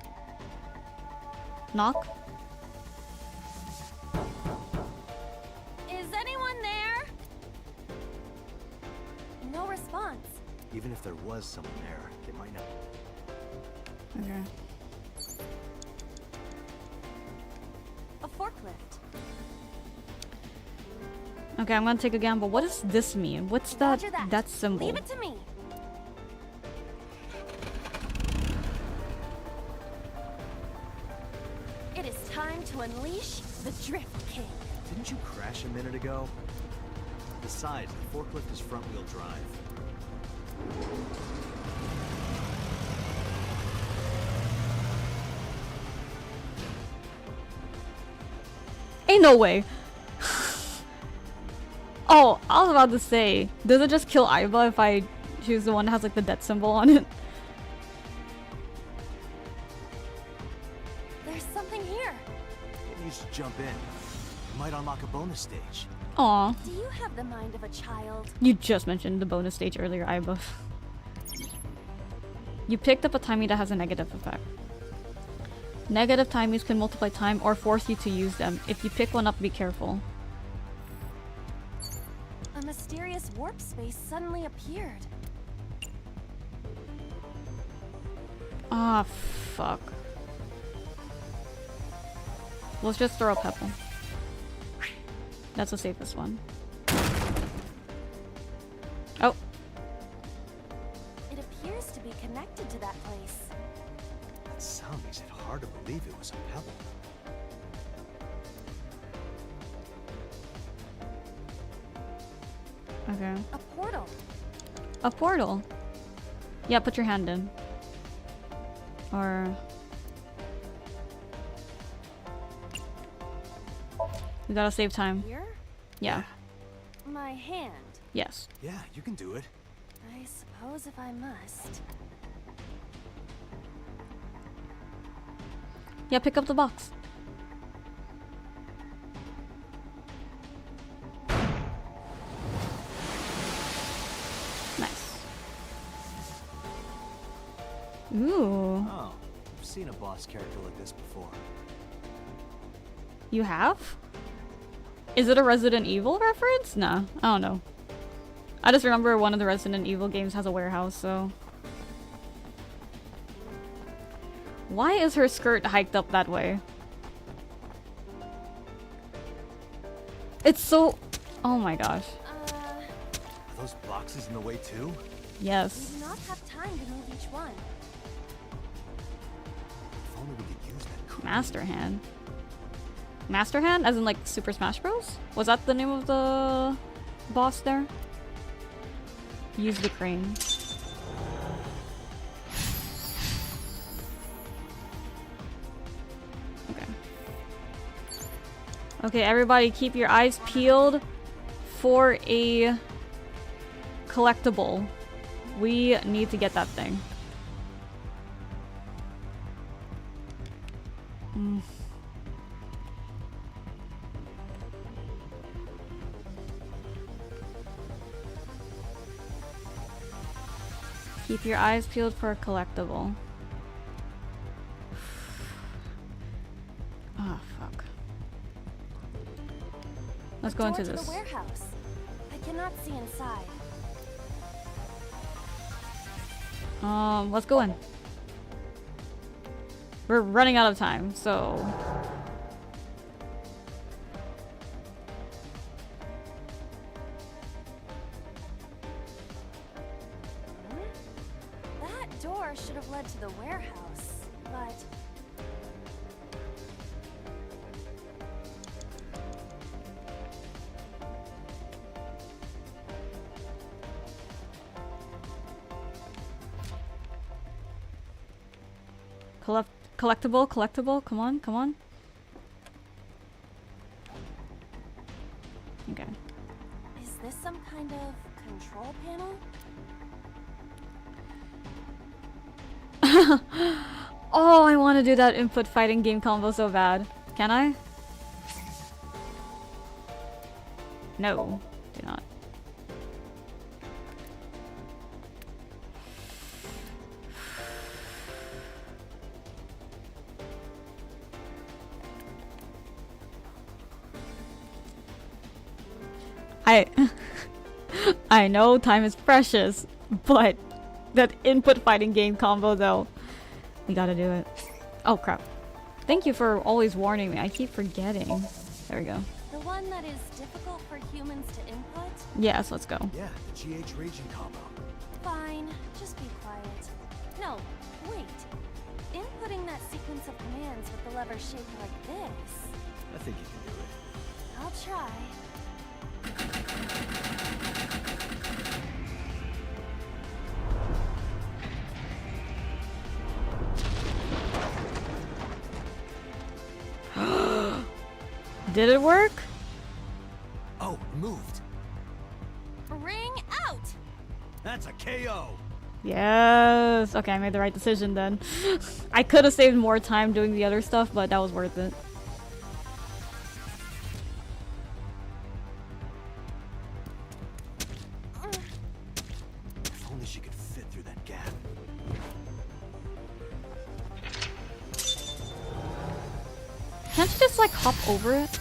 Knock? Is anyone there? No response. Even if there was someone there, they might not. Okay. A forklift. Okay, I'm gonna take a gamble. What does this mean? What's that Roger that. that symbol? Leave it to me. It is time to unleash the Drift King. Didn't you crash a minute ago? Besides, the forklift is front-wheel drive. Ain't no way. Oh, I was about to say, does it just kill Aiba if I choose the one that has like the death symbol on it? There's something here. Maybe you should jump in. It might unlock a bonus stage. Aw. Do you have the mind of a child? You just mentioned the bonus stage earlier, Iba. You picked up a timie that has a negative effect. Negative timies can multiply time or force you to use them. If you pick one up, be careful. A mysterious warp space suddenly appeared. Ah, fuck. Let's just throw a pebble. That's the safest one. Oh. It appears to be connected to that place. That sound makes it hard to believe it was a pebble. Okay. A portal. A portal? Yeah, put your hand in. Or... We gotta save time. Here? Yeah. My hand. Yes. Yeah, you can do it. I suppose if I must. Yeah, pick up the box. Nice. Ooh. Oh, I've seen a boss character like this before. You have? Is it a Resident Evil reference? Nah, I don't know. I just remember one of the Resident Evil games has a warehouse, so... Why is her skirt hiked up that way? It's so... Oh my gosh. Are those boxes in the way too? Yes. We do not have time to move each one. If only we could use that code. Master Hand. Master Hand? As in like Super Smash Bros? Was that the name of the boss there? Use the crane. Okay. Okay, everybody keep your eyes peeled for a collectible. We need to get that thing. Keep your eyes peeled for a collectible. Oh, fuck. Let's go into Door to this. the warehouse. I cannot see inside. Let's go in. We're running out of time, so... That door should have led to the warehouse, but... Collectible, come on, come on. Okay. Is this some kind of control panel? Oh, I want to do that input fighting game combo so bad. Can I? No, do not. I know time is precious, but that input fighting game combo though, we gotta do it. Oh crap. Thank you for always warning me. I keep forgetting. There we go. The one that is difficult for humans to input? Yes, let's go. Yeah, the GH raging combo. Fine, just be quiet. No, wait. Inputting that sequence of commands with the lever shaped like this. I think you can do it. I'll try. Did it work? Oh, it moved. Ring out! That's a KO. Yes. Okay, I made the right decision then. I could have saved more time doing the other stuff, but that was worth it. Can't you just like hop over it?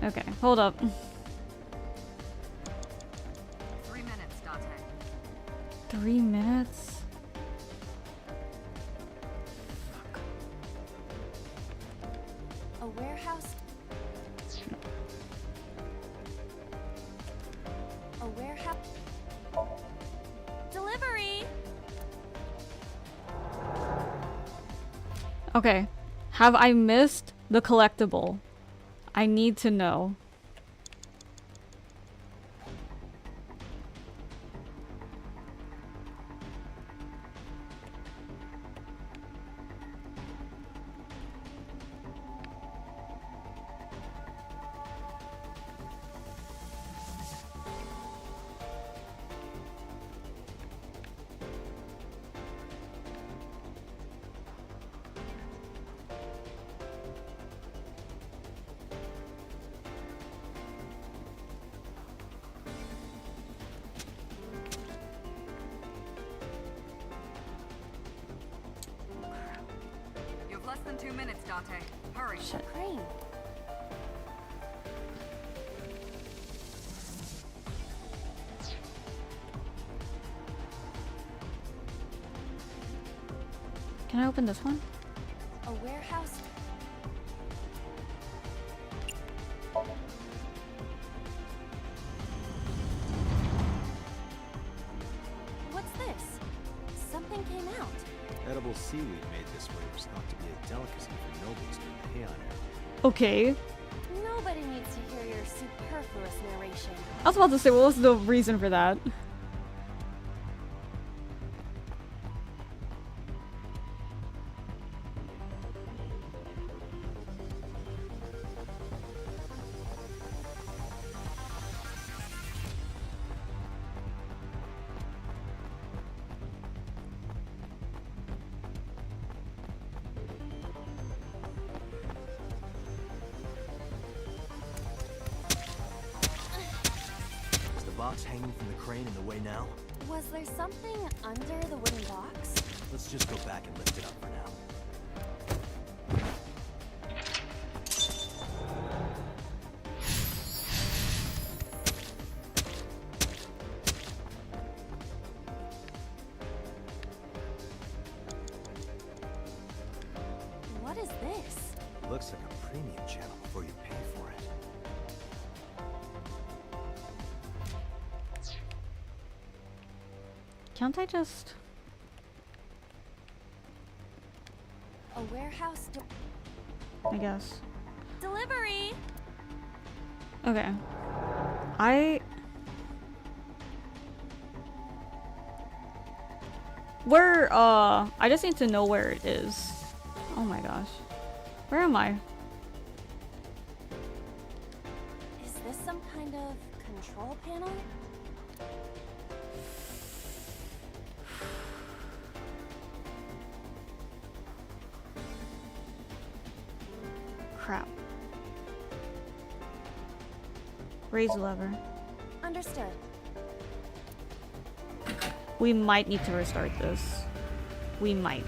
Okay, hold up. 3 minutes, Dante. 3 minutes? A warehouse? A warehouse? Delivery! Okay. Have I missed the collectible? I need to know. You have less than 2 minutes, Dante. Hurry. Shit. Crane. Can I open this one? A warehouse? What's this? Something came out. Edible seaweed made this way was thought to be a delicacy for nobles during the Heian era. Okay. Nobody needs to hear your superfluous narration. I was about to say, what was the reason for that? Is the box hanging from the crane in the way now? Was there something under the wooden box? Let's just go back and lift it up for now. What is this? Looks like a premium channel before you pay for it. Can't I just... A warehouse I guess. delivery. Okay. I just need to know where it is. Oh my gosh. Where am I? Is this some kind of control panel? Crap. Raise lever. Understood. We might need to restart this. We might.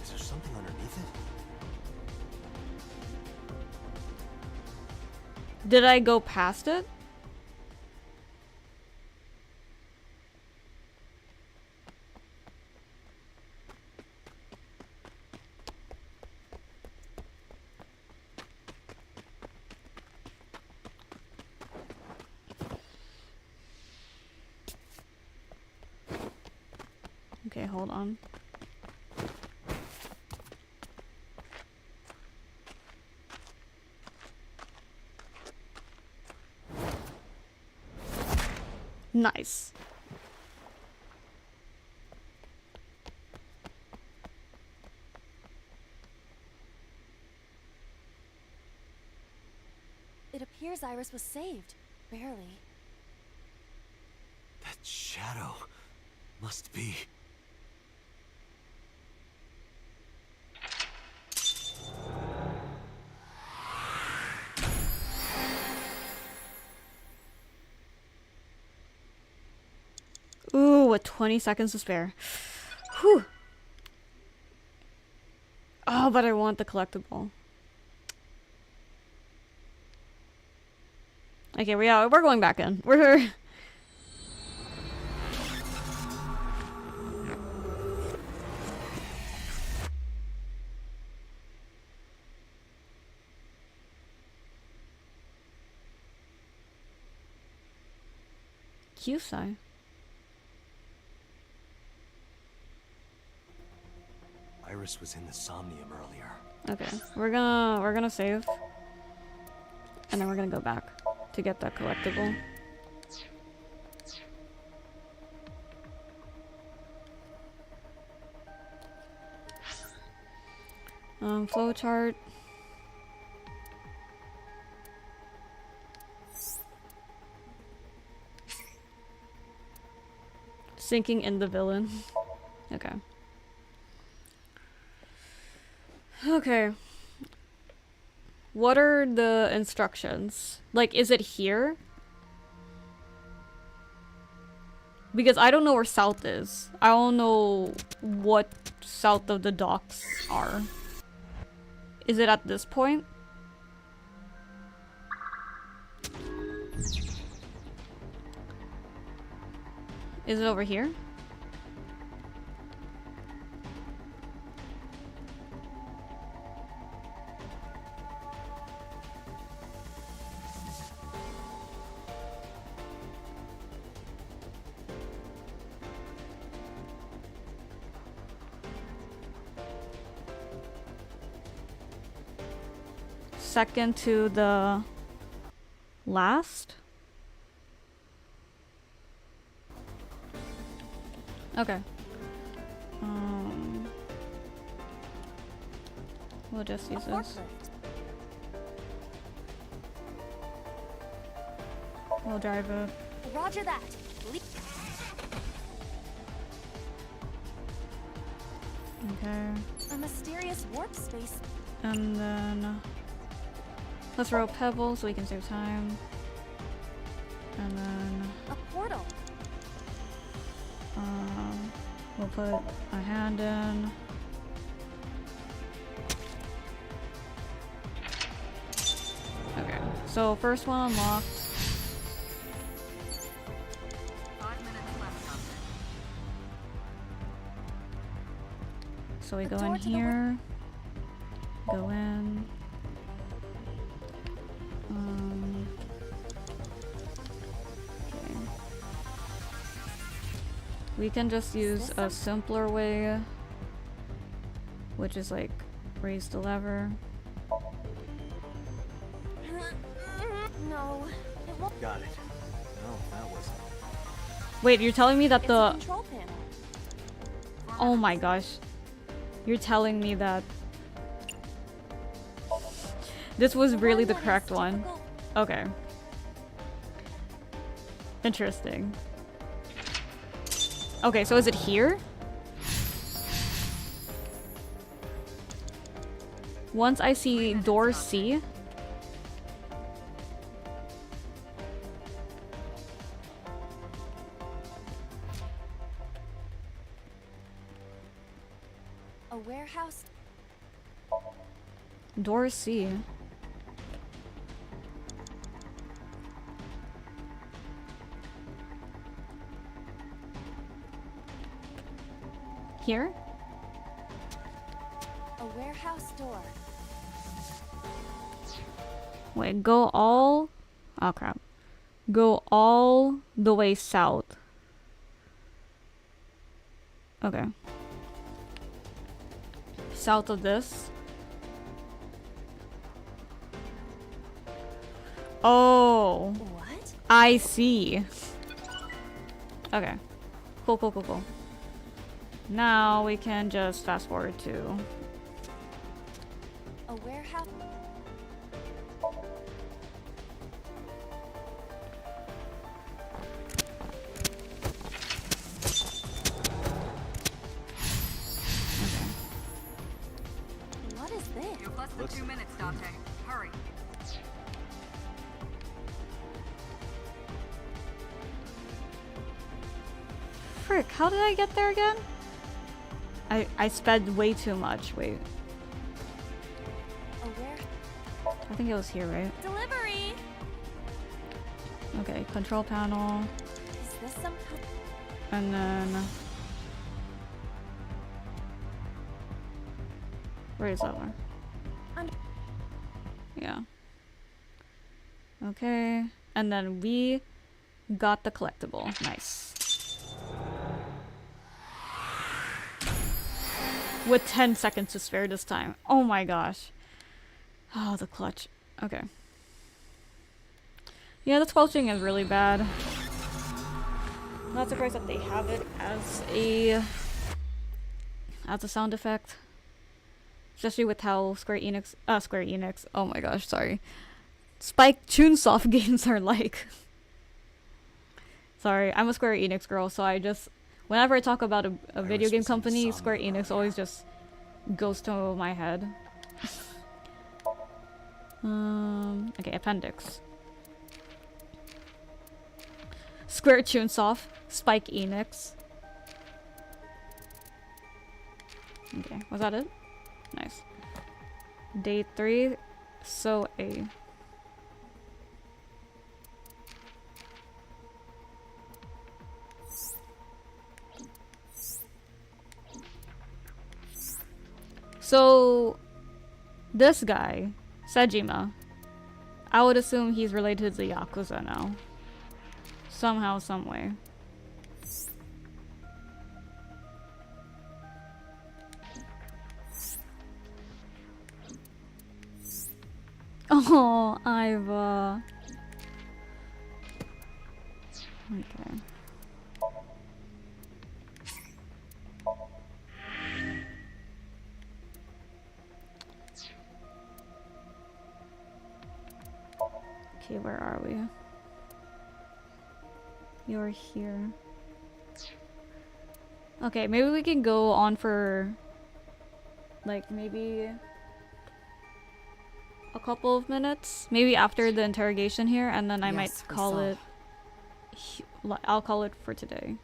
Is there something underneath it? Did I go past it? Okay, hold on. Nice. It appears Iris was saved. Barely. That shadow must be... with 20 seconds to spare. Whew. Oh, but I want the collectible. Okay, we're going back in. We're Q-Sai. Iris was in the somnium earlier. Okay, we're gonna save, and then we're gonna go back to get that collectible. Flowchart. Sinking in the villain. Okay. Okay. What are the instructions? Like, is it here? Because I don't know where south is. I don't know what south of the docks are. Is it at this point? Is it over here? Second to the last? Okay. We'll just use this. We'll drive it. Roger that. Okay. A mysterious warp space. And then let's roll pebbles so we can save time. And then A portal. we'll put a hand in. Okay, so first one unlocked. 5 minutes left, Doctor. So we The go in door to the here. Go in. Okay. We can just use a simpler way, which is like raise the lever. No, it won't. Got it. No, that wasn't. Wait, you're telling me that It's a the... control panel. Oh my gosh. You're telling me that this was really the one that correct is one. difficult. Okay. Interesting. Okay, so is it here? Once I see door C. A warehouse. Door C. Here? A warehouse door. Wait, go all... Oh crap. Go all the way south. Okay. South of this. Oh. What? I see. Okay. Cool, cool, cool, cool. Now we can just fast forward to... A warehouse. What is this? You have less than 2 minutes, Dante. Hurry. frick? How did I get there again? I sped way too much. Wait. Oh, where? I think it was here, right? Delivery! Okay, control panel. Is this some kind? And then... Where is that one? Yeah. Okay. And then we got the collectible. Nice. With 10 seconds to spare this time. Oh my gosh. Oh, the clutch. Okay. Yeah, the squelching is really bad. Not surprised that they have it as a sound effect. Especially with how Square Enix, oh my gosh, sorry. Spike Chunsoft games are like. Sorry, I'm a Square Enix girl, so I just, whenever I talk about a video game company, Square Enix always just goes to my head. Okay, appendix. Square Chunsoft, Spike Enix. Okay, was that it? Nice. Day 3, so A. So, this guy, Sejima, I would assume he's related to the Yakuza now. Somehow, someway. Oh, Iva. Okay. Okay, where are we? You're here. Okay, maybe we can go on for like maybe a couple of minutes, maybe after the interrogation here, and then I might call it. I'll call it for today.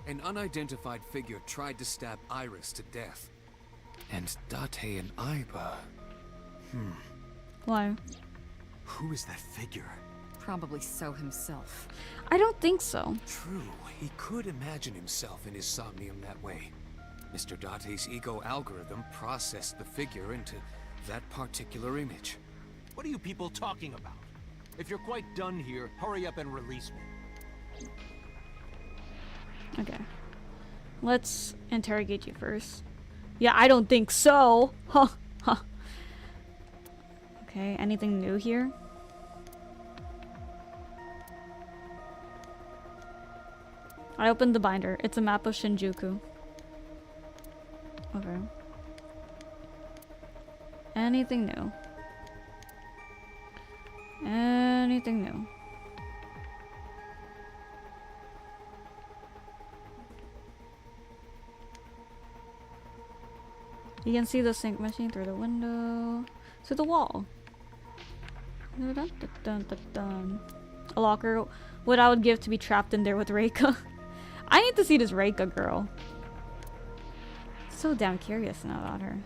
An unidentified figure tried to stab Iris to death. And Date and Aiba. Why? Who is that figure? Probably So himself. I don't think so. True, he could imagine himself in his somnium that way. Mr. Date's ego algorithm processed the figure into that particular image. What are you people talking about? If you're quite done here, hurry up and release me. Okay. Let's interrogate you first. Yeah, I don't think so. Huh. Huh. Okay, anything new here? I opened the binder. It's a map of Shinjuku. Okay. Anything new? Anything new? You can see the sync machine through the window. Through the wall. Dun, dun, dun, dun, dun. A locker. What I would give to be trapped in there with Reika. I need to see this Reika girl. So damn curious now about her.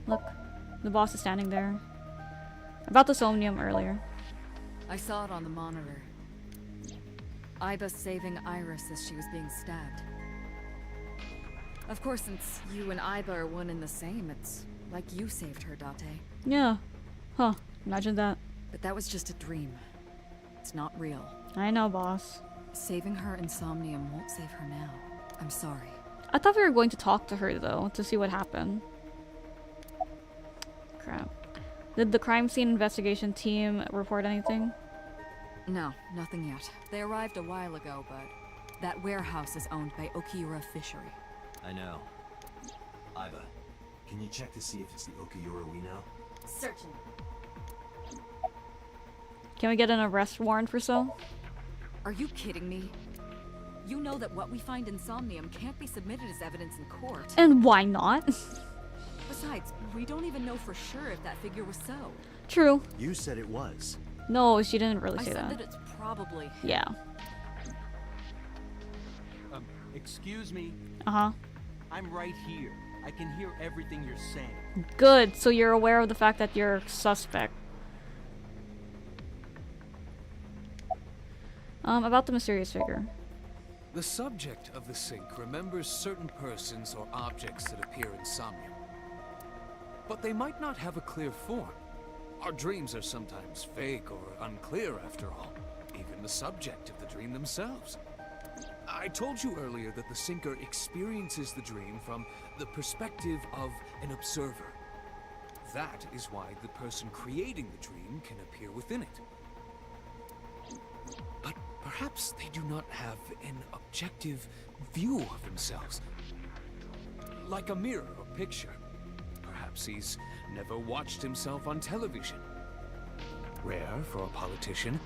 Look, the boss is standing there. About the somnium earlier. I saw it on the monitor. Aiba saving Iris as she was being stabbed. Of course, since you and Aiba are one and the same, it's like you saved her, Date. Yeah. Huh. Imagine that. But that was just a dream. It's not real. I know, boss. Saving her in somnium won't save her now. I'm sorry. I thought we were going to talk to her, though, to see what happened. Crap. Did the crime scene investigation team report anything? No, nothing yet. They arrived a while ago, but that warehouse is owned by Okiura Fishery. I know. Aiba, can you check to see if it's the Okiura we know? Searching. Can we get an arrest warrant for so? Are you kidding me? You know that what we find in Somnium can't be submitted as evidence in court. And why not? Besides, we don't even know for sure if that figure was so. True. You said it was. No, she didn't really I say said that. that it's probably. Yeah. Excuse me. Uh-huh. I'm right here. I can hear everything you're saying. Good, so you're aware of the fact that you're suspect. About the mysterious figure. The subject of the sink remembers certain persons or objects that appear in somnium. But they might not have a clear form. Our dreams are sometimes vague or unclear after all. Even the subject of the dream themselves. I told you earlier that the sinker experiences the dream from the perspective of an observer. That is why the person creating the dream can appear within it. But perhaps they do not have an objective view of themselves. Like a mirror or picture. Perhaps he's never watched himself on television. Rare for a politician,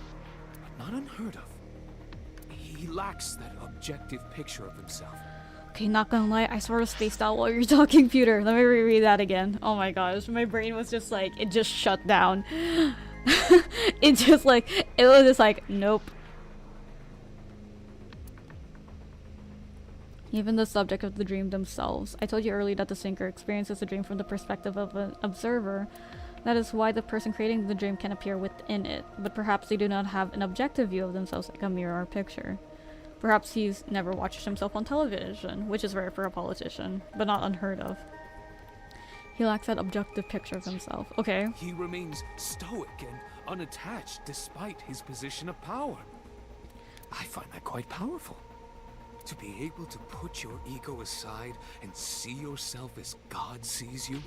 but not unheard of. He lacks that objective picture of himself. Okay, not gonna lie, I sort of spaced out while you're talking, Peter. Let me reread that again. Oh my gosh, my brain was just like, it just shut down. It just like, it was just like, nope. Even the subject of the dream themselves. I told you earlier that the sinker experiences the dream from the perspective of an observer. That is why the person creating the dream can appear within it. But perhaps they do not have an objective view of themselves like a mirror or picture. Perhaps he's never watched himself on television, which is rare for a politician, but not unheard of. He lacks that objective picture of himself. Okay. He remains stoic and unattached despite his position of power. I find that quite powerful. To be able to put your ego aside and see yourself as God sees you.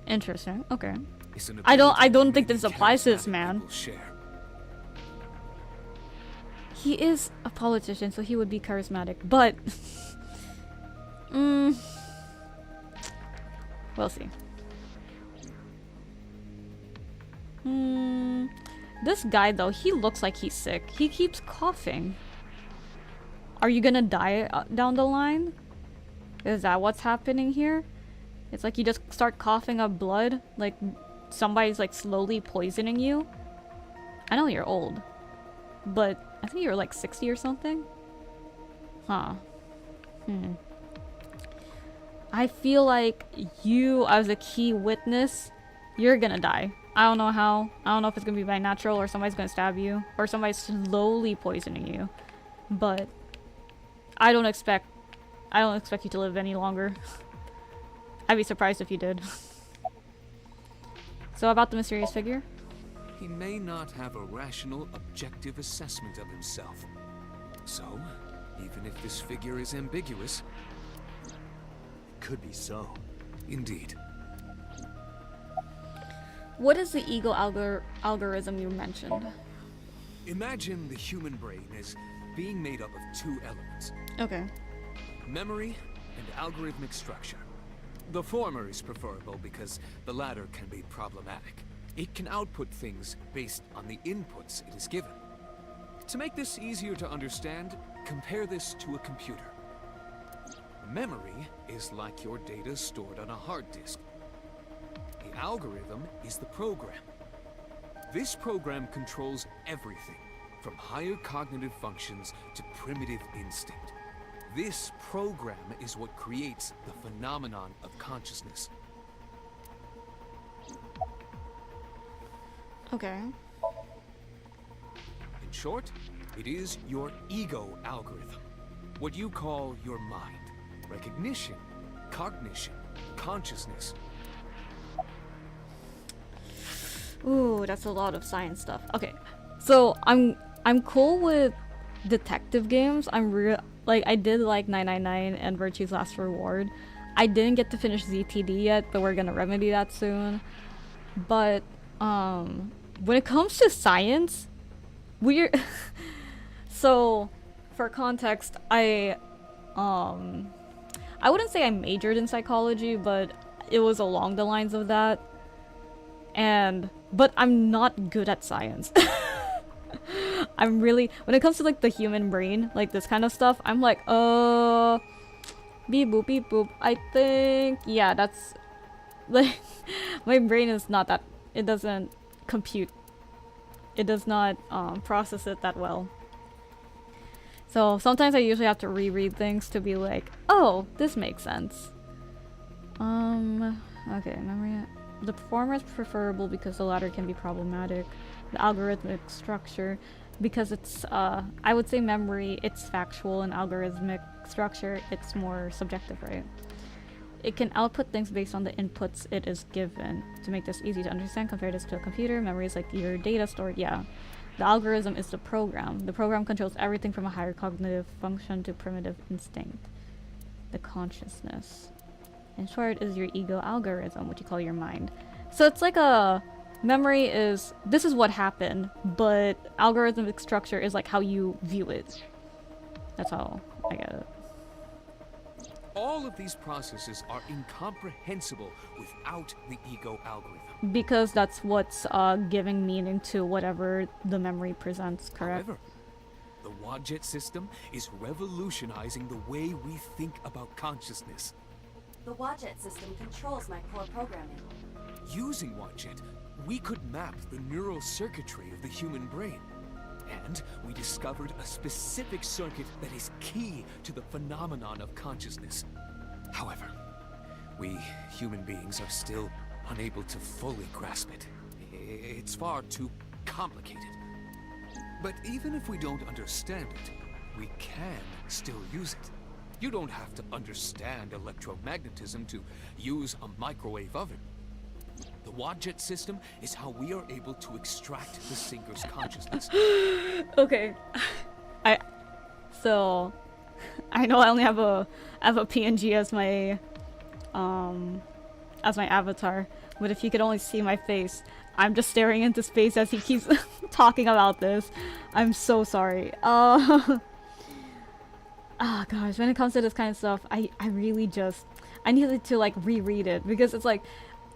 Interesting. Okay. is an I don't ability think this many applies to this charismatic man. people share. He is a politician, so he would be charismatic, but we'll see. This guy though, he looks like he's sick. He keeps coughing. Are you gonna die down the line? Is that what's happening here? It's like you just start coughing up blood, like somebody's like slowly poisoning you. I know you're old, but I think you're like 60 or something. Huh. I feel like you, as a key witness, you're gonna die. I don't know how. I don't know if it's gonna be by natural or somebody's gonna stab you or somebody's slowly poisoning you. But I don't expect you to live any longer. I'd be surprised if you did. So about the mysterious figure? He may not have a rational, objective assessment of himself. So, even if this figure is ambiguous, It could be so. indeed. What is the ego algorithm you mentioned? Imagine the human brain as being made up of two elements. Okay. Memory and algorithmic structure. The former is preferable because the latter can be problematic. It can output things based on the inputs it is given. To make this easier to understand, compare this to a computer. Memory is like your data stored on a hard disk. The algorithm is the program. This program controls everything, from higher cognitive functions to primitive instinct. This program is what creates the phenomenon of consciousness. Okay. In short, it is your ego algorithm. What you call your mind. Recognition, cognition, consciousness. Ooh, that's a lot of science stuff. Okay. So I'm cool with detective games. I did like 999 and Virtue's Last Reward. I didn't get to finish ZTD yet, but we're gonna remedy that soon. But when it comes to science, so for context, I wouldn't say I majored in psychology, but it was along the lines of that. But I'm not good at science. I'm really, when it comes to like the human brain, like this kind of stuff, I'm like, beep boop, I think, yeah, that's, like, my brain is not that it doesn't compute. It does not process it that well. So sometimes I usually have to reread things to be like, oh, this makes sense. Okay, memory. The former is preferable because the latter can be problematic. The algorithmic structure, because it's, I would say memory, it's factual, and algorithmic structure, it's more subjective, right? It can output things based on the inputs it is given. To make this easy to understand, compare this to a computer. Memory is like your data stored, yeah. The algorithm is the program. The program controls everything from a higher cognitive function to primitive instinct. The consciousness. In short, is your ego algorithm, what you call your mind. So it's like a... Memory is... This is what happened, but algorithmic structure is like how you view it. That's how I get it. All of these processes are incomprehensible without the ego algorithm. Because that's what's giving meaning to whatever the memory presents, correct? However, the Wadjet system is revolutionizing the way we think about consciousness. The Wadjet system controls my core programming. Using Wadjet, we could map the neural circuitry of the human brain. And we discovered a specific circuit that is key to the phenomenon of consciousness. However, we human beings are still unable to fully grasp it. It's far too complicated. But even if we don't understand it, we can still use it. You don't have to understand electromagnetism to use a microwave oven. The Wadjet system is how we are able to extract the sinker's consciousness. Okay. So I know I only have a PNG as my avatar, but if you could only see my face, I'm just staring into space as he keeps talking about this. I'm so sorry. Oh gosh, when it comes to this kind of stuff, I really just I needed to like reread it because it's like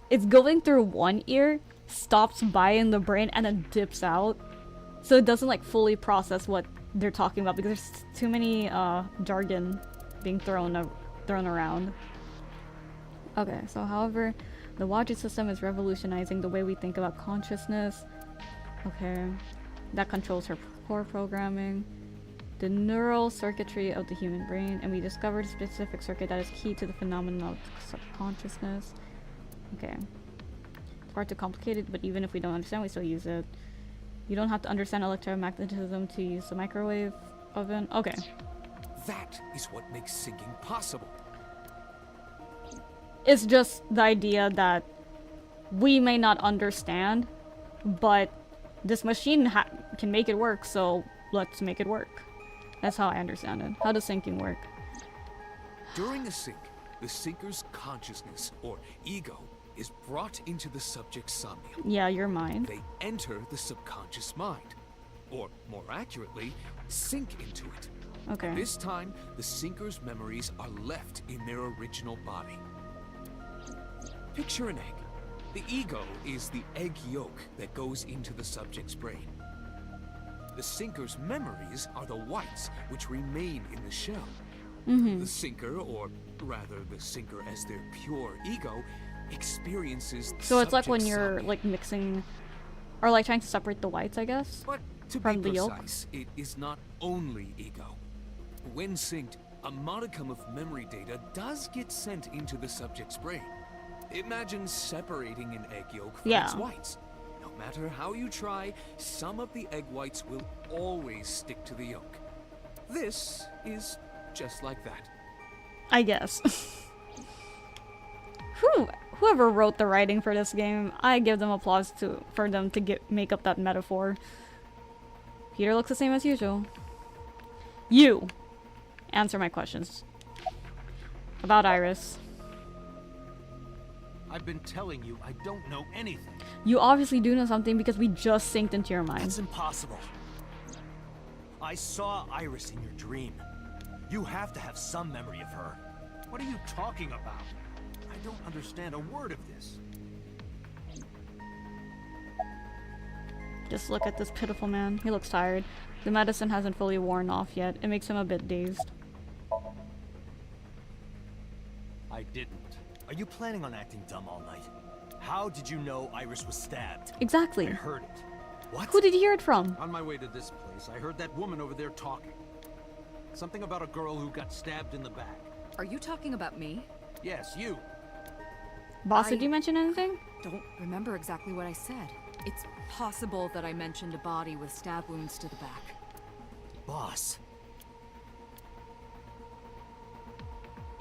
it's going through one ear, stops by in the brain, and then dips out. So it doesn't like fully process what they're talking about because there's too many jargon being thrown around. Okay, so however, the Wadjet system is revolutionizing the way we think about consciousness. Okay, that controls her core programming. The neural circuitry of the human brain, and we discovered a specific circuit that is key to the phenomenon of subconsciousness. Okay. It's far too complicated, but even if we don't understand, we still use it. You don't have to understand electromagnetism to use the microwave oven. Okay. That is what makes syncing possible. It's just the idea that we may not understand, but this machine can make it work, so let's make it work. That's how I understand it. How does syncing work? During a sync, the sinker's consciousness, or ego, is brought into the subject's somnium. Yeah, your mind. They enter the subconscious mind, or more accurately, sink into it. Okay. This time, the sinker's memories are left in their original body. Picture an egg. The ego is the egg yolk that goes into the subject's brain. The sinker's memories are the whites, which remain in the shell. The sinker, or rather the sinker as their pure ego, experiences the So it's like when you're somnium. like mixing, or like trying to separate the whites, I guess? But to from be the yolk? precise, it is not only ego. When synced, a modicum of memory data does get sent into the subject's brain. Imagine separating an egg yolk from its whites. No matter how you try, some of the egg whites will always stick to the yolk. This is just like that. I guess. Whoever wrote the writing for this game, I give them applause for them to make up that metaphor. Peter looks the same as usual. You! Answer my questions. About Iris. I've been telling you I don't know anything. You obviously do know something because we just synced into your mind. That's impossible. I saw Iris in your dream. You have to have some memory of her. What are you talking about? I don't understand a word of this. Just look at this pitiful man. He looks tired. The medicine hasn't fully worn off yet. It makes him a bit dazed. I didn't. Are you planning on acting dumb all night? How did you know Iris was stabbed? Exactly. I heard it. What? Who did you hear it from? On my way to this place, I heard that woman over there talking. Something about a girl who got stabbed in the back. Are you talking about me? Yes, you. Boss, did you mention anything? Don't remember exactly what I said. It's possible that I mentioned a body with stab wounds to the back. Boss.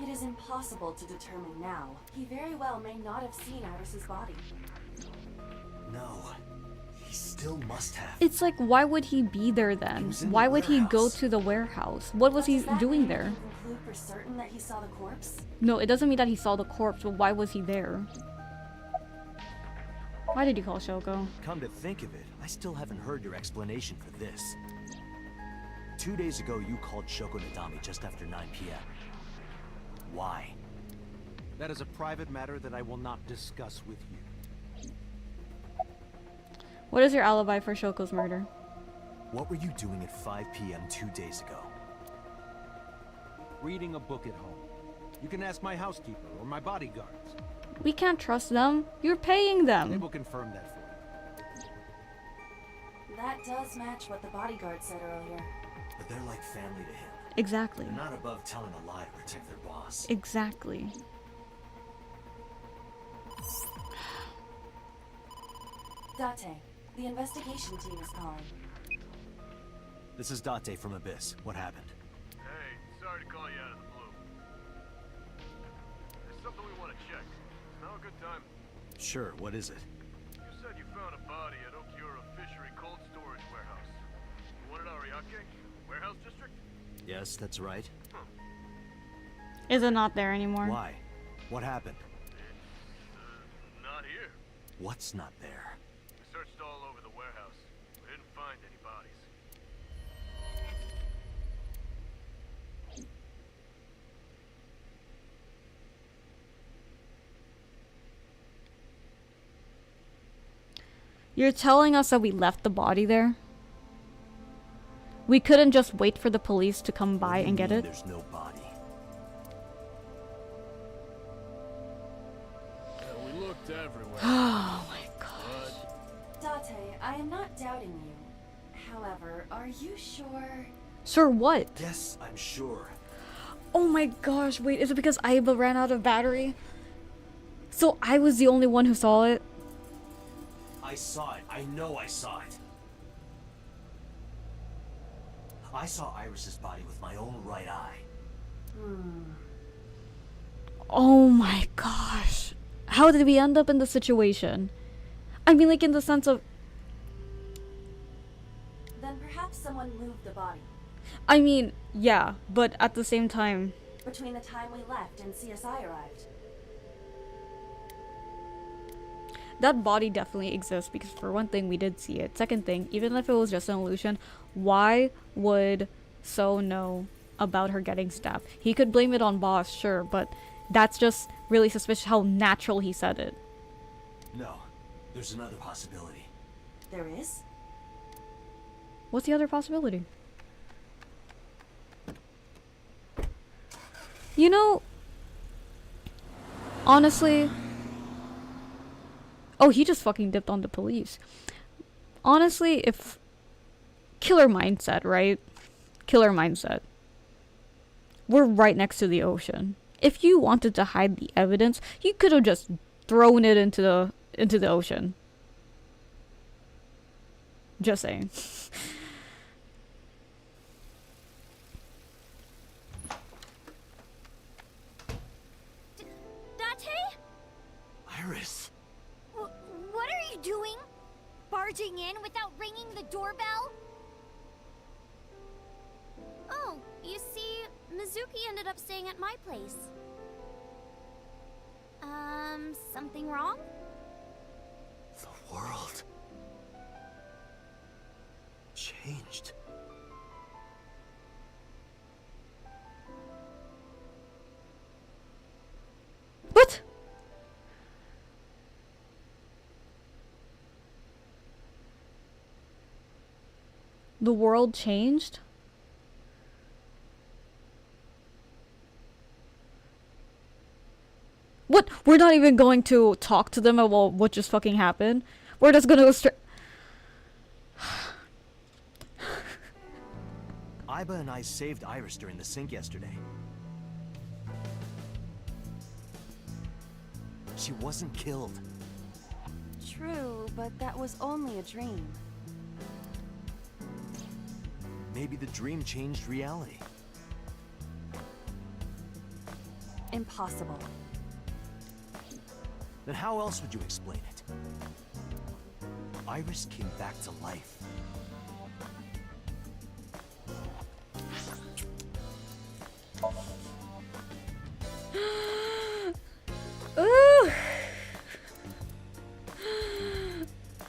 It is impossible to determine now. He very well may not have seen Iris's body. No. He still must have. It's like, why would he be there then? Why would he go to the warehouse? What was he doing there? Conclude for certain that he saw the corpse? No, it doesn't mean that he saw the corpse, but why was he there? Why did you call Shoko? Come to think of it, I still haven't heard your explanation for this. 2 days ago, you called Shoko Nadami just after 9 p.m. Why? That is a private matter that I will not discuss with you. What is your alibi for Shoko's murder? What were you doing at 5 p.m. 2 days ago? Reading a book at home. You can ask my housekeeper or my bodyguards. We can't trust them. You're paying They them. will confirm that for you. That does match what the bodyguard said earlier. But they're like family to him. Exactly. They're not above telling a lie to protect their boss. Exactly. Date, the investigation team is calling. This is Date from Abyss. What happened? Hey, sorry to call you out of the blue. There's something we want to check. Is now a good time? Sure, what is it? You said you found a body at Okiura Fishery Cold Storage Warehouse. The one at Ariake? Warehouse District? Yes, that's right. Is it not there anymore? Why? What happened? It's, not here. What's not there? We searched all over the warehouse. We didn't find any bodies. You're telling us that we left the body there? We couldn't just wait for the police to come by and get it? There's no body. Yeah, we looked everywhere. Oh my god. Date, I am not doubting you. However, are you sure? Sir, what? Yes, I'm sure. Oh my gosh, wait, is it because Aiba ran out of battery? So I was the only one who saw it? I saw it. I know I saw it. I saw Iris's body with my own right eye. Oh my gosh. How did we end up in this situation? I mean, like, in the sense of... Then perhaps someone moved the body. I mean, yeah, but at the same time... Between the time we left and CSI arrived. That body definitely exists because for one thing, we did see it. Second thing, even if it was just an illusion, why would So know about her getting stabbed? He could blame it on Boss, sure, but that's just really suspicious how natural he said it. No, there's another possibility. There is? What's the other possibility? You know, honestly... Oh, he just fucking dipped on the police. Honestly, if... Killer mindset, right? Killer mindset. We're right next to the ocean. If you wanted to hide the evidence, you could have just thrown it into the ocean. Just saying. Date? Iris! What are you doing? Barging in without ringing the doorbell? Oh, you see, Mizuki ended up staying at my place. Something wrong? The world... changed. What? The world changed? What? We're not even going to talk to them about what just fucking happened? We're just gonna go straight... Iba and I saved Iris during the sink yesterday. She wasn't killed. True, but that was only a dream. Maybe the dream changed reality. Impossible. Then how else would you explain it? Iris came back to life. Ooh.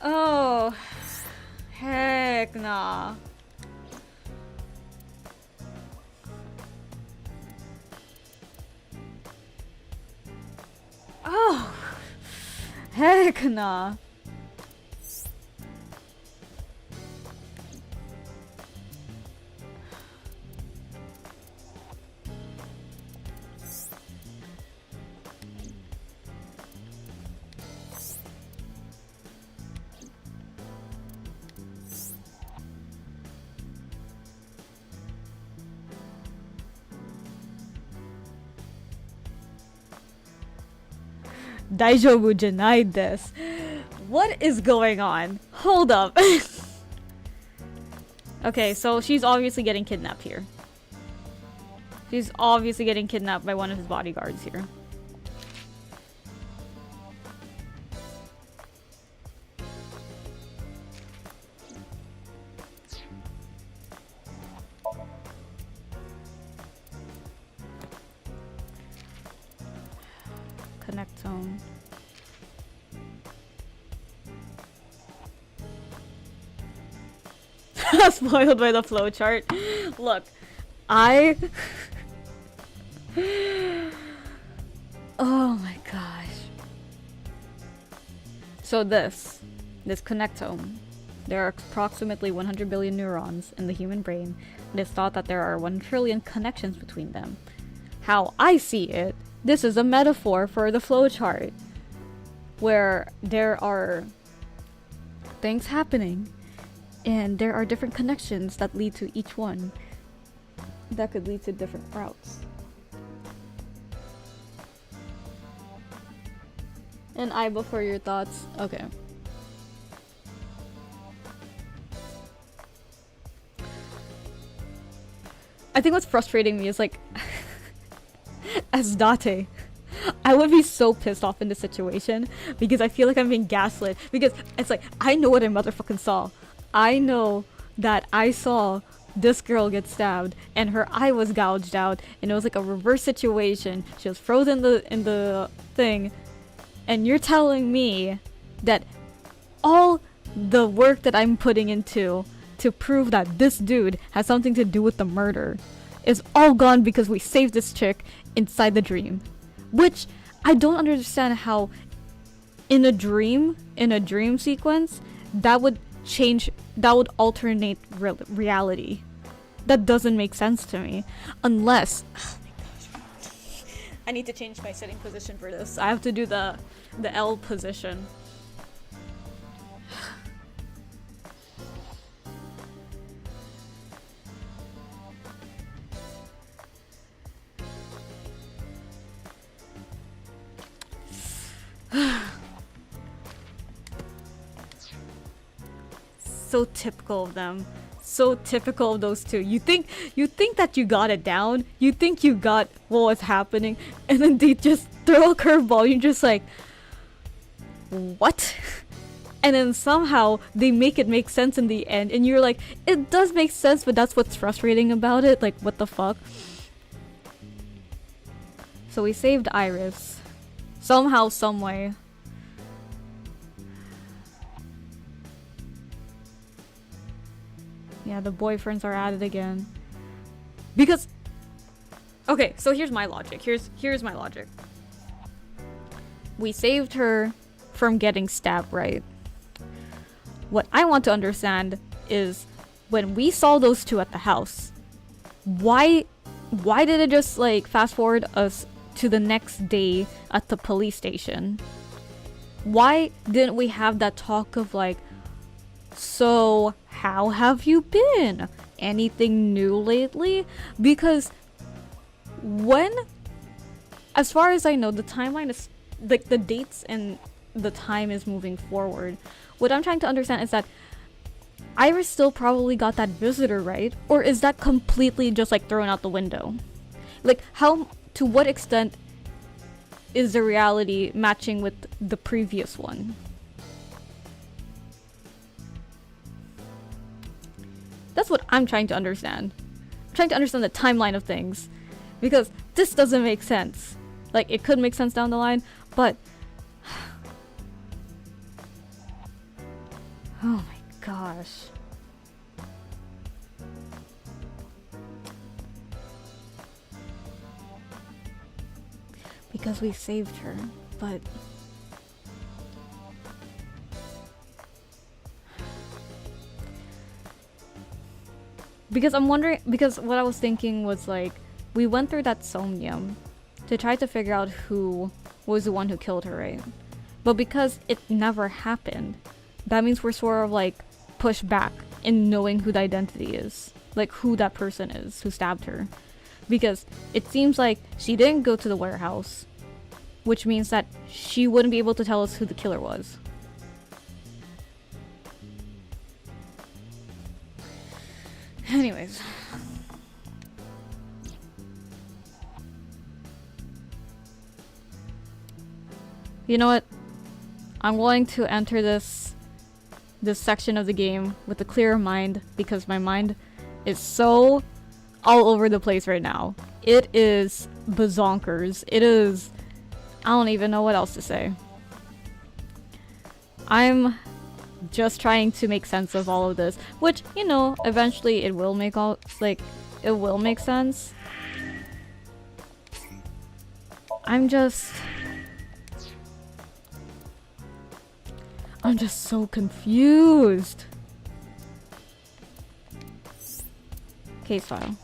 Oh. Heck nah. Oh. Heck nah. Daijobu denied this. What is going on? Hold up. Okay, so she's obviously getting kidnapped here. She's obviously getting kidnapped by one of his bodyguards here. Connect zone. Spoiled by the flowchart. Look, I... Oh my gosh. So this connectome. There are approximately 100 billion neurons in the human brain. It is thought that there are 1 trillion connections between them. How I see it, this is a metaphor for the flowchart, where there are things happening, and there are different connections that lead to each one. That could lead to different routes. And Iba, for your thoughts? Okay. I think what's frustrating me is like, as Date, I would be so pissed off in this situation because I feel like I'm being gaslit. Because it's like, I know what I motherfucking saw. I know that I saw this girl get stabbed and her eye was gouged out, and it was like a reverse situation. She was frozen in the thing, and you're telling me that all the work that I'm putting into to prove that this dude has something to do with the murder is all gone because we saved this chick inside the dream. Which I don't understand how in a dream sequence that would alternate reality. That doesn't make sense to me. Unless, oh my gosh, I need to change my sitting position for this. I have to do the L position. So typical of them. So typical of those two. You think that you got it down. You think you got what was happening, and then they just throw a curveball. You're just like, what? And then somehow they make it make sense in the end, and you're like, it does make sense, but that's what's frustrating about it. Like, what the fuck? So we saved Iris. Somehow, someway. Yeah, the boyfriends are at it again. Because... Okay, so here's my logic. Here's my logic. We saved her from getting stabbed, right? What I want to understand is when we saw those two at the house, why did it just like fast forward us to the next day at the police station? Why didn't we have that talk of like, so how have you been? Anything new lately? Because when, as far as I know, the timeline is like the dates and the time is moving forward. What I'm trying to understand is that Iris still probably got that visitor, right? Or is that completely just like thrown out the window? Like how, to what extent is the reality matching with the previous one? That's what I'm trying to understand. I'm trying to understand the timeline of things. Because this doesn't make sense. Like, it could make sense down the line, but... oh my gosh. Because we saved her, but... because I'm wondering, because what I was thinking was like, we went through that somnium to try to figure out who was the one who killed her, right? But because it never happened, that means we're sort of like pushed back in knowing who the identity is. Like who that person is who stabbed her. Because it seems like she didn't go to the warehouse, which means that she wouldn't be able to tell us who the killer was. Anyways. You know what? I'm going to enter this section of the game with a clearer mind because my mind is so all over the place right now. It is bazonkers. It is... I don't even know what else to say. I'm just trying to make sense of all of this, which, you know, eventually it will make all, like, it will make sense. I'm just so confused. Case file.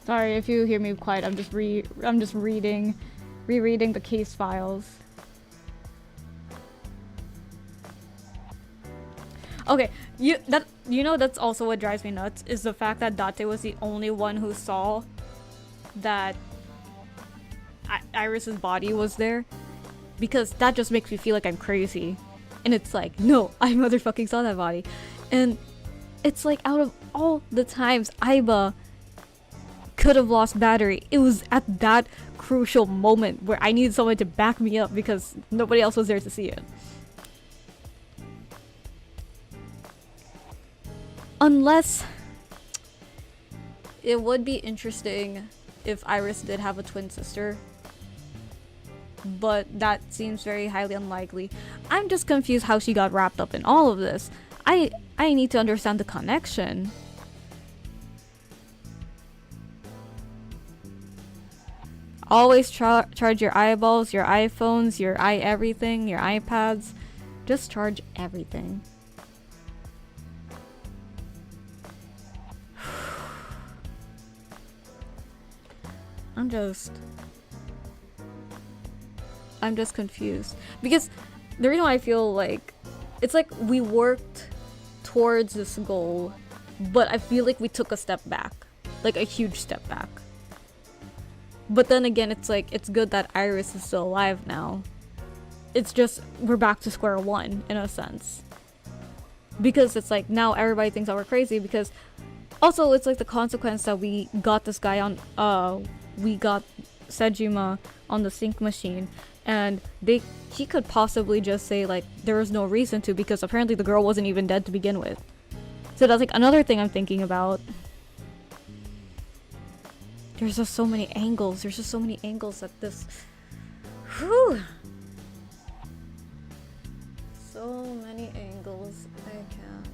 Sorry if you hear me quiet. I'm just rereading the case files. Okay, you know that's also what drives me nuts is the fact that Date was the only one who saw that Iris's body was there, because that just makes me feel like I'm crazy. And it's like, no, I motherfucking saw that body. And it's like, out of all the times Aiba could have lost battery, it was at that crucial moment where I needed someone to back me up because nobody else was there to see it. Unless it would be interesting if Iris did have a twin sister, but that seems very highly unlikely. I'm just confused how she got wrapped up in all of this. I need to understand the connection. Always charge your eyeballs, your iPhones, your everything, your iPads. Just charge everything. I'm just confused. Because the reason why I feel like it's like we worked towards this goal, but I feel like we took a step back. Like a huge step back. But then again, it's like, it's good that Iris is still alive now. It's just, we're back to square one, in a sense. Because it's like, now everybody thinks that we're crazy, because... Also, it's like the consequence that we got this guy on, we got Sejima on the sync machine, and he could possibly just say, like, there was no reason to, because apparently the girl wasn't even dead to begin with. So that's like another thing I'm thinking about. There's just so many angles. There's just so many angles at this. Whew. So many angles. I can't.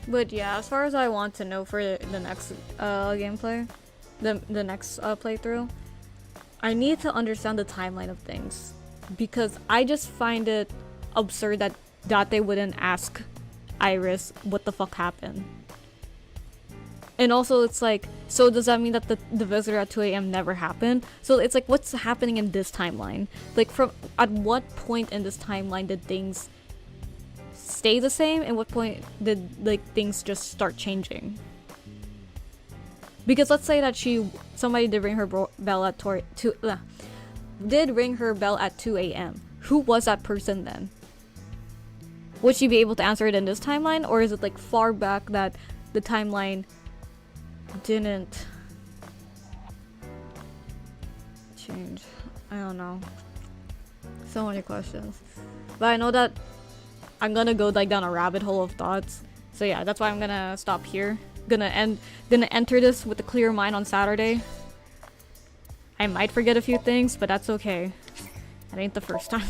But yeah, as far as I want to know for the next gameplay, the next playthrough, I need to understand the timeline of things, because I just find it absurd that they wouldn't ask Iris what the fuck happened. And also it's like, so does that mean that the visitor at 2 a.m. never happened? So it's like, what's happening in this timeline? Like, from at what point in this timeline did things stay the same, and what point did like things just start changing? Because let's say that somebody did ring her bell at 2 a.m. Who was that person then? Would she be able to answer it in this timeline, or is it like far back that the timeline didn't change? I don't know. So many questions. But I know that I'm gonna go like down a rabbit hole of thoughts. So yeah, that's why I'm gonna stop here. Gonna enter this with a clear mind on Saturday. I might forget a few things, but that's okay. That ain't the first time.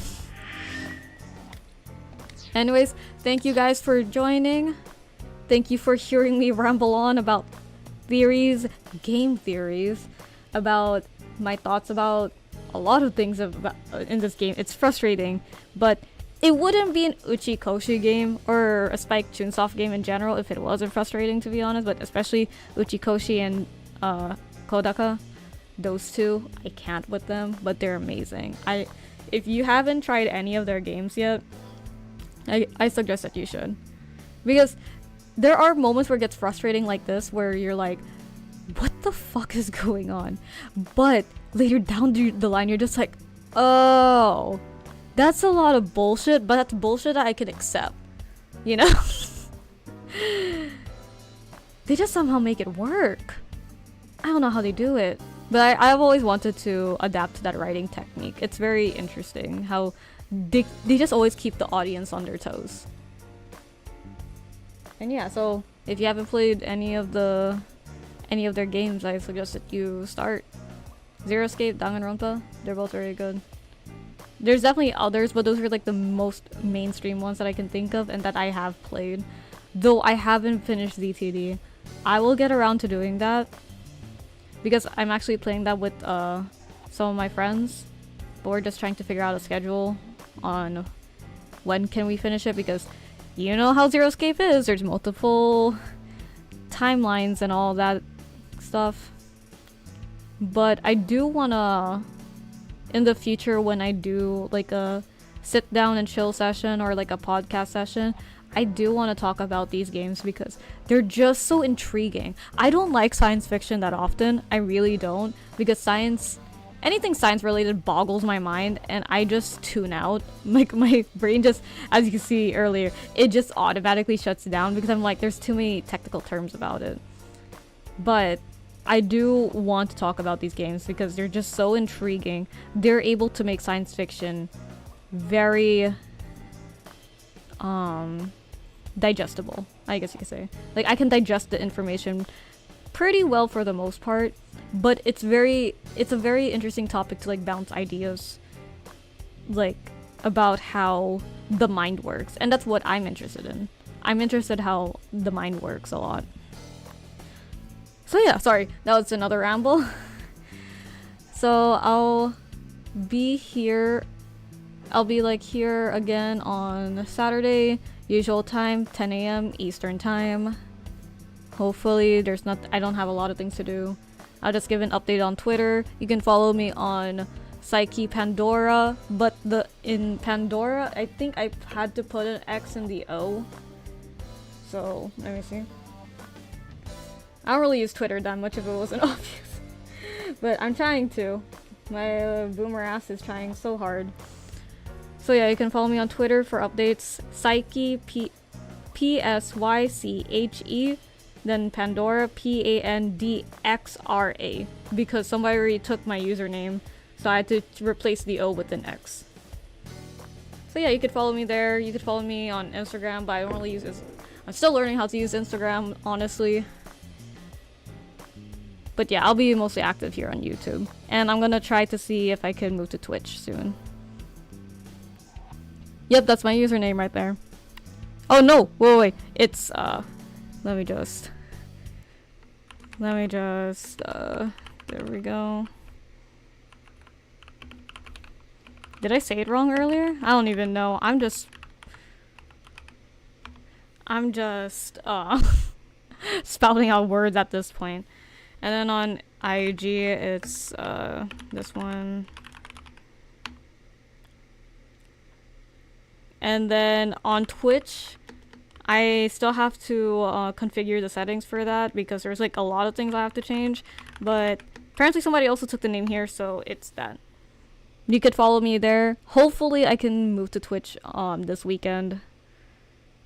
Anyways, thank you guys for joining. Thank you for hearing me ramble on about theories, game theories, about my thoughts about a lot of things in this game. It's frustrating, but it wouldn't be an Uchikoshi game or a Spike Chunsoft game in general if it wasn't frustrating, to be honest, but especially Uchikoshi and Kodaka. Those two, I can't with them, but they're amazing. If you haven't tried any of their games yet, I suggest that you should. Because there are moments where it gets frustrating like this, where you're like, what the fuck is going on? But later down the line, you're just like, oh, that's a lot of bullshit, but that's bullshit that I can accept. You know? They just somehow make it work. I don't know how they do it. But I've always wanted to adapt to that writing technique. It's very interesting how they just always keep the audience on their toes. And yeah, so if you haven't played any of their games, I suggest that you start. Zero Escape, Danganronpa, they're both very good. There's definitely others, but those are like the most mainstream ones that I can think of and that I have played. Though I haven't finished ZTD. I will get around to doing that, because I'm actually playing that with some of my friends. But we're just trying to figure out a schedule on when can we finish it, because you know how Zero Escape is. There's multiple timelines and all that stuff. But I do wanna, in the future, when I do like a sit down and chill session or like a podcast session, I do want to talk about these games because they're just so intriguing. I don't like science fiction that often. I really don't, because anything science related boggles my mind and I just tune out. Like my brain just, as you can see earlier, it just automatically shuts down because I'm like, there's too many technical terms about it. But I do want to talk about these games because they're just so intriguing. They're able to make science fiction very digestible, I guess you could say. Like, I can digest the information pretty well for the most part, but it's a very interesting topic to like bounce ideas like about how the mind works, and that's what I'm interested in. I'm interested how the mind works a lot. So yeah, sorry, that was another ramble. So I'll be here again on Saturday, usual time, 10 a.m. Eastern time. Hopefully I don't have a lot of things to do. I'll just give an update on Twitter. You can follow me on Psyche Pandora, but in Pandora, I think I had to put an X in the O. So, let me see. I don't really use Twitter that much if it wasn't obvious. But I'm trying to. My boomer ass is trying so hard. So yeah, you can follow me on Twitter for updates. Psyche, Psyche, then Pandora, Pandxra, because somebody already took my username, so I had to replace the O with an X. So yeah, you could follow me there. You could follow me on Instagram, but I don't really use it. I'm still learning how to use Instagram, honestly. But yeah, I'll be mostly active here on YouTube. And I'm gonna try to see if I can move to Twitch soon. Yep, that's my username right there. Oh no, wait. It's Let me just, there we go. Did I say it wrong earlier? I don't even know. I'm just spouting out words at this point. And then on IG, it's this one. And then on Twitch, I still have to configure the settings for that because there's like a lot of things I have to change. But apparently somebody also took the name here, so it's that. You could follow me there. Hopefully I can move to Twitch this weekend.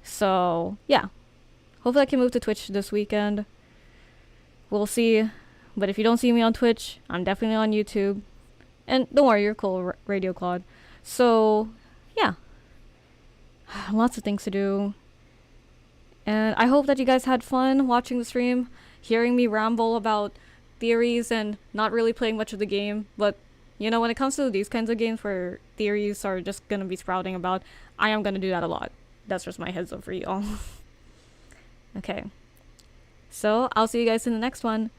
So yeah, hopefully I can move to Twitch this weekend. We'll see. But if you don't see me on Twitch, I'm definitely on YouTube. And don't worry, you're cool, Radio Claude. So yeah, lots of things to do. And I hope that you guys had fun watching the stream, hearing me ramble about theories and not really playing much of the game. But you know, when it comes to these kinds of games where theories are just gonna be sprouting about, I am gonna do that a lot. That's just my heads up for y'all. Okay. So, I'll see you guys in the next one.